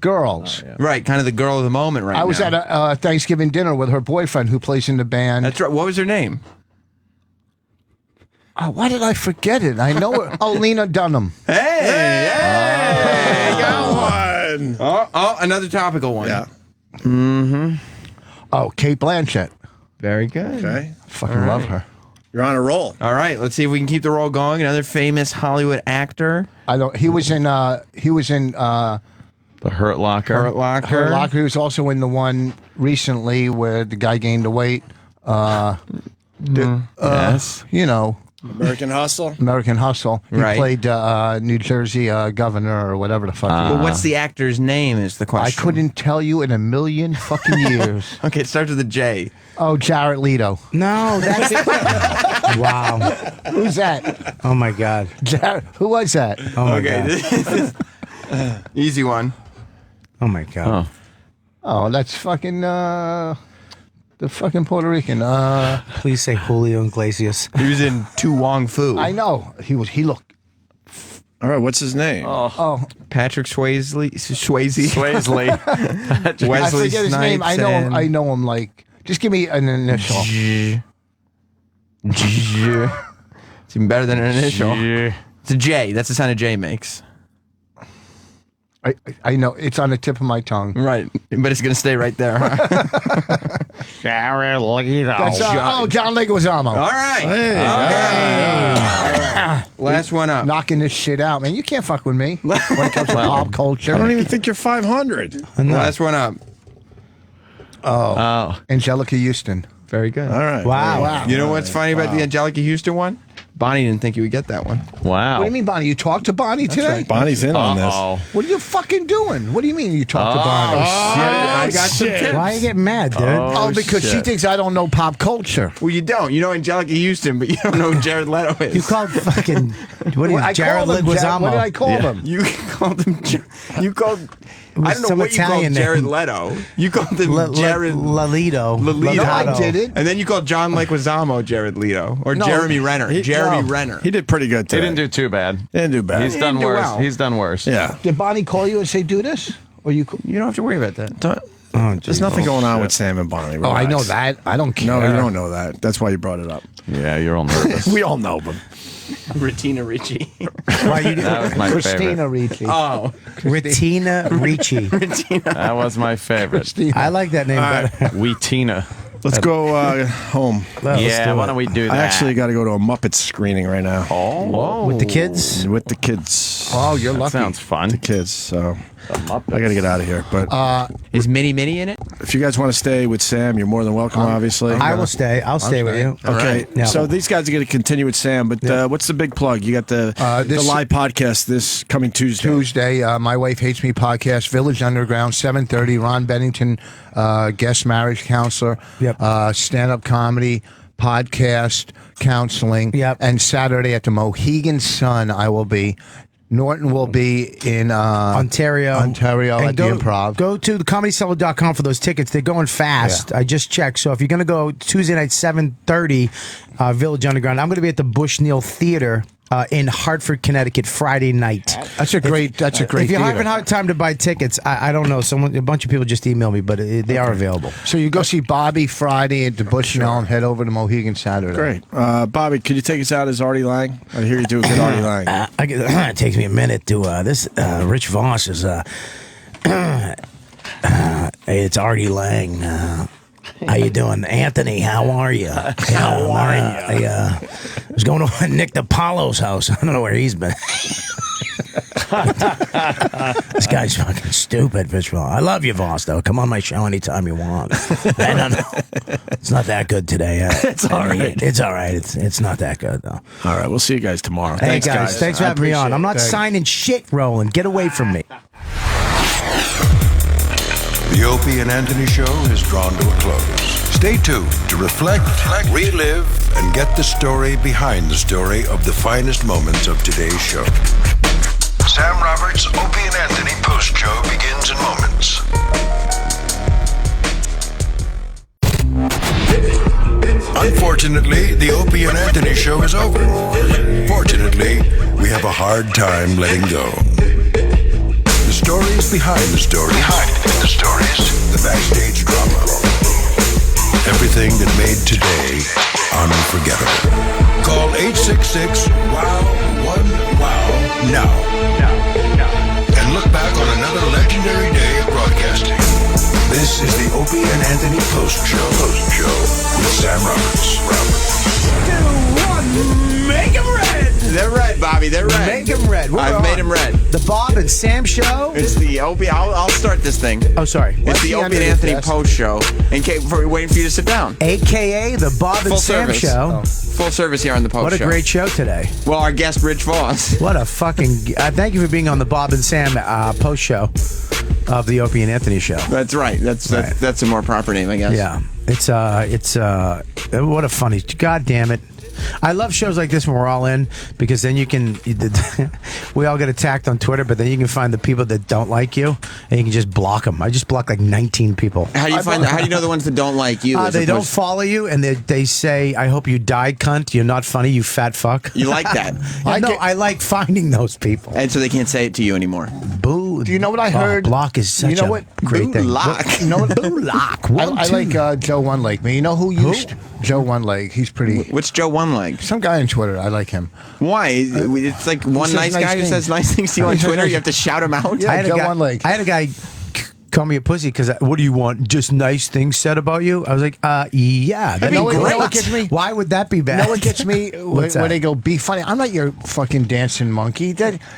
Girls. Right, kind of the girl of the moment right now. I was at a Thanksgiving dinner with her boyfriend who plays in the band. That's right. What was her name? Oh, why did I forget it? I know her. Oh, Lena Dunham. Hey, Got one. Oh, another topical one. Yeah. Oh, Kate Blanchett. Very good. Okay. Fucking love her. You're on a roll. All right, let's see if we can keep the roll going. Another famous Hollywood actor. I don't. He was in. The Hurt Locker. Hurt Locker. Her Locker. He was also in the one recently where the guy gained the weight. Yes. You know, American Hustle. American Hustle. He Right. played New Jersey governor or whatever the fuck. he But was. what's the actor's name is the I question. couldn't tell you in a million fucking years. Okay, it starts with a J. Oh, Jared Leto. No, that's. Wow. Who's that? Oh my God. Jared, who was that? Oh my Okay, God. easy one. Oh my God. Oh. Oh, that's fucking the fucking Puerto Rican. Please say Julio Iglesias. He was in Tu Wong Fu. I know he was. He looked. All right. What's his name? Oh, Patrick Swayze. Wesley. I Wesley forget his name. I know him. Snipes I know him. Like, just give me an initial. It's even better than an initial. It's a J. That's the sound a J makes. I know it's on the tip of my tongue. Right, but it's gonna stay right there. Jared Leto. That's, John Leguizamo. All right. Last one up. Knocking this shit out, man. You can't fuck with me when it comes to pop culture. I don't even think you're 500. Last one up. Oh, Angelica Houston. Very good. All right. Wow. You know what's funny about the Angelica Houston one? Bonnie didn't think you would get that one. Wow. What do you mean, Bonnie? You talked to Bonnie today? Bonnie's in on this. What are you fucking doing? What do you mean you talked to Bonnie? I got some tips. Why are you getting mad, dude? Oh, because she thinks I don't know pop culture. Well, you don't. You know Angelica Houston, but you don't know who Jared Leto is. You called fucking. What are you, I Jared called him Leguizamo? What did I call him? You called him. You called. was I don't know some what Italian you called Jared name. Leto. You called him Jared Lalito. Lalito. No, I didn't. And then you called John Leguizamo Jared Leto or No, Jeremy Renner. Jeremy Renner. He did pretty good He today. didn't do too bad. He didn't do bad. He's done didn't do worse. well. He's done worse. Yeah. Did Bonnie call you and say do this? Or you? You don't have to worry about that. There's nothing going on with Sam and Bonnie. Oh, I know Relax. that. I don't care. No, you don't know that. That's why you brought it up. Yeah, you're all nervous. We all know, but Retina Ricci. Why you That was my Christina favorite. Ricci. Oh, Retina Ricci. That was my favorite. I like that name better. Weetina. let's go home. Yeah, why don't we do that? I actually got to go to a Muppet screening right now. Oh, With the kids? With the kids. Oh, you're that lucky. sounds fun. The kids. So I got to get out of here. But is Mini in it? If you guys want to stay with Sam, you're more than welcome, obviously. I will stay. I'll stay with you. Okay. Right. Yeah. So these guys are going to continue with Sam, but what's the big plug? You got the live podcast this coming Tuesday. My Wife Hates Me podcast, Village Underground, 7:30. Ron Bennington, guest marriage counselor. Yep. Stand-up comedy, podcast, counseling. Yep. And Saturday at the Mohegan Sun, I will be. Norton will be in Ontario at the Improv. Go to thecomedycellar.com for those tickets. They're going fast. Yeah. I just checked. So if you're going to go Tuesday night, 7:30, Village Underground, I'm going to be at the Bushnell Theater in Hartford, Connecticut, Friday night. That's a great If you're theater. having a hard time to buy tickets, I don't know. A bunch of people just email me, but they are available. So you go see Bobby Friday at the Bushnell and head over to Mohegan Saturday. Great. Bobby, could you take us out as Artie Lang? I hear you do a good Artie Lang. It takes me a minute to this. Rich Voss is. Hey, it's Artie Lang. How you doing, Anthony? How are you? How are you? I was going to Nick DiPaolo's house. I don't know where he's been. This guy's fucking stupid, Rich Voss. I love you, Voss, though. Come on my show anytime you want. No. It's not that good today. It's all right. It's all right. It's not that good, though. All right, we'll see you guys tomorrow. Hey, guys. Thanks for having me on. I'm not signing shit, Roland. Get away from me. The Opie and Anthony Show is drawn to a close. Stay tuned to reflect, relive, and get the story behind the story of the finest moments of today's show. Sam Roberts' Opie and Anthony post-show begins in moments. Unfortunately, the Opie and Anthony Show is over. Fortunately, we have a hard time letting go. The stories behind the stories. The backstage drama. Everything that made today unforgettable. Call 866-WOW-1-WOW now. And look back on another legendary day of broadcasting. This is the Opie and Anthony Post Show with Sam Roberts. 2, 1, make 'em red. They're red, Bobby. They're red. Make 'em red. I've made them red. The Bob and Sam Show. It's the Opie. I'll start this thing. Oh, sorry. It's the Opie and Anthony Post Show. In case we're waiting for you to sit down. AKA the Bob and Full Sam service. Show. Full service here on the Post What a Show. great show today. Well, our guest, Rich Voss. What a fucking. Thank you for being on the Bob and Sam Post Show of the Opie and Anthony Show. That's right. That's a more proper name, I guess. Yeah. It's what a funny. God damn it. I love shows like this when we're all in because then you can. We all get attacked on Twitter, but then you can find the people that don't like you and you can just block them. I just blocked like 19 people. How do you find? How do you know the ones that don't like you? They don't follow you and they say, "I hope you die, cunt. You're not funny, you fat fuck." You like that? I like finding those people, and so they can't say it to you anymore. Boo! Do you know what I heard? Block is such a great thing. Block. You know what? Block. I like Joe One Leg. You know who used Joe One Leg? He's pretty. What's Joe One Leg? Some guy on Twitter. I like him. Why? It's like one nice guy who says nice things to you on Twitter. You have to shout him out. Yeah, Joe One Leg. I had a guy call me a pussy because what do you want? Just nice things said about you? I was like, yeah, that'd be great. You know what gets me? Why would that be bad? You know what gets me? when they go, be funny. I'm not your fucking dancing monkey.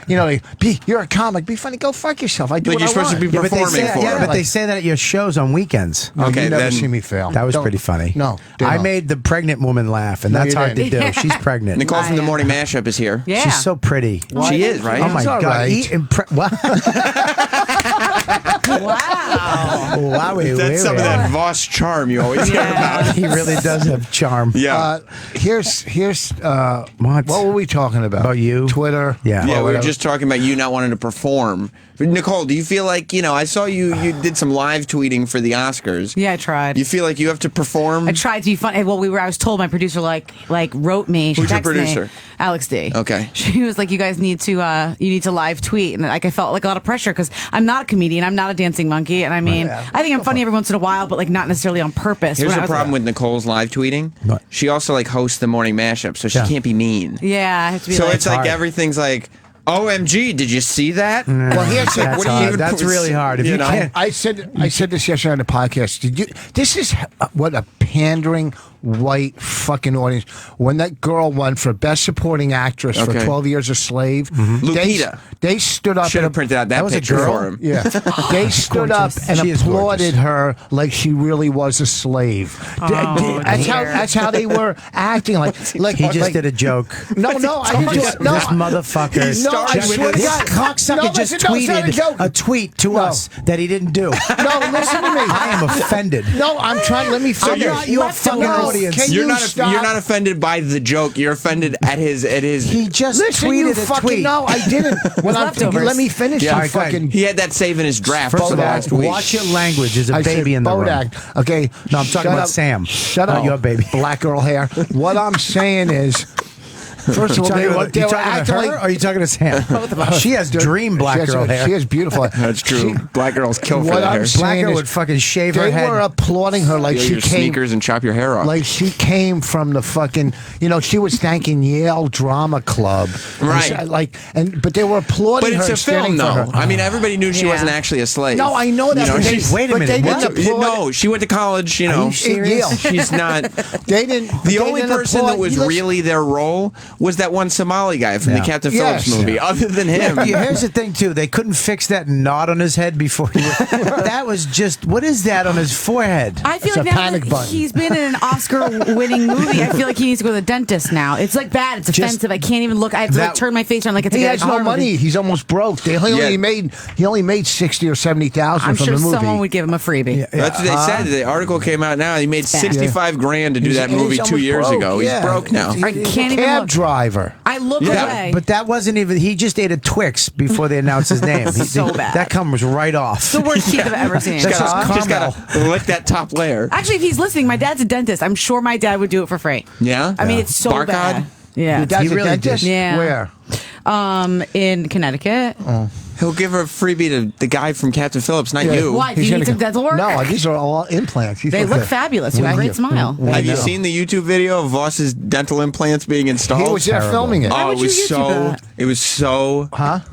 You're a comic. Be funny. Go fuck yourself. I do what you're I supposed want. to be performing for. Yeah, but they say that at your shows on weekends. No, Okay, you never then- see me fail. That was pretty funny. No, I made the pregnant woman laugh, and No, that's you hard to didn't. do. She's pregnant. Nicole from the Morning Mashup is here. Yeah. She's so pretty. She is, right? Oh my It's all god! right. What? Wow. Wowie, That's some of that Voss charm you always hear about. He really does have charm. Yeah. Here's what were we talking about? About you? Twitter. Yeah. Yeah, we were whatever. just talking about you not wanting to perform. Nicole, do you feel like, I saw you did some live tweeting for the Oscars. Yeah, I tried. You feel like you have to perform? I tried to be funny. Well, I was told my producer wrote me. She Who's your texted producer? Me, Alex D. Okay. She was like, you guys need to live tweet, and I felt like a lot of pressure because I'm not a comedian. I'm not a dancing monkey, and I mean, I think I'm funny every once in a while, but not necessarily on purpose. Here's the problem with Nicole's live tweeting. What? She also hosts the Morning Mashup, so she can't be mean. Yeah, I have to be. So like, it's like everything's like, OMG, did you see that? Well, here's the- That's what do you hard. even That's put- really hard. If you can't, I said this yesterday on the podcast. This is what a pandering white fucking audience. When that girl won for Best Supporting Actress for 12 Years a Slave, Lupita. They stood up. Should have printed out that was a picture girl? for him. Yeah. They stood up and She is applauded her like she really was a slave. That's how they were acting. Like he just did a joke. No, I didn't do it. No, this motherfucker. No, I swear to this God. cocksucker just tweeted a tweet to us that he didn't do. No, listen to me. I am offended. No, I'm trying. Let me finish. Your fucking audience. You're not offended by the joke. You're offended at his. He just Listen, tweeted you a fucking tweet. No, I didn't. When I'm thinking, let me finish. Yeah, You fucking. he had that save in his draft. First for of all, last week. watch your language. There's a I baby said in the room. Bodak. Okay. No, I'm talking about up. Sam. Shut not up. your baby. Black girl hair. What I'm saying is. First of all, they were talking acting to her, like. or are you talking to Sam? Both of us. She has dream black girl hair. She has beautiful. That's true. Black girls kill for What that I'm hair. saying Black girl is would fucking shave her They head. were applauding her like Steal she your came. sneakers and chop your hair off. Like she came from the fucking, she was thanking Yale Drama Club, Right. But they were applauding But her. it's a and standing film, for though. her. I mean, everybody knew she wasn't actually a slave. No, I know that. But they, wait a but minute, They what? didn't applaud. No, she went to college. Are you serious? Yale. She's not. They didn't. The they only didn't person applaud. that was really their role was that one Somali guy from the Captain Yes. Phillips movie. Other than him, Here's the thing, too. They couldn't fix that knot on his head before he. That was just. What is that on his forehead? I feel It's like a now panic that button. he's been in an Oscar-winning movie, I feel like he needs to go to the dentist now. It's like bad. It's offensive. I can't even look. I have to turn my face around like it's He a has no money. He's almost broke. He only made 60 or 70,000 I'm from sure the movie. someone would give him a freebie. that's what they said. The article came out now. He made $65,000 to do that movie He's 2 years almost ago. broke, He's yeah. broke now. I can't even Cab look. driver. I look away. But that wasn't even. He just ate a Twix before they announced his name. So bad. That comes right off. It's the worst teeth I've ever seen. That's Just gotta lick that top layer. Actually, if he's listening, my dad's a dentist. I'm sure my dad would do it for free. Yeah. I mean, it's so Barcode? bad. Yeah. Your dad's He a really dentist? did. Yeah. Where? In Connecticut. He'll give her a freebie to the guy from Captain Phillips, not you. Why? Do you need some dental work? No, these are all implants. They look fabulous. You have a great smile. Have you seen the YouTube video of Voss's dental implants being installed? He was there filming it. Why Oh, would it was you YouTube that? it was so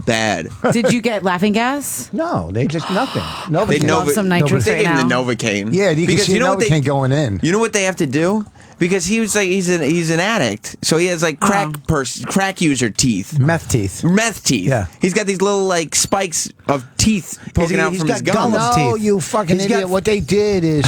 bad. Did you get laughing gas? No, they just nothing. Nobody. They love some nitrous they right gave him the now. Novocaine. Yeah, you can because see you know what Novocaine going in. You know what they have to do? Because he was like he's an addict, so he has like crack user teeth, Meth teeth. Yeah, he's got these little like spikes of teeth poking out he's from his got gums. Gollum's No, teeth. you fucking He's idiot. got- What they did is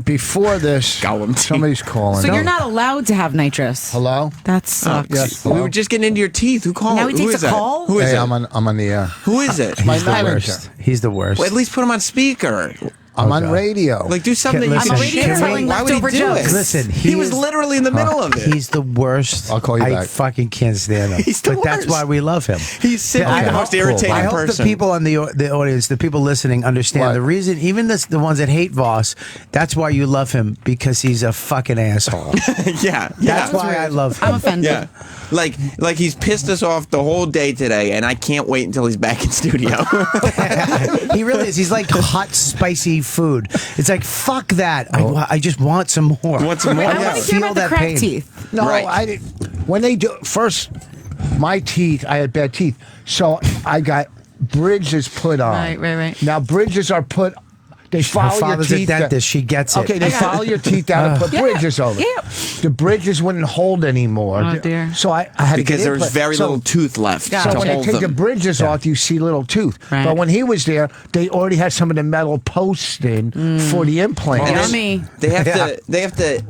before this. Gollum teeth. Somebody's calling. So you're not allowed to have nitrous. Hello? That sucks. Yes. We were just getting into your teeth. Who called? Now he Who takes is a that? call? Who is Hey, it? I'm on the air. Who is it? My He's the manager. worst. He's the worst. Well, at least put him on speaker. I'm on radio. Like do something. Listen, you I'm a should radio do. telling Why would he leftover do jokes. it? Listen, he was literally in the middle of it. He's the worst. I'll call you I back. fucking can't stand him. He's the but that's worst. why we love him. He's simply I the hope- most irritating I hope person. the people on the audience, the people listening, understand What? the reason. Even the ones that hate Voss, that's why you love him, because he's a fucking asshole. yeah, That's why I love him. I'm offended. Yeah. Like he's pissed us off the whole day today, and I can't wait until he's back in studio. He really is. He's like hot, spicy food. It's like, fuck that. I just want some more. Want some more? I Yeah. want to hear about the crack teeth. No, Right. I didn't. When they do first, my teeth, I had bad teeth, so I got bridges put on. Right. Now bridges are put. They follow Her father's your a teeth. dentist. She gets it. Okay, they follow your teeth down and put bridges over. Yeah. The bridges wouldn't hold anymore. Oh, dear. So I had to because get there was implant- very so- little tooth left Got to it. So when they hold take the them. bridges off, you see little tooth. Right. But when he was there, they already had some of the metal posts in for the implant. And then Yummy. They have to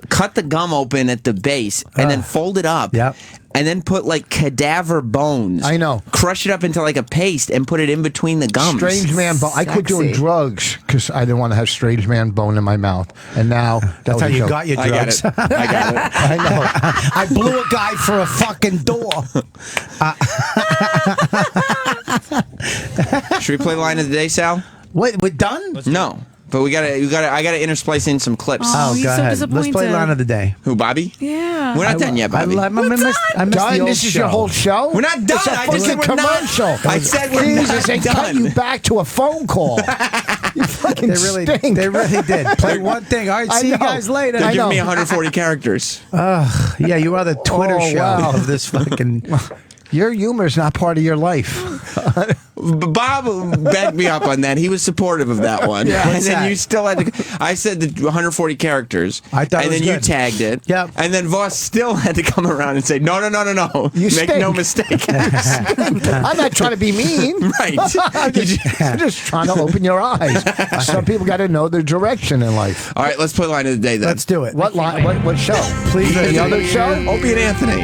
cut the gum open at the base and then fold it up. Yep. And then put like cadaver bones. I know. Crush it up into like a paste and put it in between the gums. Strange man bone. I quit doing Sexy. drugs because I didn't want to have strange man bone in my mouth. And now That's how you got your I got drugs. it. I got it. I know. I blew a guy for a fucking door. Should we play line of the day, Sal? Wait, we're done? No. But I gotta intersplice in some clips. Oh, he's go so ahead. Let's play disappointed. line of the day. Who, Bobby? Yeah. We're not done yet, Bobby. I missed Done? the old This is show. your whole show? We're not done. It's a I just said fucking we're not. commercial. I said we're Jesus, not they cut done. you back to a phone call. You fucking They really stink. did. Play one thing. All right, I see you know. guys later. They're I giving know. me 140 characters. Yeah, you are the Twitter Oh, show wow. of this fucking. Your humor is not part of your life. Bob backed me up on that. He was supportive of that one. Yeah. And then you still had to. I said the 140 characters. I thought it and was then you good. tagged it. Yep. And then Voss still had to come around and say, no. You Make stink. no mistake. I'm not trying to be mean. Right. I'm just trying to open your eyes. Some people got to know their direction in life. All right, let's play line of the day then. Let's do it. What line? What show? Please, the other show? Opie and Anthony.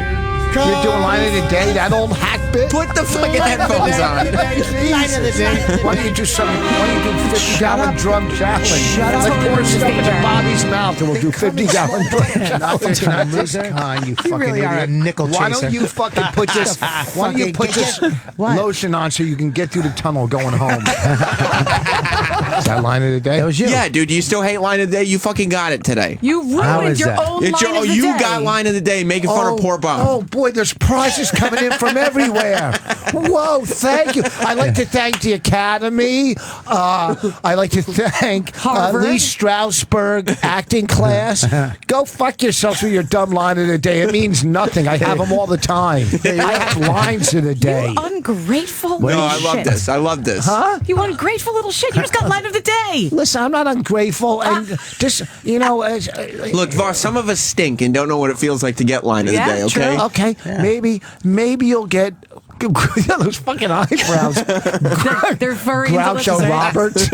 You're doing line of the day, that old hack bit? Put the fucking headphones on. Line of the day. Why don't you do 50-gallon drum challenge? Shut up. Let's pour stuff into Bobby's mouth and we'll do 50-gallon drum challenge. Loser. Kind, you fucking really are a idiot. nickel Why chaser. don't you fucking put this? Why don't you put this lotion on so you can get through the tunnel going home? Is that line of the day? That was you. Yeah, dude, you still hate line of the day? You fucking got it today. You How ruined is your that? own It's line of the you day. got line of the day making fun of poor Bob. Oh boy, there's prizes coming in from everywhere. Whoa, thank you. I'd like to thank the Academy. I'd like to thank Lee Strasberg acting class. Go fuck yourself with your dumb line of the day. It means nothing. I have them all the time. I have lines of the day. You ungrateful No, little I love shit. this. I love this. Huh? You ungrateful little shit. You just got line of the day. Listen, I'm not ungrateful, and just Look, Voss, some of us stink and don't know what it feels like to get line of the day, okay? Okay, maybe you'll get those fucking eyebrows. They're furry. and Groucho delicious. Roberts.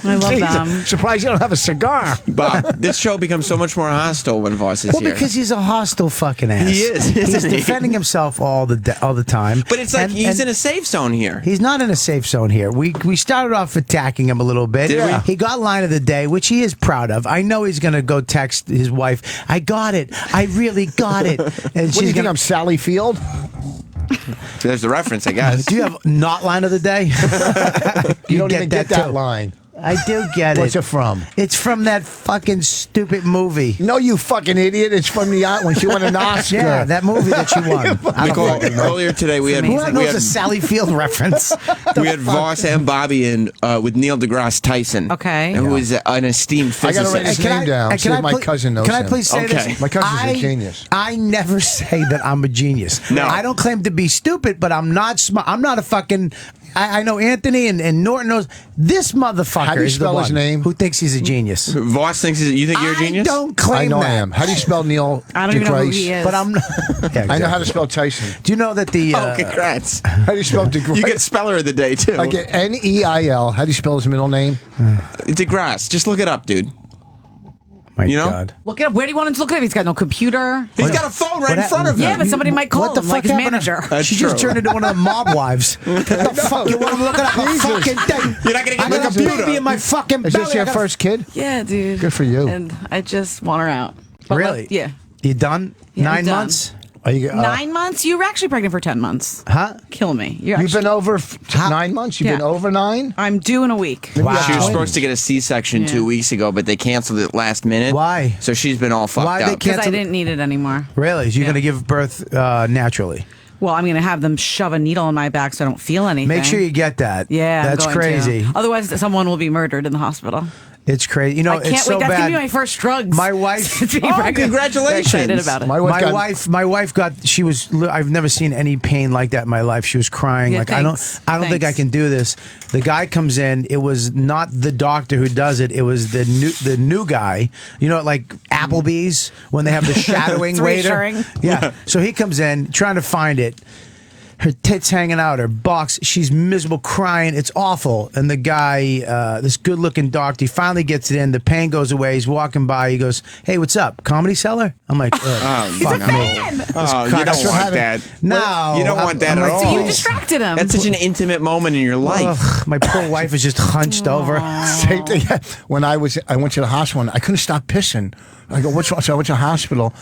I love Jesus, them. surprised you don't have a cigar. Bob, this show becomes so much more hostile when Voss is Well, here. because he's a hostile fucking ass. He is, He's isn't he? defending himself all the time. But it's like he's in a safe zone here. He's not in a safe zone here. We started off attacking him a little bit. Did we? He got line of the day, which he is proud of. I know he's going to go text his wife, I got it. I really got it. And What do you she's think? I'm Sally Field. There's the reference, I guess. Do you have not line of the day? You don't even get that too. line. I do get What's it. it from? It's from that fucking stupid movie. No, you fucking idiot. It's from the when she won an Oscar. Yeah, that movie that you won. Nicole, earlier today we had Who knows a Sally Field reference? we had Voss and Bobby in with Neil deGrasse Tyson. Okay. Who is an esteemed I got to physicist. write his name down. See if my cousin knows Can I him. please say Okay. this? My cousin's a genius. I never say that I'm a genius. No. I don't claim to be stupid, but I'm not smart. I'm not a fucking. I know Anthony and Norton knows this motherfucker. How do you is spell the his one name? who thinks he's a genius. Voss thinks you think you're a genius? I don't claim I know that. I am. How do you spell Neil I don't even know who deGrasse? he is. But I'm. Yeah, I know how to spell Tyson. Do you know that the? Oh, congrats. How do you spell deGrasse? You get speller of the day, too. I get Neil. How do you spell his middle name? deGrasse. Just look it up, dude. My You know? God. Look it up. Where do you want him to look it up? He's got no computer. He's got a phone right in front of him. Yeah, but somebody might call What the him, like fuck his happened? manager. That's She just true. turned into one of the mob wives. What the fuck? You want to look it up a Jesus. fucking thing? You're not going to get I the got a computer. baby in my fucking Is belly. this your I gotta- first kid? Yeah, dude. Good for you. And I just want her out. But Really? like, yeah. You done? Yeah, I'm 9 done. months? Are you, 9 months? You were actually pregnant for 10 months. Huh? Kill me. You've been over 9 months? You've been Yeah. over 9? I'm due in a week. Maybe you have She was twins. supposed to get a C-section 2 weeks ago, but they canceled it last minute. Why? So she's been all fucked Why they up. Because I Cancel- didn't need it anymore. Really? You're going to give birth naturally? Well, I'm going to have them shove a needle in my back so I don't feel anything. Make sure you get that. Yeah, I'm That's going to. crazy. Otherwise, someone will be murdered in the hospital. It's crazy. You know, I can't it's so wait. That's bad. going to be my first drugs. My wife. to be pregnant. congratulations. Very excited about it. My wife got- My wife got. She was. I've never seen any pain like that in my life. She was crying. Yeah, like thanks. I don't think I Thanks. can do this. The guy comes in. It was not the doctor who does it. It was the new guy. You know, like Applebee's when they have the shadowing It's waiter. reassuring. Yeah. So he comes in trying to find it. Her tits hanging out, her box. She's miserable, crying. It's awful. And the guy, this good-looking doctor, he finally gets it in. The pain goes away. He's walking by. He goes, "Hey, what's up? Comedy Cellar?" I'm like, "Fuck me." Oh, you don't want that. No, You don't want that I'm at like, all. So you please. distracted him. That's such an intimate moment in your life. Ugh, my poor wife is just hunched over. Same thing. When I went to the hospital, and I couldn't stop pissing. I go, "What's wrong?" So I went to the hospital,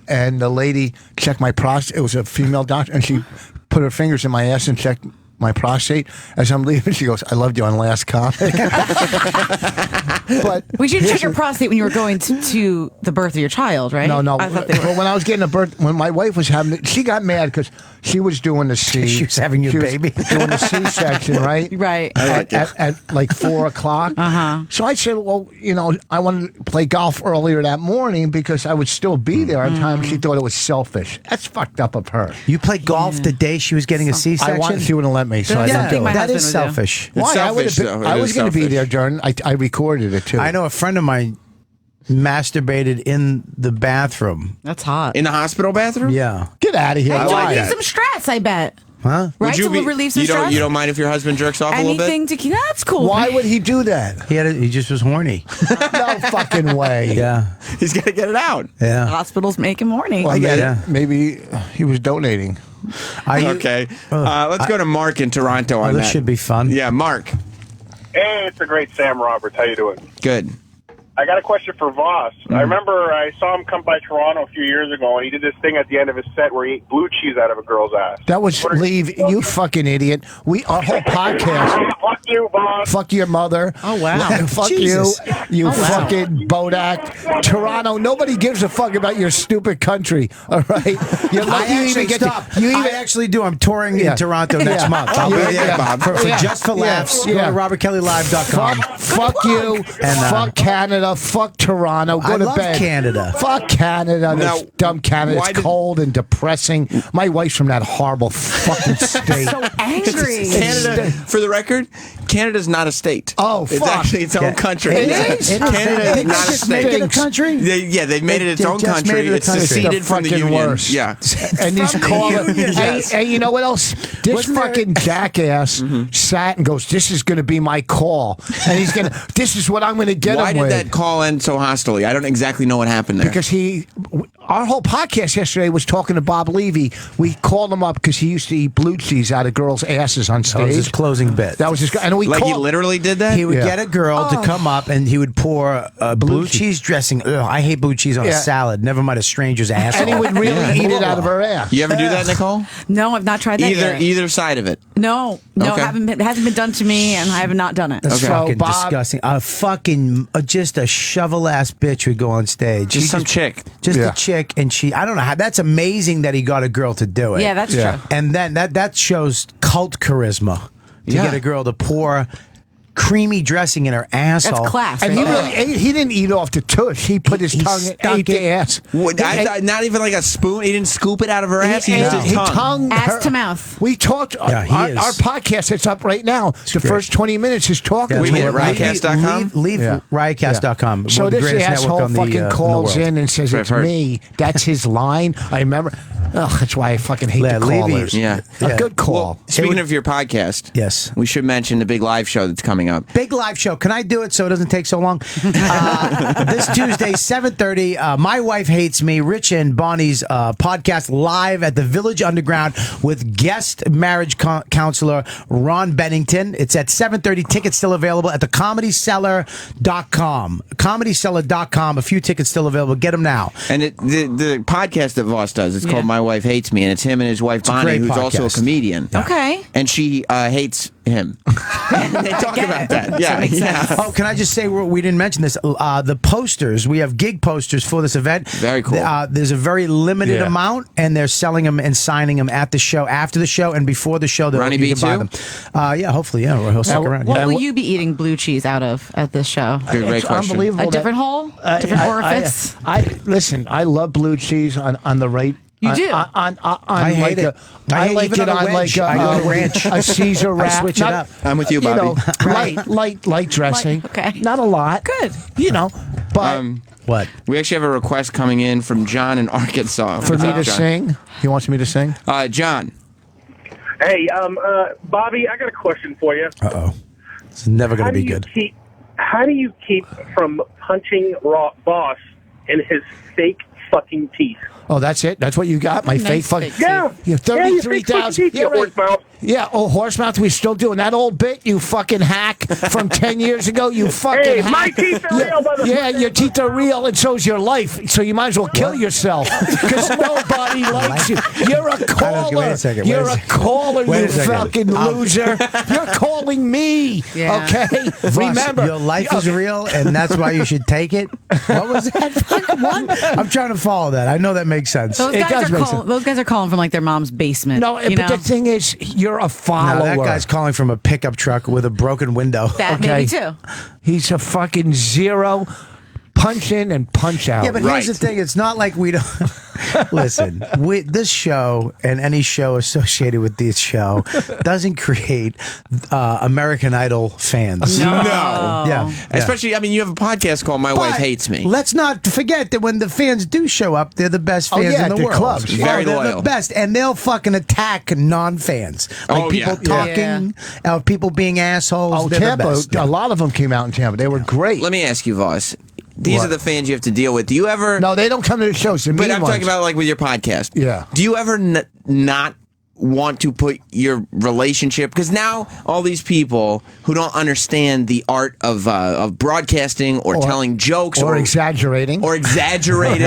and the lady checked my prostate. It was a female doctor, and she put her fingers in my ass and checked my prostate. As I'm leaving, she goes, "I loved you on Last Comic." But we should check your prostate when you were going to the birth of your child, right? no. I thought they were. Well, when I was getting a birth, when my wife was having it, she got mad because she was doing the C. She was having your baby. Doing the C-section, right? Right. At like 4 o'clock. So I said, well, I wanted to play golf earlier that morning because I would still be there on time. She thought it was selfish. That's fucked up of her. You played golf the day she was getting a C-section? She wouldn't let me. me, so I Yeah, don't do it. that is selfish. Why? I was going to be there during. I recorded it too. I know a friend of mine masturbated in the bathroom. That's hot. In the hospital bathroom? Yeah. Get out of here. Hey, like relieve that. some stress, I bet. Huh? Right? To relieve some stress? You don't mind if your husband jerks off a little bit? Anything to keep. That's cool. Why would he do that? He just was horny. No fucking way. Yeah. He's got to get it out. Yeah. Hospitals make him horny. Well, maybe he was donating. Okay. Let's go to Mark in Toronto on this that. should be fun. Yeah, Mark. Hey, it's the great Sam Roberts. How you doing? Good. I got a question for Voss. I remember I saw him come by Toronto a few years ago, and he did this thing at the end of his set where he ate blue cheese out of a girl's ass. That was leave. You fucking idiot. Our whole podcast. Fuck you, Voss. Fuck your mother. Oh, wow. Fuck Jesus. you. You Oh, wow. fucking Bodak. Toronto. Nobody gives a fuck about your stupid country. All right. You're lucky you even get stop. to. You even I actually do. I'm touring Yeah. in Toronto next Yeah. month. I'll be Yeah, there, yeah. Bob. For Yeah. Just for Laughs, Yeah. go to robertkellylive.com. Fuck you. And, fuck Canada. Fuck Toronto. Go I to love bed. Canada. Fuck Canada. Now, This dumb Canada. why It's did- cold and depressing. My wife's from that horrible fucking state. So angry. Canada, for the record, Canada's not a state. Oh, It's fuck. actually its own country. It Yeah. is? Canada is not a Just make it a state. country? They've made it its They own just country. made it a It's country. seceded from the fucking union. worse. Yeah. And he's calling. Yes. Hey, you know what else? This Wasn't there- fucking jackass sat and goes, "This is going to be my call," and he's going to. This is what I'm going to get Why him did with. that call end so hostily? I don't exactly know what happened there. Because our whole podcast yesterday was talking to Bob Levy. We called him up because he used to eat blue cheese out of girls' asses on That was his stage. closing bit. That was his. And we like he called. literally did that? He would Yeah. get a girl to come up and he would pour blue cheese dressing. Ugh, I hate blue cheese on a Yeah. salad. Never mind a stranger's asshole. And he would really eat it out of her ass. You ever do that, Nicole? No, I've not tried that yet. Either side of it. No, Okay. it hasn't been done to me, and I have not done it. That's Okay. fucking So, Bob- disgusting. Just a shovel ass bitch would go on stage. Just She some chick. Just Yeah. a chick, and I don't know how. That's amazing that he got a girl to do it. Yeah, that's true. And then that shows cult charisma to Yeah. get a girl to pour creamy dressing in her asshole. That's class. And right he there. really ate. He didn't eat off the tush. He put his He tongue and stuck ate the it. ass. I thought not even like a spoon. He didn't scoop it out of her ass. He used his He tongue. tongued Ass her. to mouth. We talked. Yeah, he is. Our podcast that's up right now. The great. first 20 minutes is talking. Yeah, We to hit him. Riotcast.com? Leave Yeah. riotcast.com. So One of the this greatest network asshole on the, fucking in the calls world. in and says That's it's what I've heard. me. That's his line. I remember. Ugh, that's why I fucking hate Yeah, the Levy- callers. Yeah. A good call. Well, speaking of your podcast, Yes. we should mention the big live show that's coming up. Big live show. Can I do it so it doesn't take so long? This Tuesday, 7:30. My Wife Hates Me. Rich and Bonnie's podcast live at the Village Underground with guest marriage counselor Ron Bennington. It's at 7:30. Tickets still available at the ComedyCellar.com. ComedyCellar.com. A few tickets still available. Get them now. And the podcast that Voss does, it's called My Wife Hates Me, and it's him and his wife a Bonnie, great who's also a podcast. comedian. Okay. And she hates him. And they talk about that. Yeah, makes yeah. sense. Oh, can I just say we didn't mention this? The posters, we have gig posters for this event. Very cool. There's a very limited Yeah. amount, and they're selling them and signing them at the show, after the show, and before the show. Ronnie you B can buy too? them. Yeah, hopefully, yeah. Or he'll stick around. What Yeah. will you be eating blue cheese out of at this show? Good, great It's question. unbelievable. A different hole? Different orifice? Listen. I love blue cheese on the right. You do? On I hate like it. I I hate like even it on a on like wedge. I go to ranch. a Caesar I wrap. switch it up. I'm with you, You know, Bobby. light dressing. okay. Not a lot. Good. You know, but What? We actually have a request coming in from John in Arkansas. for What's me up, to John? sing, he wants me to sing. John. Hey, Bobby, I got a question for you. Uh-oh. It's never going to be good. How do you keep from punching Boss in his fake fucking teeth? Oh, that's it. That's what you got. My Nice fake fucking. fake Yeah. You have Yeah, you 33,000. fake fucking teeth, you horsemouth. Yeah. Oh, horsemouth. We still doing that old bit. You fucking hack from 10 years ago. You fucking. Hey, hack. my teeth are real, motherfucker. Yeah, your teeth are real, and so's your life. So you might as well kill yourself because nobody likes you. You're a caller. Wait a second. You're a caller. Wait You a second. fucking loser. You're calling me. Yeah. Okay. Voss, Remember, your life is real, and that's why you should take it. What was that? What? I'm trying to follow that. I know that makes sense. Those guys are calling from like their mom's basement. No, you but know? the thing is, you're a No, follower. that guy's calling from a pickup truck with a broken window. That maybe too. He's a fucking zero punch in and punch out. Yeah, but here's the thing. It's not like we don't... Listen, this show and any show associated with this show doesn't create American Idol fans. No. Yeah. Especially, I mean, you have a podcast called My Wife Hates Me. Let's not forget that when the fans do show up, they're the best fans in the they're world. clubs. Very they're loyal. the best, and they'll fucking attack non-fans, like people talking, people being assholes. Oh, They're the Tampa, best. a lot of them came out in Tampa. They were great. Let me ask you, Voss. These What? are the fans you have to deal with. Do you ever... No, they don't come to the shows. They're But mean I'm ones. talking about like with your podcast. Yeah. Do you ever not want to put your relationship, because now all these people who don't understand the art of broadcasting or telling jokes or exaggerating exactly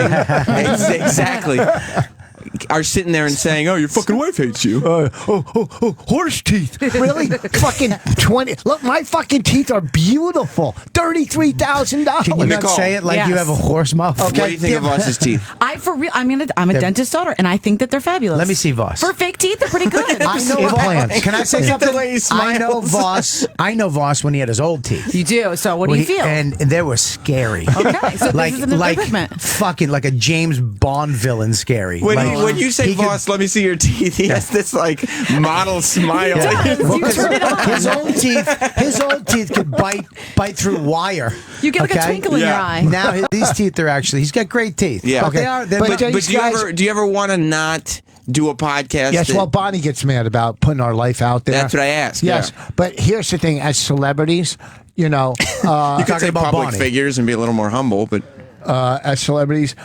are sitting there and saying, "Oh, your fucking wife hates you." Horse teeth. Really? Fucking 20. Look, my fucking teeth are beautiful. $33,000. Can you not say it like you have a horse mouth? What do you think of Voss's teeth? I'm a dentist daughter, and I think that they're fabulous. Let me see Voss. For fake teeth, they're pretty good. I know Implants. Can I say something? The way he I know smiles. Voss when he had his old teeth. You do. So what do you feel? And they were scary. Okay, so this is an improvement. Fucking like a James Bond villain scary. When you say Voss, let me see your teeth, he has this like model smile. His old teeth could bite through wire. You get like a twinkle in your eye. Now these teeth are he's got great teeth. Yeah. Okay. But do you ever want to not do a podcast? Yes, well, Bonnie gets mad about putting our life out there. That's what I asked. Yes, but here's the thing: as celebrities, you know, you could say public figures and be a little more humble, but. As celebrities,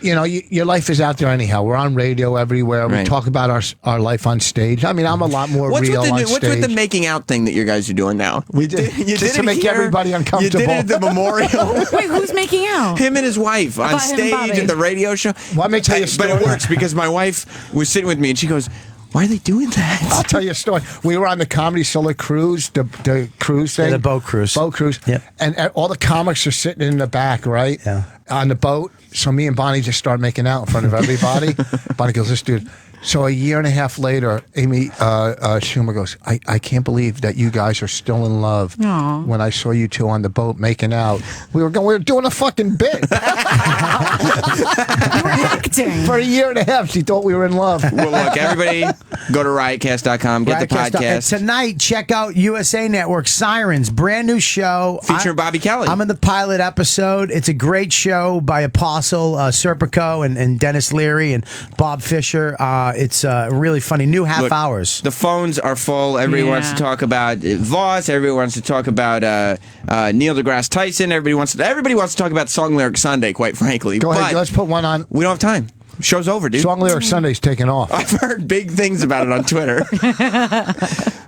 you know, your life is out there anyhow. We're on radio everywhere. We talk about our life on stage. I mean, I'm a lot more real on stage. What's with the making out thing that you guys are doing now? We did you just to make everybody uncomfortable. You did it at the memorial. Wait, who's making out? Him and his wife on stage at the radio show. Well, let me tell you a story. But it works because my wife was sitting with me and she goes, "Why are they doing that?" I'll tell you a story. We were on the Comedy Cellar cruise, the cruise thing. the boat cruise. Boat cruise. Yep. And all the comics are sitting in the back, right? Yeah. On the boat. So me and Bonnie just started making out in front of everybody. Bonnie goes, "This dude." So a year and a half later, Amy Schumer goes, I can't believe that you guys are still in love. Aww. When I saw you two on the boat making out, we were doing a fucking bit. Acting. For a year and a half, she thought we were in love. Well, look, everybody go to riotcast.com, get the podcast. And tonight, check out USA Network Sirens, brand new show. Featuring Bobby Kelly. I'm in the pilot episode. It's a great show by Apostle Serpico and Dennis Leary and Bob Fisher. It's really funny. New half hours. The phones are full. Everybody wants to talk about Voss. Everybody wants to talk about Neil deGrasse Tyson. Everybody wants to talk about Song Lyric Sunday, quite frankly. Go ahead. Let's put one on. We don't have time. Show's over, dude. Song Lyric Sunday's taking off. I've heard big things about it on Twitter.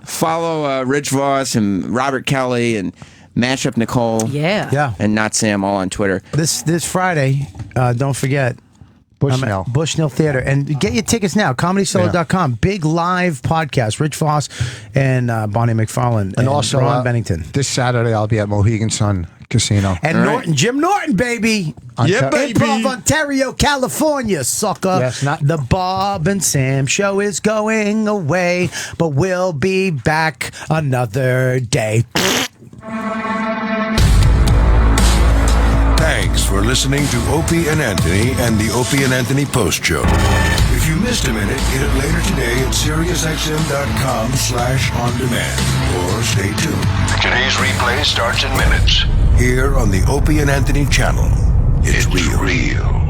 Follow Rich Voss and Robert Kelly and Mashup Nicole. Yeah. And Not Sam all on Twitter. This Friday, don't forget. Bushnell Theater. And get your tickets now. ComedySolo.com. Big live podcast. Rich Voss and Bonnie McFarlane. And also Ron Bennington. This Saturday, I'll be at Mohegan Sun Casino. And Norton, Jim Norton, baby. Yeah, baby. Improv, Ontario, California, sucker. Yes, the Bob and Sam show is going away, but we'll be back another day. Thanks for listening to Opie and Anthony and the Opie and Anthony Post Show. If you missed a minute, get it later today at SiriusXM.com/on-demand. Or stay tuned. Today's replay starts in minutes. Here on the Opie and Anthony channel. It's real.